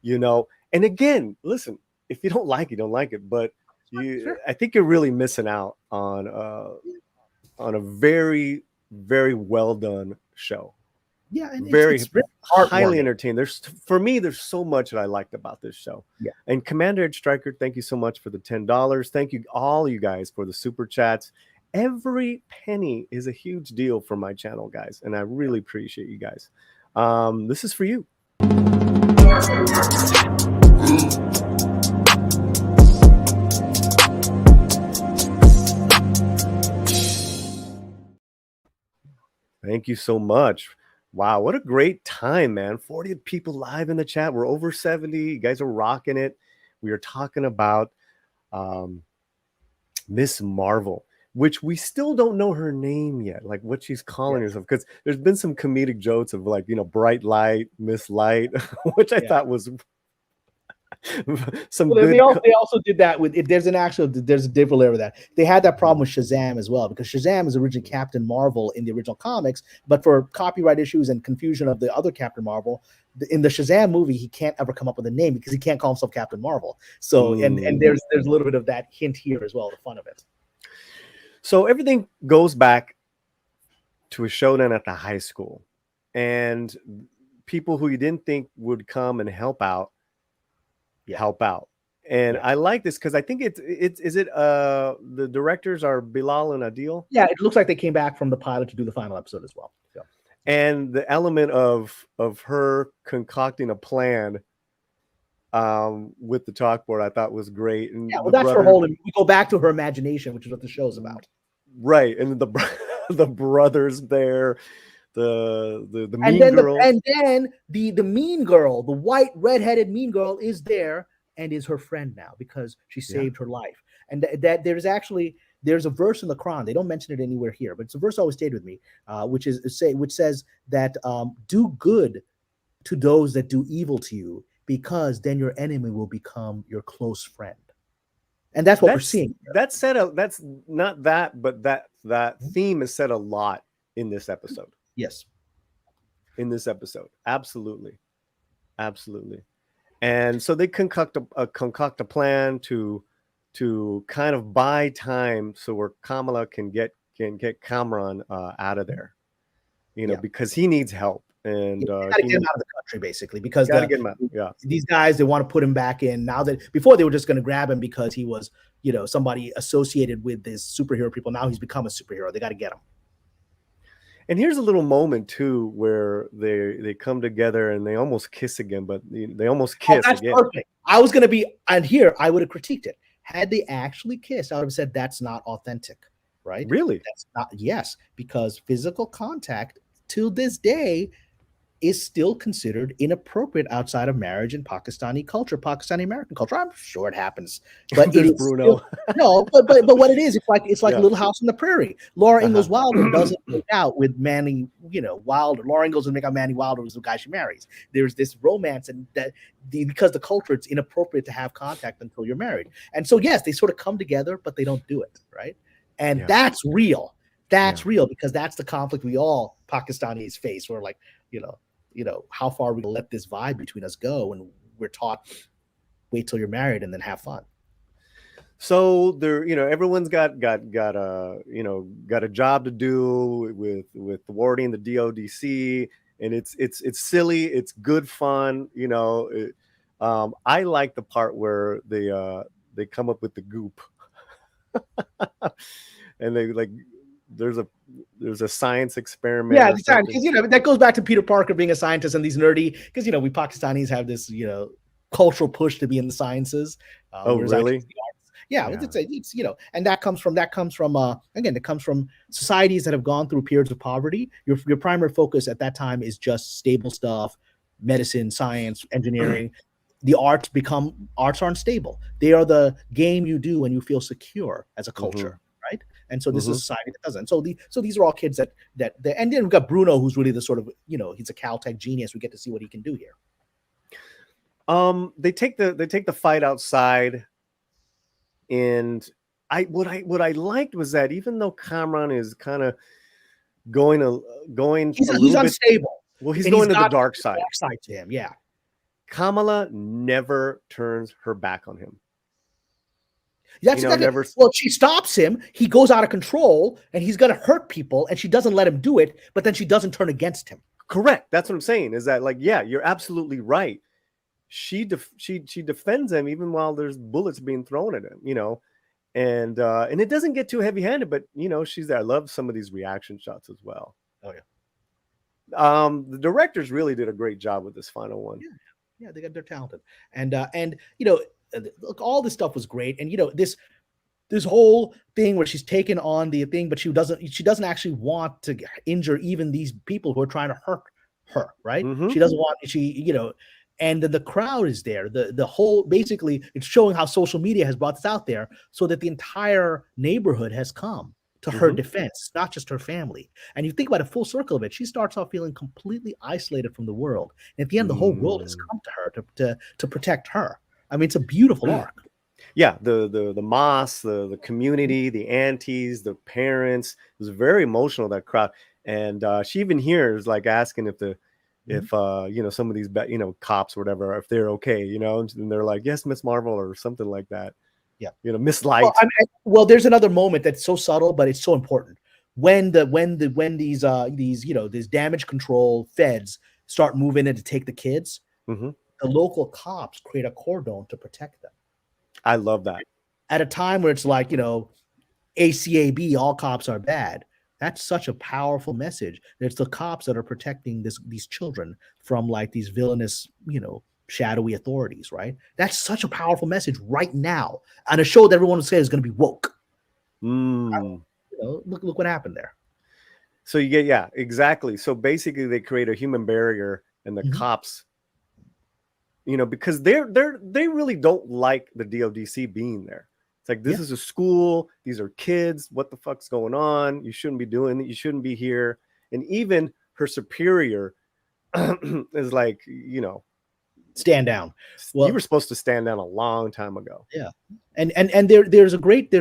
And again, listen, if you don't like it, you don't like it. But I think you're really missing out on a very, very well done show. Yeah, and very it's highly entertaining. For me, there's so much that I liked about this show. Yeah. And Commander Edge Striker, thank you so much for the $10. Thank you all you guys for the super chats. Every penny is a huge deal for my channel, guys, and I really appreciate you guys. This is for you. Thank you so much. Wow, what a great time, man. 40 people live in the chat. We're over 70. You guys are rocking it. We are talking about Miss Marvel, which we still don't know her name yet, like what she's calling herself, because there's been some comedic jokes of like, Bright Light, Miss Light, which I thought was some good. They also did that with it. There's a different layer of that. They had that problem with Shazam as well, because Shazam is originally Captain Marvel in the original comics, but for copyright issues and confusion of the other Captain Marvel, in the Shazam movie, he can't ever come up with a name because he can't call himself Captain Marvel. So and there's a little bit of that hint here as well, the fun of it. So everything goes back to a showdown at the high school, and people who you didn't think would come and help out. And I like this because I think the directors are Bilal and Adil. Yeah, it looks like they came back from the pilot to do the final episode as well. So. And the element of her concocting a plan with the chalkboard, I thought was great. And yeah, well, that's her whole. We go back to her imagination, which is what the show's about. Right, and the brothers there. The mean girl, and then the mean girl, the white redheaded mean girl, is there and is her friend now because she saved her life. And that there's a verse in the Quran. They don't mention it anywhere here, but it's a verse that always stayed with me, which says that do good to those that do evil to you, because then your enemy will become your close friend. And that's what we're seeing. That's not that, but that theme is said a lot in this episode. Yes. In this episode. Absolutely. And so they concoct a plan to kind of buy time so where Kamala can get Kamran out of there. Because he needs help. And gotta get him out of the country, basically, because get him out. Yeah. These guys, they want to put him back in now. That before they were just going to grab him because he was, somebody associated with this superhero people. Now he's become a superhero. They got to get him. And here's a little moment too where they come together and they almost kiss again, but they almost kiss that's again. Perfect. I was going to be, and here I would have critiqued it. Had they actually kissed, I would have said that's not authentic, right? Really? That's not. Yes, because physical contact till this day is still considered inappropriate outside of marriage in Pakistani culture, Pakistani American culture. I'm sure it happens, but it There's is Bruno. no, but what it is, it's like Yeah. Little House on the Prairie. Laura Uh-huh. Ingalls Wilder doesn't make out with Manny, Wilder. Laura Ingalls doesn't make out Manny Wilder was the guy she marries. There's this romance, and because the culture, it's inappropriate to have contact until you're married. And so yes, they sort of come together, but they don't do it, right? And Yeah. that's real. That's Yeah. real, because that's the conflict we all Pakistanis face. We're like, how far are we gonna let this vibe between us go? And we're taught, wait till you're married and then have fun. So there, everyone's got a job to do with thwarting the DODC, and it's silly, it's good fun. I like the part where they come up with the goop, and they like there's a science experiment. Yeah, because that goes back to Peter Parker being a scientist and these nerdy, because we Pakistanis have this cultural push to be in the sciences. Oh, really? Yeah, it's and that comes from again, it comes from societies that have gone through periods of poverty. Your primary focus at that time is just stable stuff, medicine, science, engineering. The arts aren't stable. They are the game you do when you feel secure as a culture, right? And so this is a society that doesn't. So these are all kids that and then we've got Bruno, who's really the sort of he's a Caltech genius. We get to see what he can do here. They take the fight outside, and what I liked was that even though Kamran is kind of he's unstable. Well, he's going to the dark side. Dark side to him, yeah. Kamala never turns her back on him. That's well, she stops him. He goes out of control, and he's gonna hurt people, and she doesn't let him do it. But then she doesn't turn against him. Correct. That's what I'm saying. Is that you're absolutely right. She defends him even while there's bullets being thrown at him. And it doesn't get too heavy-handed, but she's there. I love some of these reaction shots as well. Oh yeah. The directors really did a great job with this final one. Yeah, they're talented, and look, all this stuff was great, and this whole thing where she's taken on the thing, but she doesn't actually want to injure even these people who are trying to hurt her, right? She doesn't want and then the crowd is there. The whole, basically, it's showing how social media has brought this out there, so that the entire neighborhood has come to her defense, not just her family. And you think about a full circle of it, she starts off feeling completely isolated from the world. And at the end, the whole world has come to her to protect her. I mean, it's a beautiful arc. Yeah, the mosque, the community, the aunties, the parents. It was very emotional, that crowd. And she even hears asking if some of these cops or whatever, if they're okay, and they're like, yes, Miss Marvel, or something like that. Yeah, Miss Light. Well, there's another moment that's so subtle, but it's so important. When these damage control feds start moving in to take the kids, the local cops create a cordon to protect them. I love that. At a time where it's like, ACAB, all cops are bad. That's such a powerful message. It's the cops that are protecting these children from these villainous, shadowy authorities, right? That's such a powerful message right now on a show that everyone would say is going to be woke. Look what happened there. So you get, yeah, exactly. So basically, they create a human barrier, and the cops, because they really don't like the DODC being there. It's like, this is a school. These are kids. What the fuck's going on? You shouldn't be doing it. You shouldn't be here. And even her superior is like, stand down. Well, you were supposed to stand down a long time ago. Yeah, and there's a great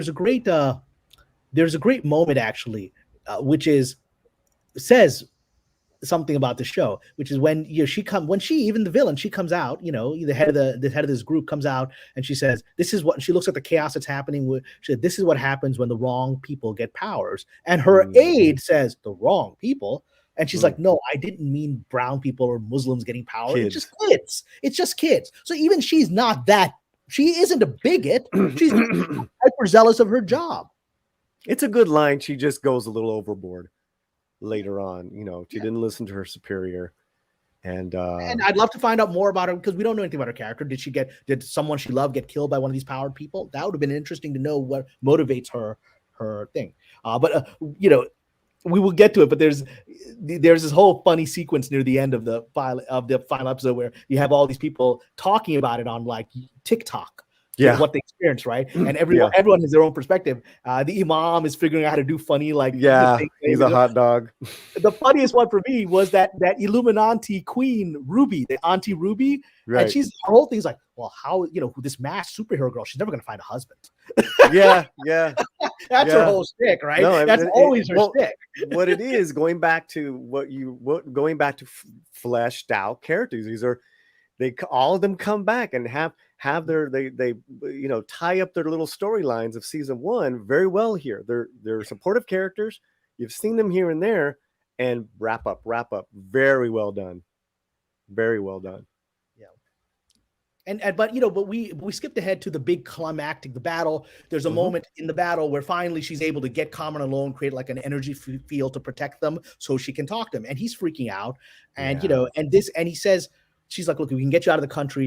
moment actually, which says something about the show, which is when even the villain, she comes out, the head of this group comes out, and she says, this is what, she looks at the chaos that's happening. She said, this is what happens when the wrong people get powers. And her aide says, the wrong people. And she's like, no, I didn't mean brown people or Muslims getting power. Kids. It's just kids. It's just kids. So even she isn't a bigot. She's hyper zealous of her job. It's a good line. She just goes a little overboard later on. She didn't listen to her superior. And I'd love to find out more about her, because we don't know anything about her character. Did someone she loved get killed by one of these powered people? That would have been interesting to know what motivates her thing. But we will get to it, but there's this whole funny sequence near the end of the final episode where you have all these people talking about it on like TikTok. Yeah. What they experience, right? And Yeah. everyone has their own perspective. The imam is figuring out how to do funny, like Yeah, things, he's a hot dog. The funniest one for me was that Illuminati queen Ruby, the Auntie Ruby, Right. and her whole thing's like, well, how this masked superhero girl, she's never gonna find a husband. Yeah. That's her whole shtick, right? No, that's always her shtick. What it is, going back to fleshed out characters. These are all of them come back and have their they tie up their little storylines of season 1 very well here. They're supportive characters. You've seen them here and there, and wrap up. Very well done. Very well done. Yeah. But we skipped ahead to the big climactic, the battle. There's a moment in the battle where finally she's able to get Kamran alone, create like an energy field to protect them so she can talk to him. And he's freaking out. And, and he says, she's like, look, we can get you out of the country.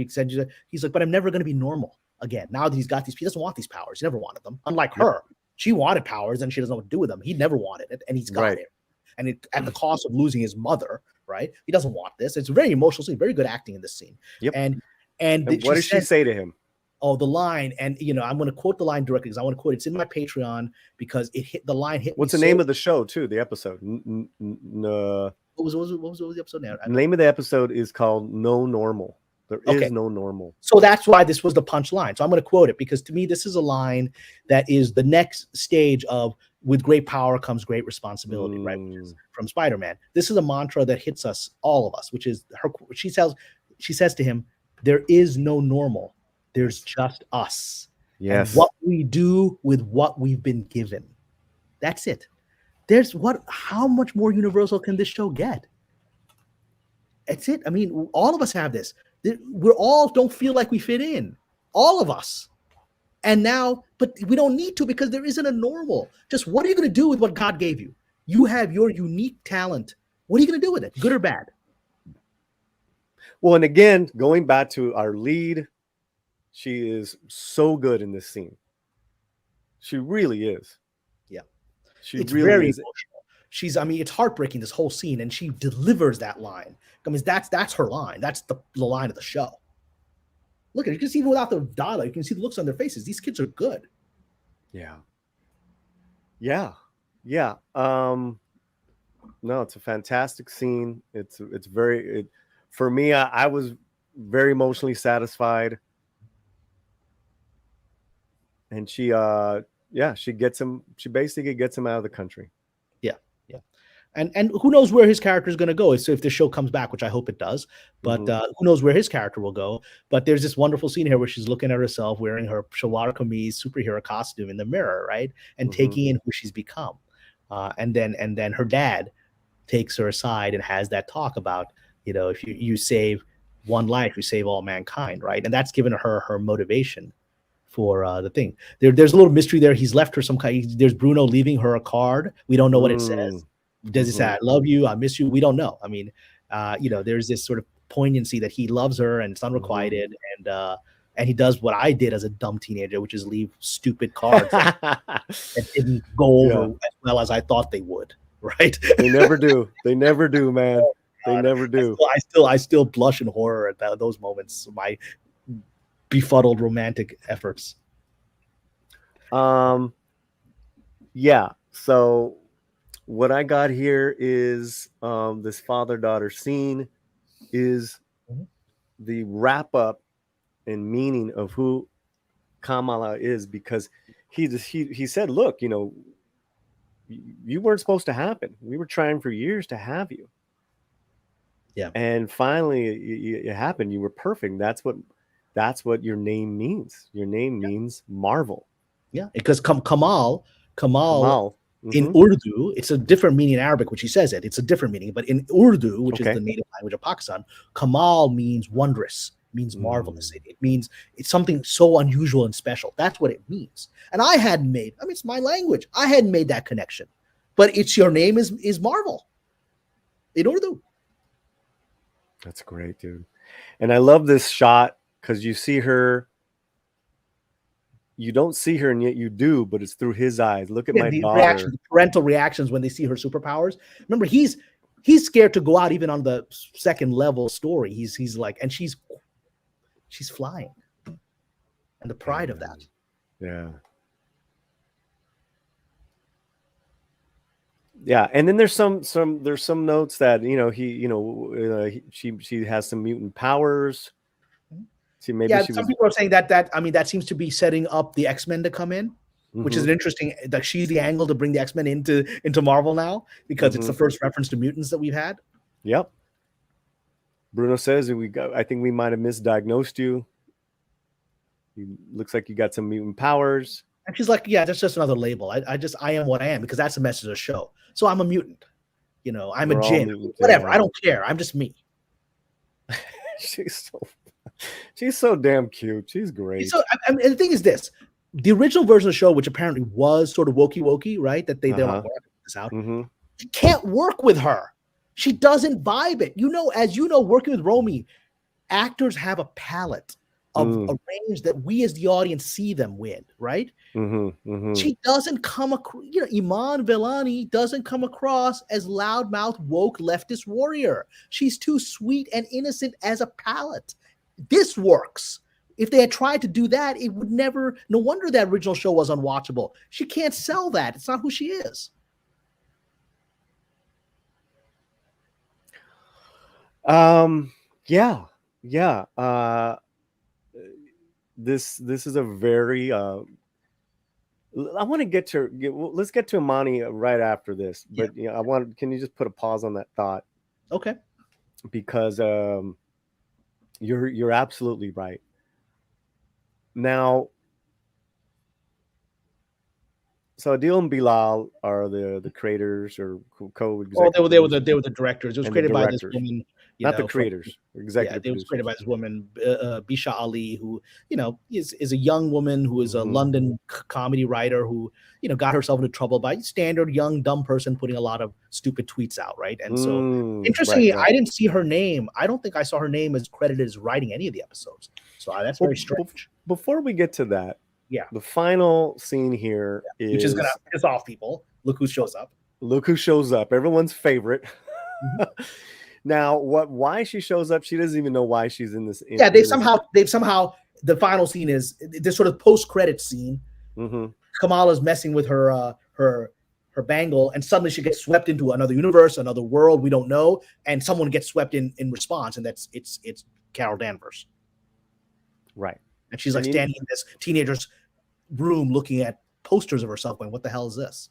He's like, but I'm never going to be normal again. Now that he's got these, he doesn't want these powers. He never wanted them. Unlike her, she wanted powers and she doesn't know what to do with them. He never wanted it, and he's got it. And at the cost of losing his mother, right? He doesn't want this. It's a very emotional scene, very good acting in this scene. Yep. And what does she say to him? Oh, the line, and I'm going to quote the line directly because I want to quote it. It's in my Patreon because the line hit. What's the name of the show too? The episode. What was the episode now? The name of the episode is called No Normal. There is no normal. So that's why this was the punchline. So I'm going to quote it because to me, this is a line that is the next stage of with great power comes great responsibility, right? Which is from Spider-Man. This is a mantra that hits us, all of us, which is she says to him, there is no normal. There's just us. Yes. And what we do with what we've been given. That's it. How much more universal can this show get? That's it. I mean, all of us have this. We're all don't feel like we fit in. All of us. And now, but we don't need to because there isn't a normal. Just what are you going to do with what God gave you? You have your unique talent. What are you going to do with it? Good or bad? Well, and again, going back to our lead, she is so good in this scene. She really is. Yeah. It's really very is. Emotional. It's heartbreaking, this whole scene, and she delivers that line. That's her line. That's the line of the show. Look, you can see even without the dialogue, you can see the looks on their faces. These kids are good. Yeah. No, it's a fantastic scene. For me, I was very emotionally satisfied. And she gets him. She basically gets him out of the country. Yeah. And who knows where his character is going to go? So if the show comes back, which I hope it does, but who knows where his character will go? But there's this wonderful scene here where she's looking at herself wearing her shalwar kameez superhero costume in the mirror, right, and taking in who she's become. And then her dad takes her aside and has that talk about, if you save one life, you save all mankind, right? And that's given her motivation for the thing. There's a little mystery there. He's left her some kind. There's Bruno leaving her a card. We don't know what it says. Does it say "I love you"? "I miss you"? We don't know. There's this sort of poignancy that he loves her and it's unrequited, and he does what I did as a dumb teenager, which is leave stupid cards that didn't go over as well as I thought they would. Right? They never do. They never do, man. They never do. I still blush in horror at those moments. My befuddled romantic efforts. Yeah. So what I got here is this father-daughter scene is the wrap-up and meaning of who Kamala is, because he said, look, you weren't supposed to happen. We were trying for years to have you. Yeah. And finally it happened. You were perfect. That's what your name means. Your name means marvel. Yeah, because Kamal in Urdu, it's a different meaning in Arabic, which he says it. It's a different meaning, but in Urdu, which is the native language of Pakistan, Kamal means wondrous, means marvelous. It means it's something so unusual and special. That's what it means. And I hadn't made, it's my language. I hadn't made that connection. But it's your name is Marvel in Urdu. That's great, dude. And I love this shot because you see her you don't see her and yet you do, but it's through his eyes. Look at Yeah, my the daughter. reaction, the parental reactions when they see her superpowers. Remember, he's scared to go out even on the second level story. He's like, and she's flying, and the pride of that. Yeah. Yeah, and then there's some notes that she has some mutant powers. See, maybe Some people are saying that seems to be setting up the X-Men to come in, which is an interesting, that she's the angle to bring the X-Men into Marvel now, because it's the first reference to mutants that we've had. Yep. Bruno says I think we might have misdiagnosed you. Looks like you got some mutant powers. And she's like, yeah, that's just another label. I am what I am, because that's the message of the show. So I'm a mutant. I'm a djinn. Whatever. I don't care. I'm just me. She's so damn cute. She's great. So and the thing is this: the original version of the show, which apparently was sort of wokey, right? That they're like, this out. You can't work with her. She doesn't vibe it. As working with Romy, actors have a palette of a range that we as the audience see them with, right? She doesn't come across, Iman Vellani doesn't come across as loudmouth, woke, leftist warrior. She's too sweet and innocent as a palette. This works. If they had tried to do that, it would never, no wonder that original show was unwatchable. She can't sell that. It's not who she is. Yeah. This is a very I want to let's get to Imani right after this, but can you just put a pause on that thought? Okay. Because you're absolutely right. Now, so Adil and Bilal are the creators or co-executives. Oh, they were the directors. It was created by this woman. Not the creators, executive. It was created by this woman, Bisha Ali, who is a young woman who is a London comedy writer who got herself into trouble by standard young dumb person putting a lot of stupid tweets out, right? And so, interestingly, I didn't see her name. I don't think I saw her name as credited as writing any of the episodes. So that's very strange. Before we get to that, the final scene here is, which is gonna piss off people. Look who shows up. Everyone's favorite. Now, why she shows up? She doesn't even know why she's in this. They've somehow the final scene is this sort of post-credit scene. Kamala's messing with her bangle, and suddenly she gets swept into another universe, another world we don't know, and someone gets swept in response, and it's Carol Danvers, right? And she's like standing in this teenager's room, looking at posters of herself, going, "What the hell is this?"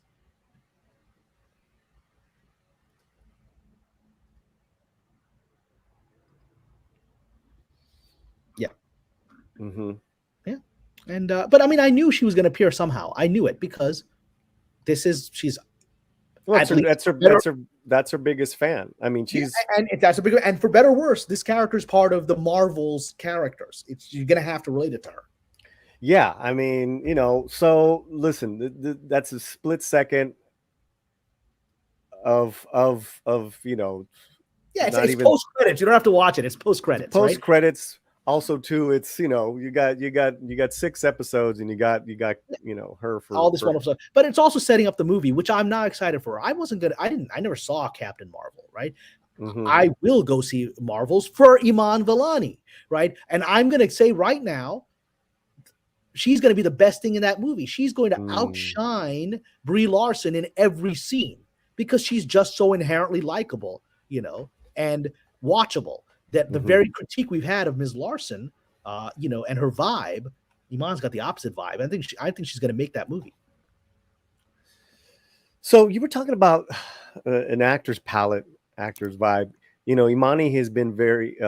Yeah, and but I mean, I knew she was going to appear somehow. I knew it because she's. Well, that's her biggest fan. I mean, and for better or worse, this character is part of the Marvel's characters. You're going to have to relate it to her. Yeah, I mean, so listen, that's a split second of Yeah, it's post credits. You don't have to watch it. It's post credits. Post credits. Also, too, it's you got 6 episodes, and you got her for all this wonderful stuff. But it's also setting up the movie, which I'm not excited for. I never saw Captain Marvel, right? I will go see Marvels for Iman Vellani, right? And I'm gonna say right now, she's gonna be the best thing in that movie. She's going to outshine Brie Larson in every scene because she's just so inherently likable, and watchable. That the very critique we've had of Ms. Larson, and her vibe, Iman's got the opposite vibe. I think she's going to make that movie. So you were talking about an actor's palette, actor's vibe. Imani has been very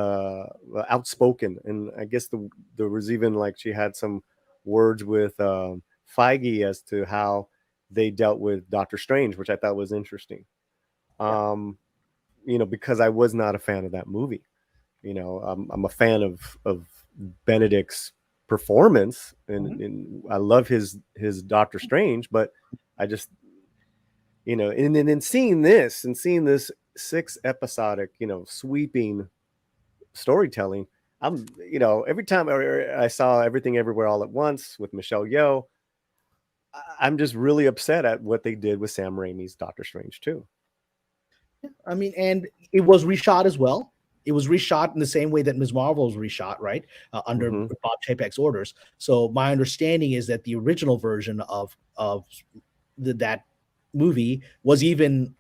outspoken, and I guess there was even like she had some words with Feige as to how they dealt with Doctor Strange, which I thought was interesting. Because I was not a fan of that movie. I'm a fan of Benedict's performance, and I love his Doctor Strange, but I just, and then seeing this 6 episodic, sweeping storytelling, I'm, every time I saw Everything Everywhere All at Once with Michelle Yeoh, I'm just really upset at what they did with Sam Raimi's Doctor Strange too. I mean, and it was reshot as well. It was reshot in the same way that Ms. Marvel was reshot, right? Under Bob Chapek's orders. So my understanding is that the original version of that movie was even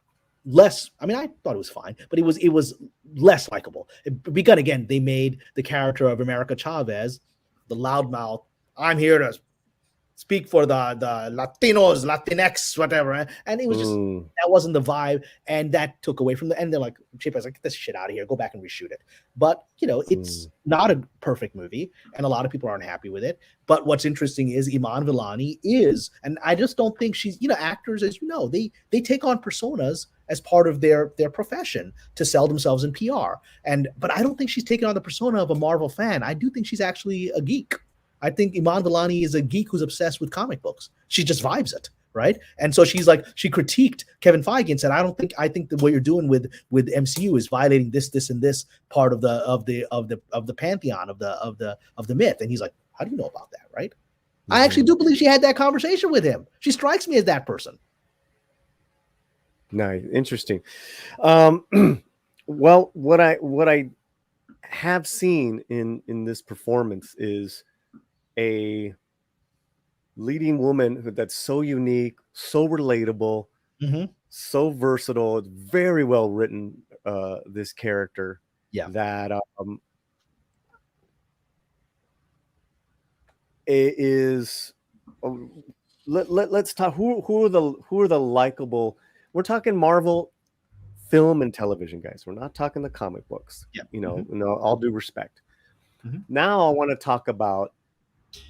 less. I mean, I thought it was fine, but it was less likable. Because again, they made the character of America Chavez the loudmouth. I'm here to speak for the Latinos, Latinx, whatever. And it was just, that wasn't the vibe. And that took away from the end. They're like, Chip, I was like, get this shit out of here. Go back and reshoot it. But, it's not a perfect movie. And a lot of people aren't happy with it. But what's interesting is Iman Vellani is, and I just don't think she's, actors, as you know, they take on personas as part of their profession to sell themselves in PR. But I don't think she's taking on the persona of a Marvel fan. I do think she's actually a geek. I think Iman Vellani is a geek who's obsessed with comic books. She just vibes it, right? And so she critiqued Kevin Feige and said, I think that what you're doing with MCU is violating this, and this part of the pantheon of the myth. And he's like, how do you know about that, right? I actually do believe she had that conversation with him. She strikes me as that person. Nice, interesting. Well, what I have seen in this performance is a leading woman that's so unique, so relatable, so versatile. It's very well written. This character, that it is. Let's talk. Who are the likable? We're talking Marvel film and television, guys. We're not talking the comic books. All due respect. Now I want to talk about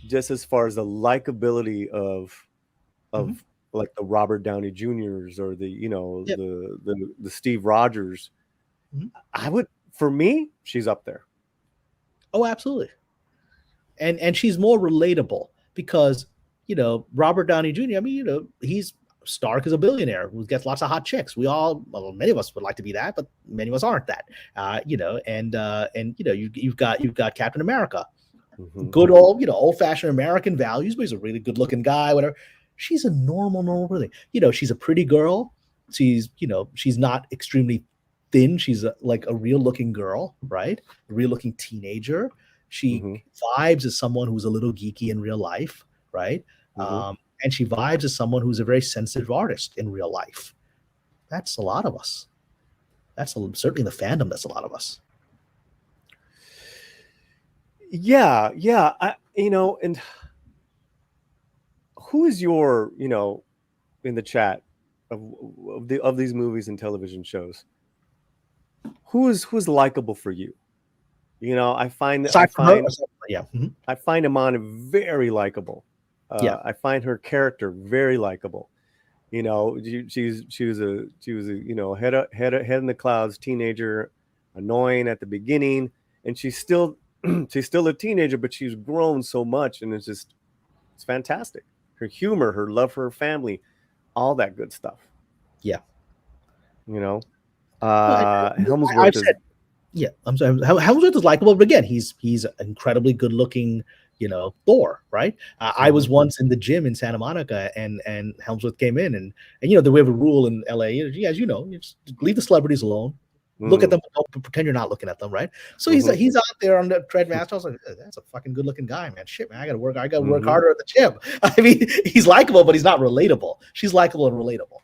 just as far as the likability of like the Robert Downey Jr.'s or the Steve Rogers. For me, she's up there. Oh, absolutely. And she's more relatable because, Robert Downey Jr., I mean, he's Stark is a billionaire who gets lots of hot chicks. Many of us would like to be that, but many of us aren't that. You've got Captain America. Good old-fashioned American values, but he's a really good-looking guy, whatever. She's a normal person. She's a pretty girl. She's not extremely thin. She's a real-looking girl, right? A real-looking teenager. She vibes as someone who's a little geeky in real life, right? And she vibes as someone who's a very sensitive artist in real life. That's a lot of us. That's certainly in the fandom. That's a lot of us. Yeah. And who is your, in the chat of these movies and television shows, who's likable for you? I find Iman very likable. I find her character very likable. She was a head in the clouds teenager, annoying at the beginning, and she's still a teenager, but she's grown so much, and it's fantastic. Her humor, her love for her family, all that good stuff. Yeah. Helmsworth I'm sorry. Helmsworth is likable, but again, he's an incredibly good-looking, Thor, right? I was once in the gym in Santa Monica, and Helmsworth came in, and we have a rule in LA, as you know, you just leave the celebrities alone. Look at them, don't pretend you're not looking at them, right? So he's out there on the treadmill. I was like, that's a fucking good-looking guy, man. Shit, man, I gotta work harder at the gym. I mean, he's likable, but he's not relatable. She's likable and relatable.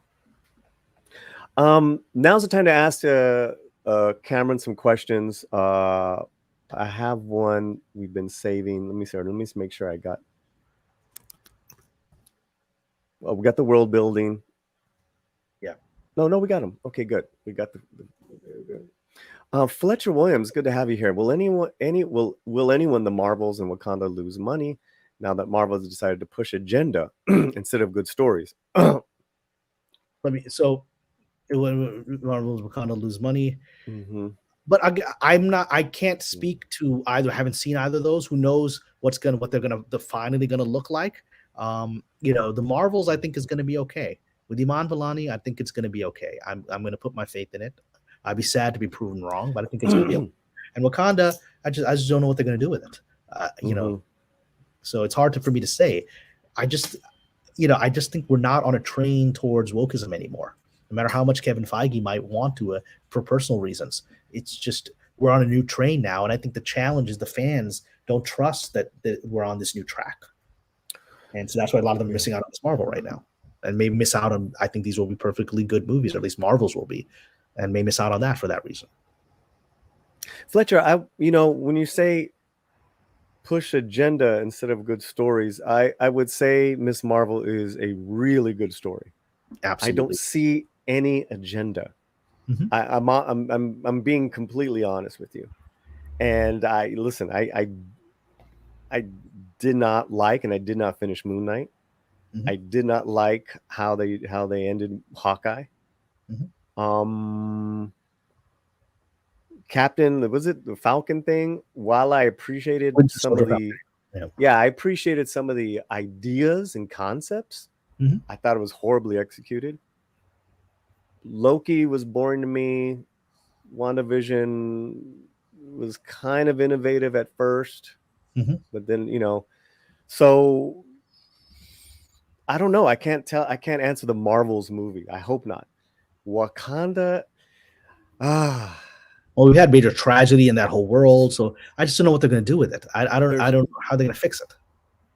Now's the time to ask Kamran some questions. I have one we've been saving. Let me make sure I got. Well, we got the world building. Yeah. No, we got them. Okay, good. We got the Fletcher Williams. Good to have you here. Will anyone the Marvels and Wakanda lose money now that Marvel has decided to push agenda instead of good stories? Marvel's Wakanda lose money. But I can't speak to either. I haven't seen either of those. Who knows what they're finally gonna look like? The Marvels I think is gonna be okay. With Iman Vellani, I think it's gonna be okay. I'm gonna put my faith in it. I'd be sad to be proven wrong, but I think it's gonna be okay. And Wakanda, I just don't know what they're going to do with it. You know, so it's hard for me to say. I just think we're not on a train towards wokeism anymore. No matter how much Kevin Feige might want to, for personal reasons, it's just we're on a new train now. And I think the challenge is the fans don't trust that we're on this new track. And so that's why a lot of them are missing out on this Marvel right now, and may miss out on. I think these will be perfectly good movies, or at least Marvel's will be, and may miss out on that for that reason. Fletcher, when you say push agenda instead of good stories, I would say Miss Marvel is a really good story. Absolutely. I don't see any agenda. I'm being completely honest with you. And I did not like, and I did not finish Moon Knight. I did not like how they ended Hawkeye. Captain, was it the Falcon thing? While I appreciated some of the, I appreciated some of the ideas and concepts. I thought it was horribly executed. Loki was boring to me. WandaVision was kind of innovative at first, but then so I don't know. I can't answer the Marvels movie. I hope not. Wakanda. Well, we had major tragedy in that whole world, so I just don't know what they're going to do with it. I don't know how they're going to fix it.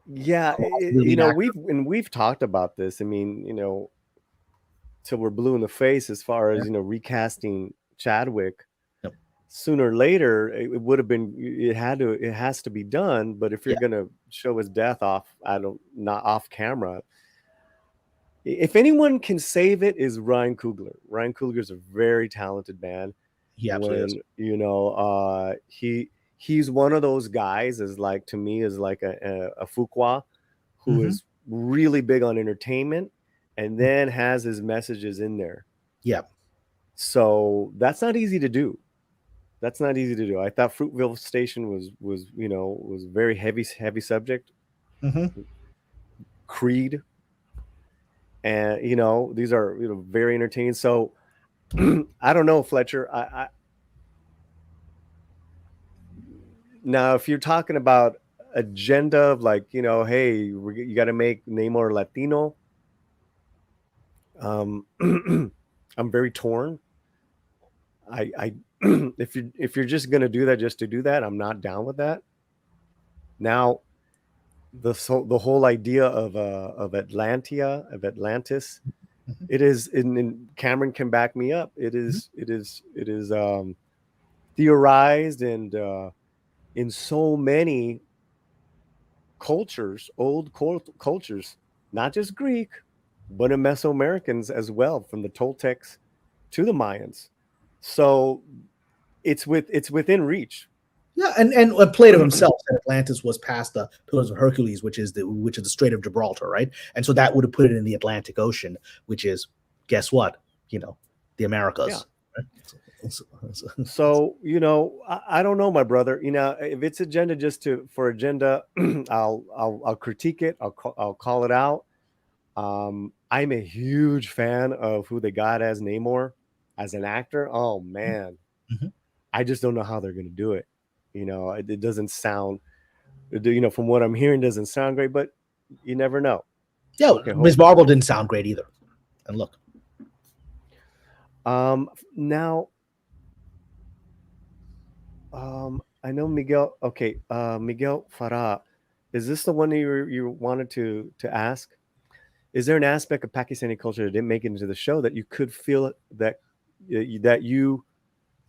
Yeah, we've talked about this. I mean, till we're blue in the face as far as recasting Chadwick. Sooner or later, it would have been. It has to be done. But if you're going to show his death off, not off camera. If anyone can save it, is Ryan Coogler. Ryan Coogler is a very talented man. He absolutely is. He's one of those guys to me is like a Fuqua who is really big on entertainment and then has his messages in there. Yeah. So that's not easy to do. I thought Fruitvale Station was very heavy subject. Creed. And these are very entertaining. So I don't know, Fletcher. Now, if you're talking about agenda of hey, you got to make Namor Latino. I'm very torn. If you're just gonna do that just to do that, I'm not down with that. Now, the whole idea of Atlantis. It is, and Cameron can back me up. It is theorized and in so many cultures, old cultures, not just Greek, but in Mesoamericans as well, from the Toltecs to the Mayans. So it's within reach. Yeah, and Plato himself said Atlantis was past the Pillars of Hercules, which is the Strait of Gibraltar, right? And so that would have put it in the Atlantic Ocean, which is, guess what? The Americas. Yeah. So I don't know, my brother. If it's agenda for agenda, I'll critique it. I'll call it out. I'm a huge fan of who they got as Namor, as an actor. Oh man, I just don't know how they're going to do it. It doesn't sound, from what I'm hearing, doesn't sound great, but you never know. Yeah, Ms. Marvel didn't sound great either. And look. Now, I know Miguel. Okay, Miguel Farah, is this the one that you wanted to ask? Is there an aspect of Pakistani culture that didn't make it into the show that you could feel that you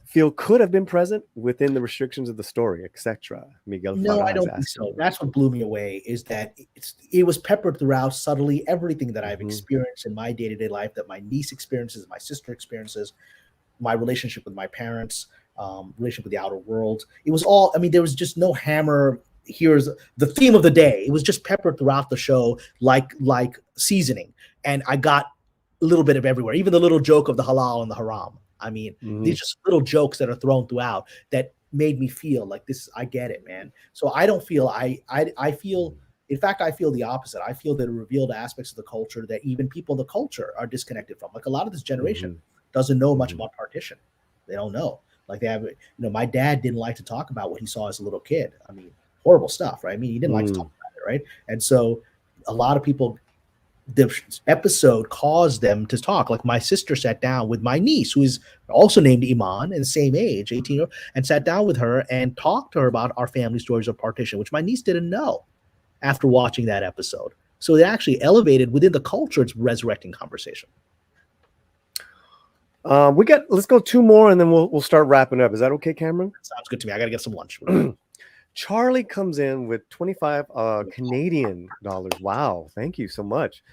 feel could have been present within the restrictions of the story, etc.? Miguel No, Farah I don't think so. That's what blew me away, is that it was peppered throughout subtly everything that I've experienced in my day-to-day life, that my niece experiences, my sister experiences, my relationship with my parents, relationship with the outer world. It was all, there was just no hammer. Here's the theme of the day. It was just peppered throughout the show like seasoning. And I got a little bit of everywhere, even the little joke of the halal and the haram. These just little jokes that are thrown throughout that made me feel like this. I get it, man. So I don't feel, I feel, in fact, I feel the opposite. I feel that it revealed aspects of the culture that even people in the culture are disconnected from. Like a lot of this generation doesn't know much about partition. They don't know. Like they have, my dad didn't like to talk about what he saw as a little kid. I mean, horrible stuff, right? I mean, he didn't like to talk about it, right? And so a lot of people, the episode caused them to talk. Like my sister sat down with my niece, who is also named Iman and the same age, 18, and sat down with her and talked to her about our family stories of partition, which my niece didn't know after watching that episode. So it actually elevated within the culture. It's resurrecting conversation. Let's go 2 more and then we'll start wrapping up. Is that okay, Cameron? Sounds good to me. I got to get some lunch. Charlie comes in with 25 Canadian dollars. Wow. Thank you so much.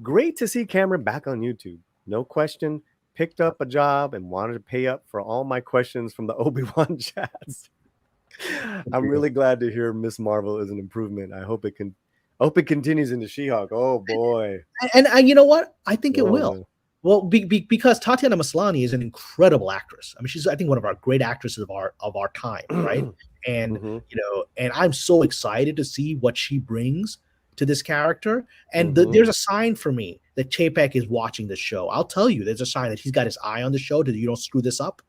Great to see Cameron back on YouTube. No question. Picked up a job and wanted to pay up for all my questions from the Obi-Wan chats. I'm really glad to hear Miss Marvel is an improvement. I hope it continues into She-Hulk. Oh boy. And you know what? I think it will. Well, because Tatiana Maslany is an incredible actress. I mean, she's, I think, one of our great actresses of our time, right? And and I'm so excited to see what she brings to this character. And there's a sign for me that Chapek is watching this show. I'll tell you, there's a sign that he's got his eye on the show, that you don't screw this up,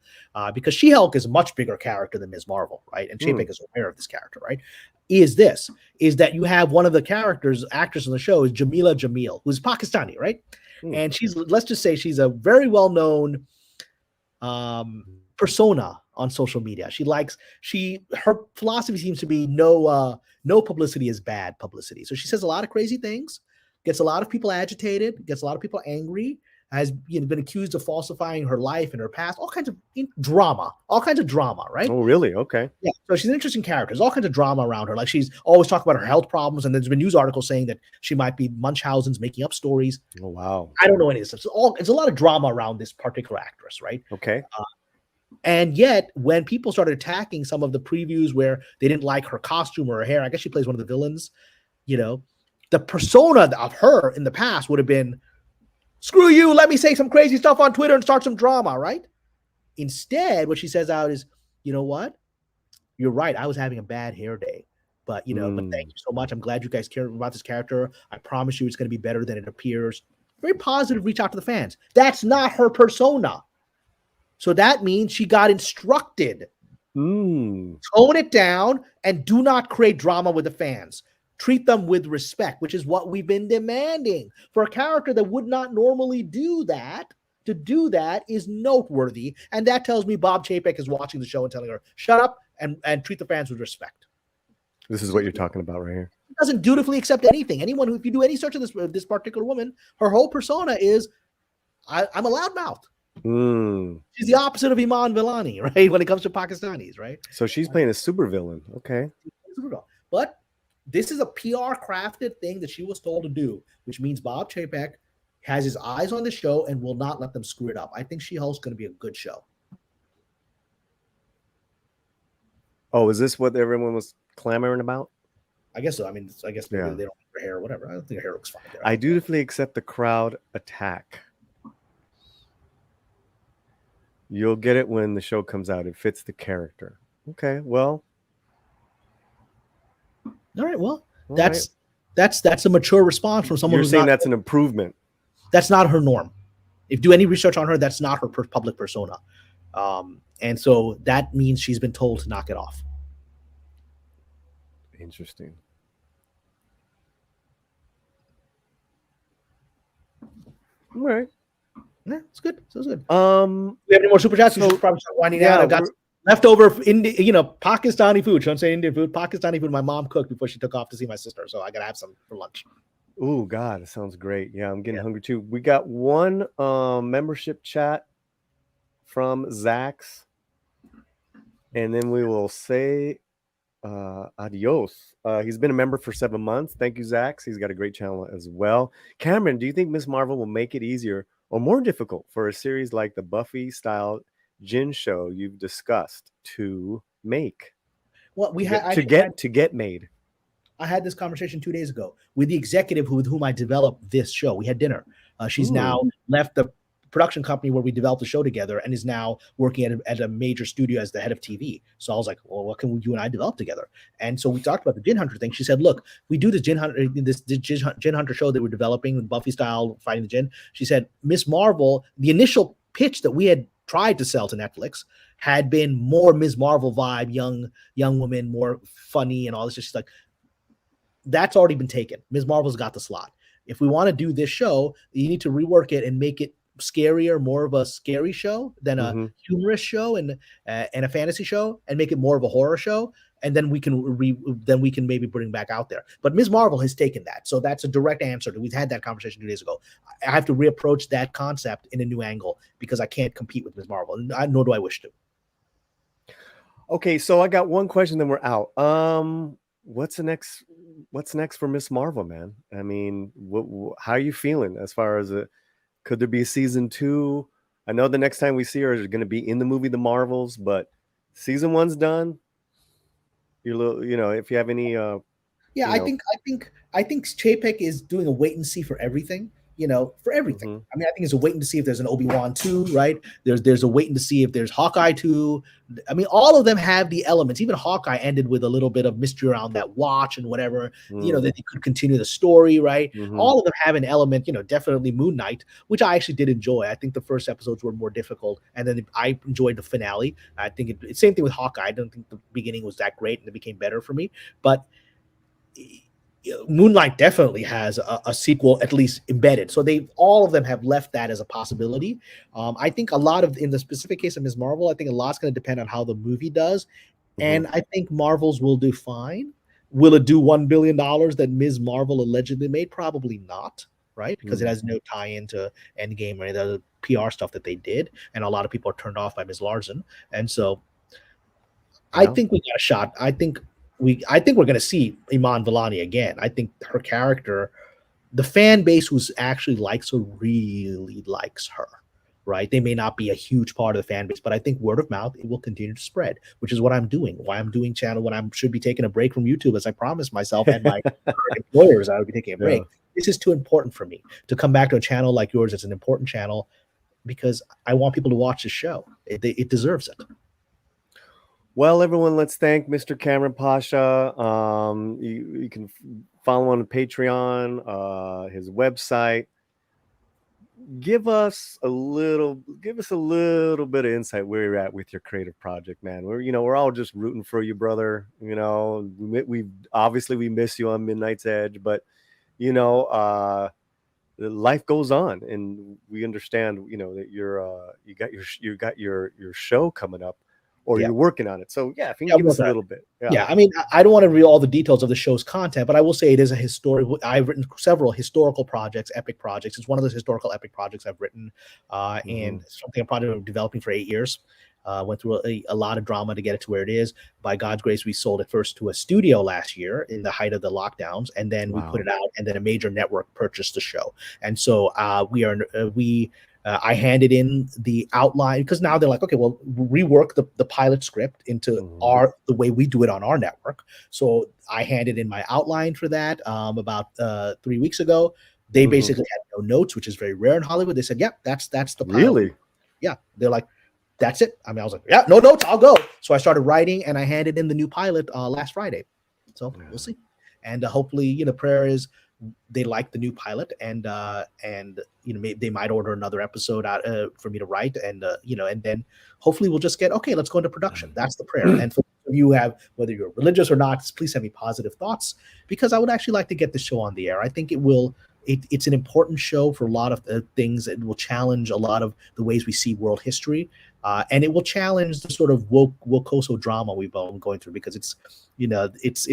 because She-Hulk is a much bigger character than Ms. Marvel, right? And Chapek is aware of this character, right? Is that you have one of the actors on the show is Jamila Jamil, who's Pakistani, right? And let's just say she's a very well-known persona on social media. Her philosophy seems to be no publicity is bad publicity. So she says a lot of crazy things, gets a lot of people agitated, gets a lot of people angry, has been accused of falsifying her life and her past, all kinds of drama, right? Oh, really? Okay. Yeah. So she's an interesting character. There's all kinds of drama around her. Like she's always talking about her health problems, and there's been news articles saying that she might be Munchausen's, making up stories. Oh, wow. I don't know any of this stuff. It's a lot of drama around this particular actress, right? Okay. And yet, when people started attacking some of the previews where they didn't like her costume or her hair, I guess she plays one of the villains, the persona of her in the past would have been, screw you, let me say some crazy stuff on Twitter and start some drama, right? Instead, what she says out is, you know what? You're right. I was having a bad hair day. But, but thank you so much. I'm glad you guys care about this character. I promise you it's going to be better than it appears. Very positive reach out to the fans. That's not her persona. So that means she got instructed. Tone it down and do not create drama with the fans. Treat them with respect, which is what we've been demanding. For a character that would not normally do that, to do that is noteworthy. And that tells me Bob Chapek is watching the show and telling her, shut up and treat the fans with respect. This is what you're talking about right here. He doesn't dutifully accept anything. If you do any search of this particular woman, her whole persona is, I'm a loudmouth. She's the opposite of Iman Vellani, right? When it comes to Pakistanis, right? So she's playing a supervillain. Okay. But this is a PR crafted thing that she was told to do, which means Bob Chapek has his eyes on the show and will not let them screw it up. I think She-Hulk's going to be a good show. Oh, is this what everyone was clamoring about? I guess so. I mean, I guess maybe they don't like her hair or whatever. I don't think her hair looks fine there. I dutifully accept the crowd attack. You'll get it when the show comes out. It fits the character. Okay, well. All right, well, that's a mature response from someone. You're saying that's an improvement. That's not her norm. If you do any research on her, that's not her public persona. And so that means she's been told to knock it off. Interesting. All right. Yeah, it's good. So it's good. We have any more super chats? We should probably start winding down. I've got leftover Pakistani food. Shouldn't say Indian food. Pakistani food my mom cooked before she took off to see my sister. So I gotta have some for lunch. Oh God, it sounds great. Yeah, I'm getting hungry too. We got one membership chat from Zax, and then we will say adios. He's been a member for 7 months. Thank you, Zax. He's got a great channel as well. Cameron, do you think Miss Marvel will make it easier or more difficult for a series like the Buffy style Jin show you've discussed to make? Well, to get made. I had this conversation 2 days ago with the executive with whom I developed this show. We had dinner. She's now left the production company where we developed the show together and is now working at a major studio as the head of TV. So I was like, well, what can you and I develop together? And so we talked about the Jin Hunter thing. She said, look, we do this Jin Hunter show that we're developing with Buffy style fighting the Jin. She said, Miss Marvel, the initial pitch that we had tried to sell to Netflix had been more Ms. Marvel vibe, young woman, more funny and all this. She's like, that's already been taken. Ms. Marvel's got the slot. If we want to do this show, you need to rework it and make it scarier, more of a scary show than a humorous show and a fantasy show, and make it more of a horror show. And then we can maybe bring back out there. But Ms. Marvel has taken that, so that's a direct answer. We've had that conversation 2 days ago. I have to reapproach that concept in a new angle because I can't compete with Ms. Marvel, nor do I wish to. Okay, so I got one question, then we're out. What's next for Miss Marvel, man? I mean, how are you feeling as far as could there be a season 2? I know the next time we see her is going to be in the movie The Marvels, but season 1's done. You're a little, if you have any I think Chapek is doing a wait and see for everything. For everything. I mean, I think it's a waiting to see if there's an Obi-Wan 2, right? There's a waiting to see if there's Hawkeye 2. I mean, all of them have the elements. Even Hawkeye ended with a little bit of mystery around that watch and whatever, that they could continue the story, right? All of them have an element, definitely Moon Knight, which I actually did enjoy. I think the first episodes were more difficult, and then I enjoyed the finale. I think it's same thing with Hawkeye. I don't think the beginning was that great, and it became better for me. But Moonlight definitely has a sequel at least embedded, so all of them have left that as a possibility. I think a lot of, in the specific case of Ms. Marvel, I think a lot's going to depend on how the movie does, and I think Marvel's will do fine. Will it do $1 billion that Ms. Marvel allegedly made? Probably not, right? Because it has no tie-in to Endgame or any other PR stuff that they did, and a lot of people are turned off by Ms. Larson, and so I think we got a shot. I think we're going to see Iman Vellani again. I think her character, the fan base who actually likes her really likes her, right? They may not be a huge part of the fan base, but I think word of mouth, it will continue to spread, which is what I'm doing. Why I'm doing channel when I should be taking a break from YouTube, as I promised myself and my employers I would be taking a break. This is too important for me to come back to a channel like yours. It's an important channel because I want people to watch the show. It deserves it. Well, everyone, let's thank Mr. KAMRAN PASHA. You can follow on Patreon, his website. Give us a little bit of insight where you're at with your creative project, man. We're all just rooting for you, brother. We obviously we miss you on Midnight's Edge, but life goes on, and we understand. That you got your show coming up. Or you're working on it. So if you can give us a little bit. I mean, I don't want to read all the details of the show's content, but I will say it is a historical. I've written several historical projects, epic projects. It's one of those historical epic projects I've written, and something I'm developing for 8 years. Went through a lot of drama to get it to where it is. By God's grace, we sold it first to a studio last year in the height of the lockdowns, and then we put it out, and then a major network purchased the show. And so I handed in the outline because now they're like, okay, well, rework the pilot script into the way we do it on our network. So I handed in my outline for that about 3 weeks ago. They basically had no notes, which is very rare in Hollywood. They said, "Yep, that's the pilot." Really? Yeah, they're like, "That's it." I mean, I was like, "Yeah, no notes, I'll go." So I started writing, and I handed in the new pilot last Friday. So we'll see, and hopefully, prayer is they like the new pilot, and they might order another episode out for me to write, and and then hopefully we'll just get let's go into production. That's the prayer. And for you, whether you're religious or not, please send me positive thoughts, because I would actually like to get the show on the air. I think it will. It's an important show for a lot of things. It will challenge a lot of the ways we see world history, and it will challenge the sort of wokoso drama we've been going through, because it's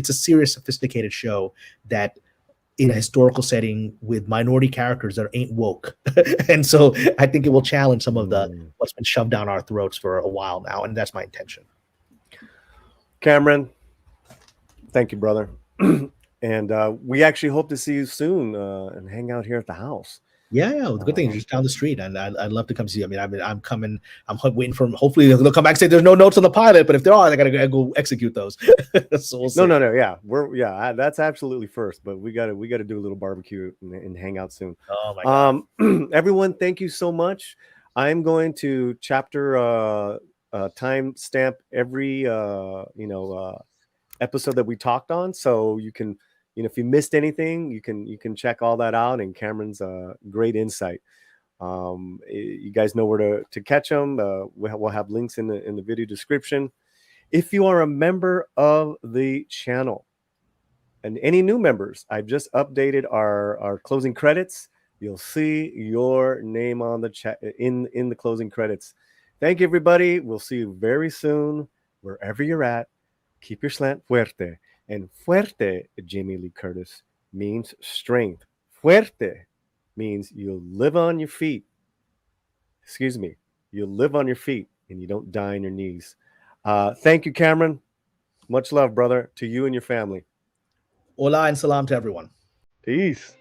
a serious, sophisticated show that, in a historical setting with minority characters that ain't woke. And so I think it will challenge some of what's been shoved down our throats for a while now. And that's my intention. KAMRAN, thank you, brother. And we actually hope to see you soon and hang out here at the house. Yeah, the good thing is just down the street, and I'd love to come see you. I mean, I'm coming. I'm waiting for them. Hopefully, they'll come back and say there's no notes on the pilot. But if there are, I gotta go execute those. So we'll see. No. Yeah, that's absolutely first. But we gotta do a little barbecue and hang out soon. Oh my God! Everyone, thank you so much. I'm going to chapter time stamp every episode that we talked on, so you can. If you missed anything, you can check all that out, and KAMRAN's great insight. You guys know where to catch them. We'll have links in the video description. If you are a member of the channel, and any new members, I've just updated our closing credits. You'll see your name on the chat in the closing credits. Thank you, everybody. We'll see you very soon, wherever you're at. Keep your slant fuerte. And fuerte, Jamie Lee Curtis, means strength. Fuerte means you live on your feet. Excuse me. You live on your feet and you don't die on your knees. Thank you, Cameron. Much love, brother, to you and your family. Hola and salam to everyone. Peace.